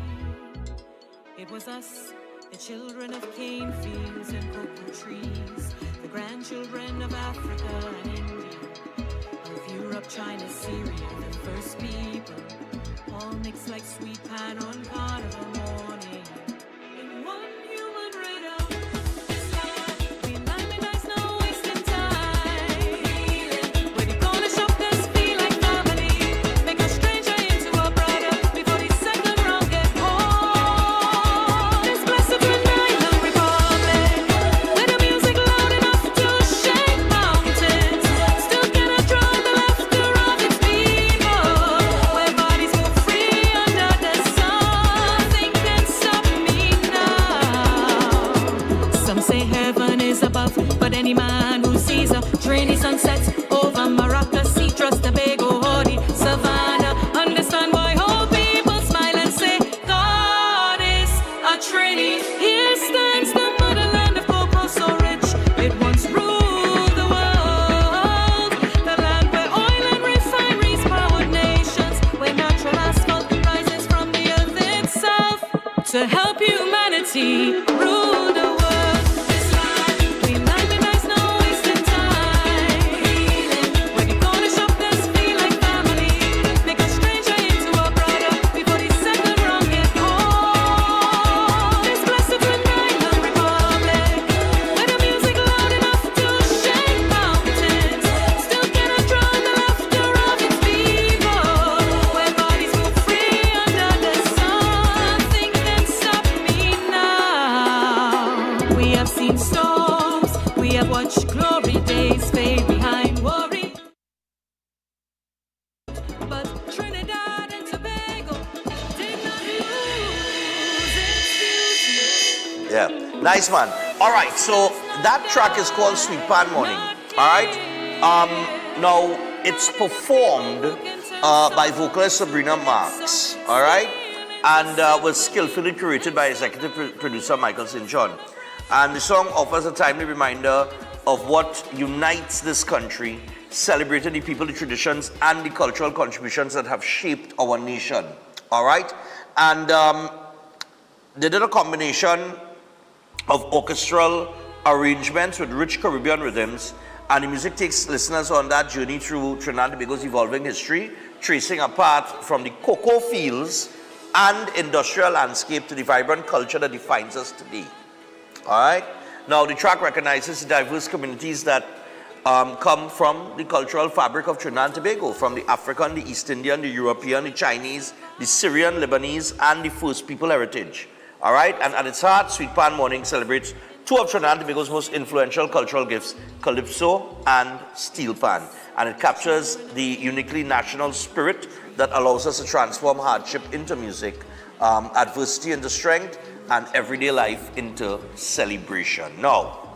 It was us, the children of cane fields and cocoa trees, the grandchildren of Africa and India, of Europe, China, Syria, the first people, all mixed like sweet pan on carnival morning. In one human rhythm, this land, we manifest no wasting time. When you call a shop, let's feel like family. Make a stranger into a brother before the second round get home. This blessed Trinidad Republic, where the music loud enough to shake mountains, still cannot draw the laughter of its people. Where bodies move free under the sun, nothing can stop me now. Some say heaven is above, but any man who sees a Trini sunset over Maracas, Citrus, Tobago, or the Savannah, understand why whole people smile and say, God is a Trini. Here stands the motherland of cocoa so rich, it once ruled the world. The land where oil and refineries powered nations, where natural asphalt rises from the earth itself to help humanity rule the world. This land, we manifest no wasting time. When you call a shop, let's feel like family. Make a stranger into a brother before the second round get home. This blessed Trinidad Republic, where the music loud enough to shake mountains, still cannot draw the laughter of its people. Where bodies move free under the sun, nothing can stop me now. We have seen storms, we have watched glory days fade behind worry. Nice man. All right, so that track is called Sweet Pan Morning. All right. Now it's performed by vocalist Sabrina Marks. All right, and was skillfully curated by executive producer Michael St. John. And the song offers a timely reminder of what unites this country, celebrating the people, the traditions, and the cultural contributions that have shaped our nation. All right, and they did a combination of orchestral arrangements with rich Caribbean rhythms, and the music takes listeners on that journey through Trinidad and Tobago's evolving history, tracing a path from the cocoa fields and industrial landscape to the vibrant culture that defines us today. All right. Now, the track recognizes the diverse communities that come from the cultural fabric of Trinidad and Tobago, from the African, the East Indian, the European, the Chinese, the Syrian, Lebanese, and the First People heritage. All right, and at its heart, Sweet Pan Morning celebrates two of Trinidad and Tobago's most influential cultural gifts, calypso and steel pan. And it captures the uniquely national spirit that allows us to transform hardship into music, adversity into strength, and everyday life into celebration. Now,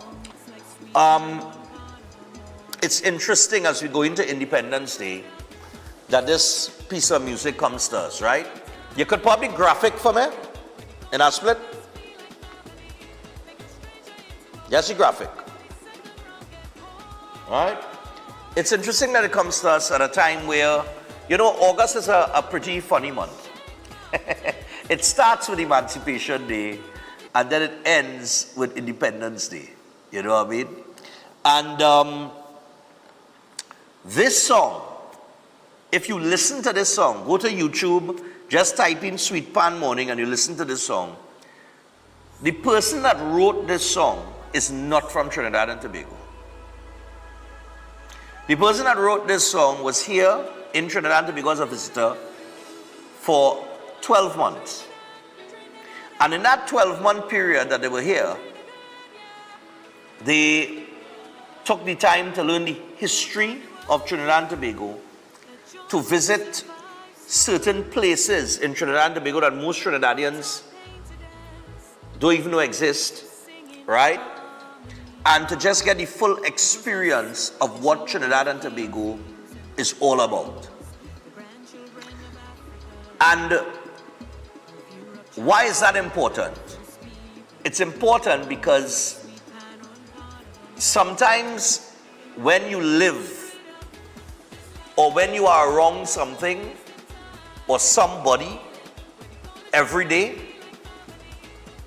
it's interesting as we go into Independence Day that this piece of music comes to us, right? You could probably graphic for me in our split. Yes, you graphic. All right? It's interesting that it comes to us at a time where, you know, August is a pretty funny month. It starts with Emancipation Day and then it ends with Independence Day. You know what I mean? And this song, if you listen to this song, go to YouTube, just type in Sweet Pan Morning and you listen to this song. The person that wrote this song is not from Trinidad and Tobago. The person that wrote this song was here in Trinidad and Tobago as a visitor for 12 months. And in that 12-month period that they were here, they took the time to learn the history of Trinidad and Tobago, to visit certain places in Trinidad and Tobago that most Trinidadians don't even know exist, right? And to just get the full experience of what Trinidad and Tobago is all about. And why is that important? It's important because sometimes when you live or when you are around something or somebody every day,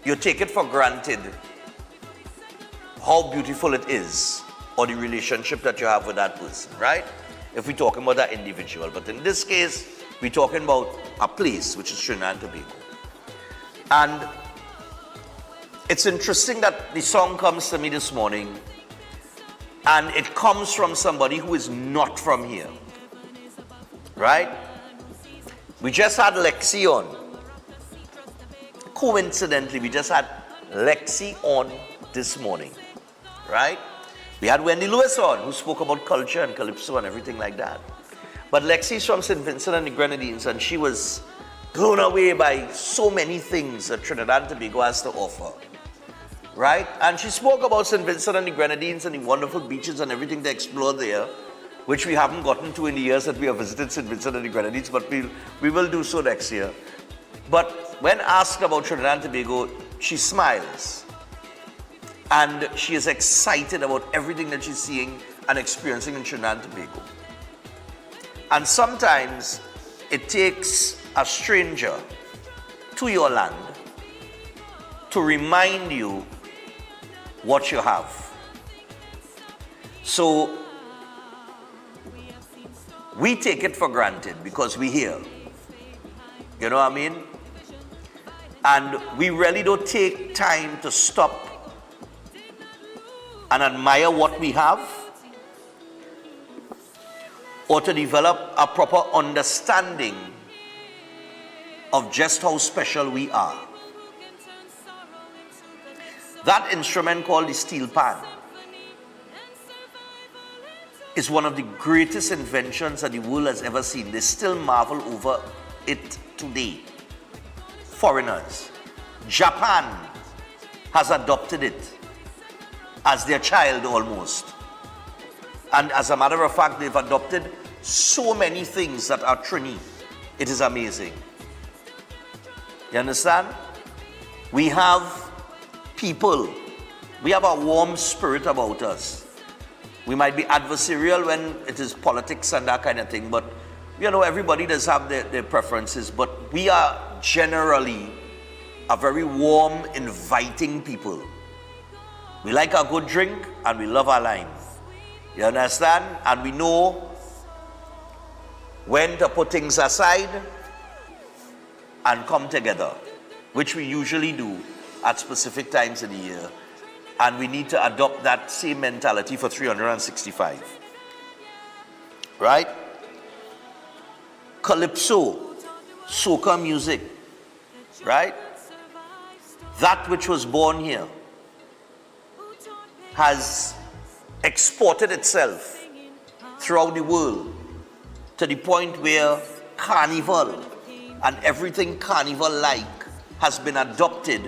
you take it for granted how beautiful it is or the relationship that you have with that person, right? If we're talking about that individual. But in this case, we're talking about a place, which is Trinidad and Tobago. And it's interesting that the song comes to me this morning and it comes from somebody who is not from here, right? We just had Lexi on. Coincidentally, we just had Lexi on this morning, right? We had Wendy Lewis on, who spoke about culture and calypso and everything like that. But Lexi's from St. Vincent and the Grenadines, and she was blown away by so many things that Trinidad and Tobago has to offer, right? And she spoke about St. Vincent and the Grenadines and the wonderful beaches and everything to explore there, which we haven't gotten to in the years that we have visited St. Vincent and the Grenadines, but we will do so next year. But when asked about Trinidad and Tobago, she smiles. And she is excited about everything that she's seeing and experiencing in Trinidad and Tobago. And sometimes it takes a stranger to your land to remind you what you have. So we take it for granted because we're here. You know what I mean? And we really don't take time to stop and admire what we have, or to develop a proper understanding of just how special we are. That instrument called the steel pan is one of the greatest inventions that the world has ever seen. They still marvel over it today. Foreigners. Japan has adopted it as their child almost. And as a matter of fact, they've adopted so many things that are Trini. It is amazing. You understand? We have people, we have a warm spirit about us. We might be adversarial when it is politics and that kind of thing, but you know, everybody does have their preferences, but we are generally a very warm, inviting people. We like a good drink and we love our lime. You understand? And we know when to put things aside and come together, which we usually do at specific times in the year. And we need to adopt that same mentality for 365. Right? Calypso, soca music, right? That which was born here has exported itself throughout the world to the point where carnival and everything carnival-like has been adopted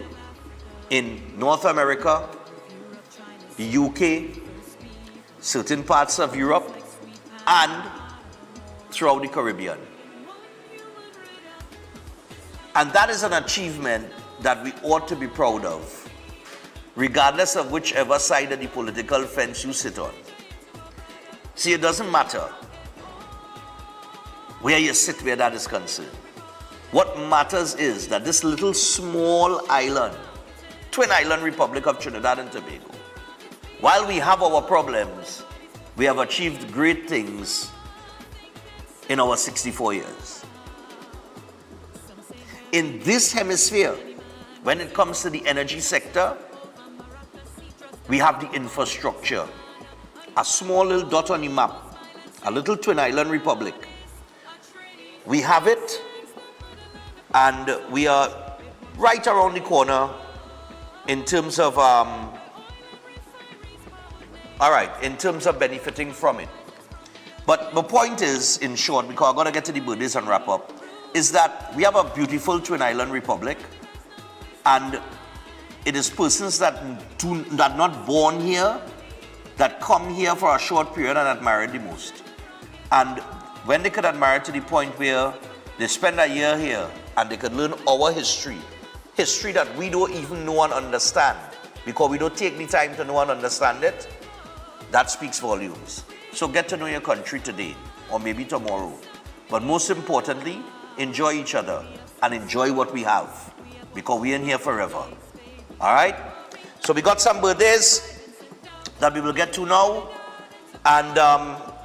in North America, the UK, certain parts of Europe, and throughout the Caribbean. And that is an achievement that we ought to be proud of, regardless of whichever side of the political fence you sit on. See, it doesn't matter where you sit where that is concerned. What matters is that this little small island, twin island republic of Trinidad and Tobago, while we have our problems, we have achieved great things in our 64 years. In this hemisphere, when it comes to the energy sector, we have the infrastructure. A small little dot on the map, a little twin island republic. We have it, and we are right around the corner in terms of, in terms of benefiting from it. But the point is, in short, because I'm going to get to the birthdays and wrap up, is that we have a beautiful twin island republic, and it is persons that are not born here, that come here for a short period and admire it the most. And when they could admire it to the point where they spend a year here and they could learn our history that we don't even know and understand, because we don't take the time to know and understand it, that speaks volumes. So get to know your country today, or maybe tomorrow. But most importantly, enjoy each other and enjoy what we have, because we ain't here forever. All right? So we got some birthdays that we will get to now. And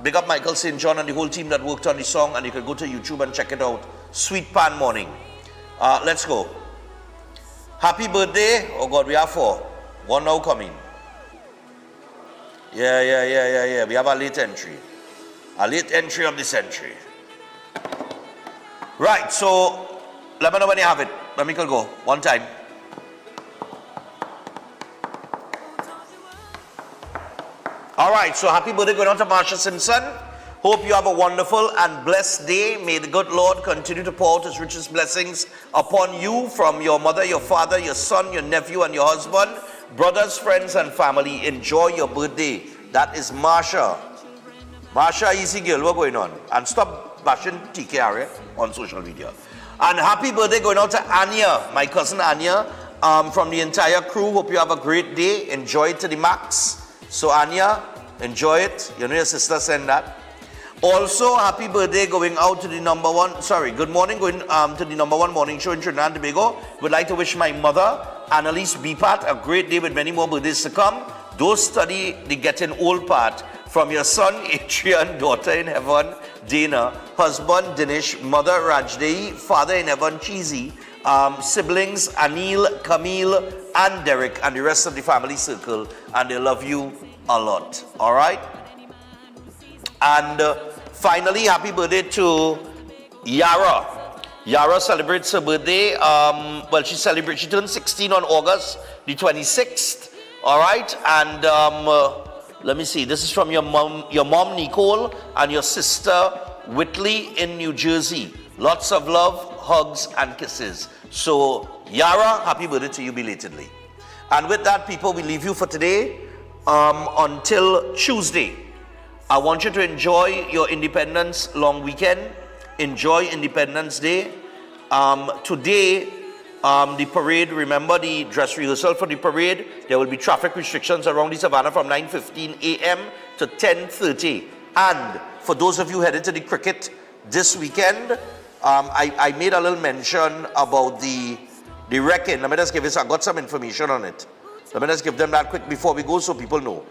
big up Michael St. John and the whole team that worked on the song, and you can go to YouTube and check it out. Sweet Pan Morning. Let's go. Happy birthday. Oh God, we have 4. 1 now coming. Yeah. We have a late entry. A late entry of the century. Right, so let me know when you have it. Let me go. One time. All right, so happy birthday going on to Marsha Simpson. Hope you have a wonderful and blessed day. May the good Lord continue to pour out his richest blessings upon you from your mother, your father, your son, your nephew, and your husband, brothers, friends, and family. Enjoy your birthday. That is Marsha. Marsha, easy girl, what's going on? And stop bashing TKR on social media. And happy birthday going out to Anya, my cousin Anya, from the entire crew. Hope you have a great day. Enjoy it to the max. So Anya, enjoy it. You know your sister sent that. Also, happy birthday going out to the good morning going to the #1 morning show in Trinidad and Tobago. Would like to wish my mother, Annalise B. Pat, a great day with many more birthdays to come. Don't study the getting old part from your son, Adrian, daughter in heaven, Dana, husband, Dinesh, mother, Rajdei, father in heaven, Cheesy, siblings, Anil, Camille, and Derek, and the rest of the family circle, and they love you a lot. All right? And finally, happy birthday to Yara. Yara celebrates her birthday. She turned 16 on August the 26th. All right? And let me see. This is from your mom, Nicole, and your sister, Whitley, in New Jersey. Lots of love, hugs, and kisses. So, Yara, happy birthday to you belatedly. And with that, people, we leave you for today until Tuesday. I want you to enjoy your Independence long weekend. Enjoy Independence Day. Today, the parade, remember the dress rehearsal for the parade. There will be traffic restrictions around the Savannah from 9:15 a.m. to 10:30. And for those of you headed to the cricket this weekend, I made a little mention about the wrecking. Let me just give you, I got some information on it. Let me just give them that quick before we go so people know.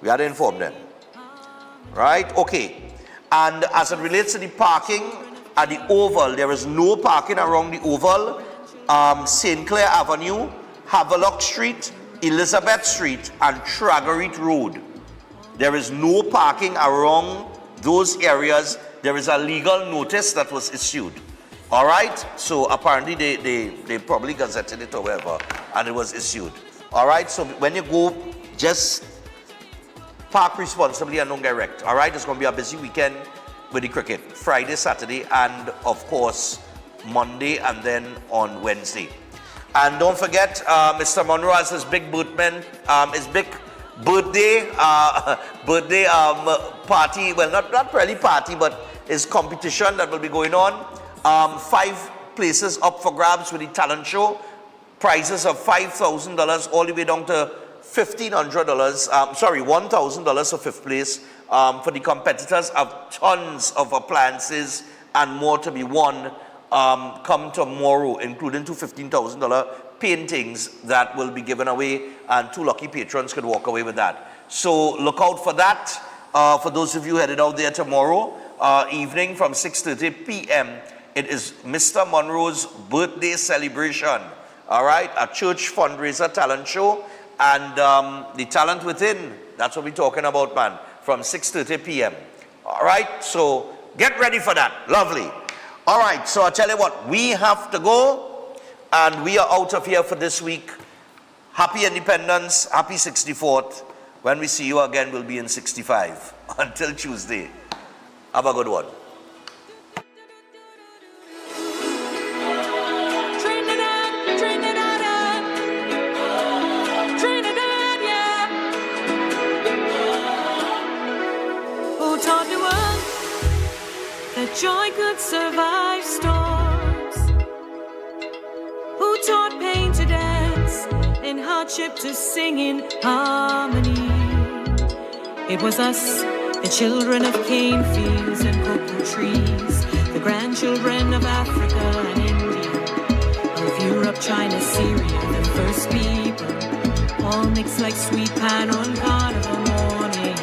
We had to inform them. Right? Okay. And as it relates to the parking at the Oval, there is no parking around the Oval. St. Clair Avenue, Havelock Street, Elizabeth Street, and Tragarit Road. There is no parking around those areas. There is a legal notice that was issued. All right? So apparently they probably gazetted it or whatever, and it was issued. All right? So when you go, just park responsibly and don't get wrecked. All right? It's going to be a busy weekend with the cricket. Friday, Saturday, and of course, Monday, and then on Wednesday. And don't forget, Mr. Monroe has his big birthday party. Well, not really party, but his competition that will be going on. 5 places up for grabs with the talent show. Prizes of $5,000 all the way down to $1,500. $1,000 for 5th place. For the competitors, have tons of appliances and more to be won. Come tomorrow, including 2 $15,000 paintings that will be given away, and 2 lucky patrons could walk away with that. So look out for that. For those of you headed out there tomorrow evening from 6:30 p.m., it is Mr. Monroe's birthday celebration. All right, a church fundraiser talent show, and the talent within. That's what we're talking about, man. From 6:30 p.m. All right, so get ready for that. Lovely. All right, so I tell you what, we have to go, and we are out of here for this week. Happy Independence, happy 64th. When we see you again, we'll be in 65. Until Tuesday, have a good one. Joy could survive storms. Who taught pain to dance and hardship to sing in harmony? It was us, the children of cane fields and cocoa trees, the grandchildren of Africa and India, of Europe, China, Syria, the first people, all mixed like sweet pie on carnival morning.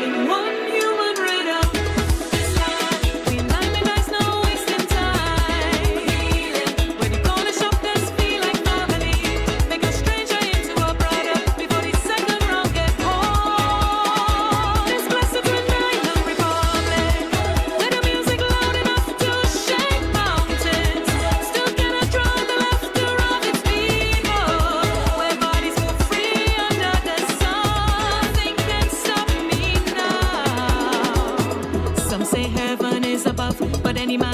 In one human rhythm. Some say heaven is above, but any man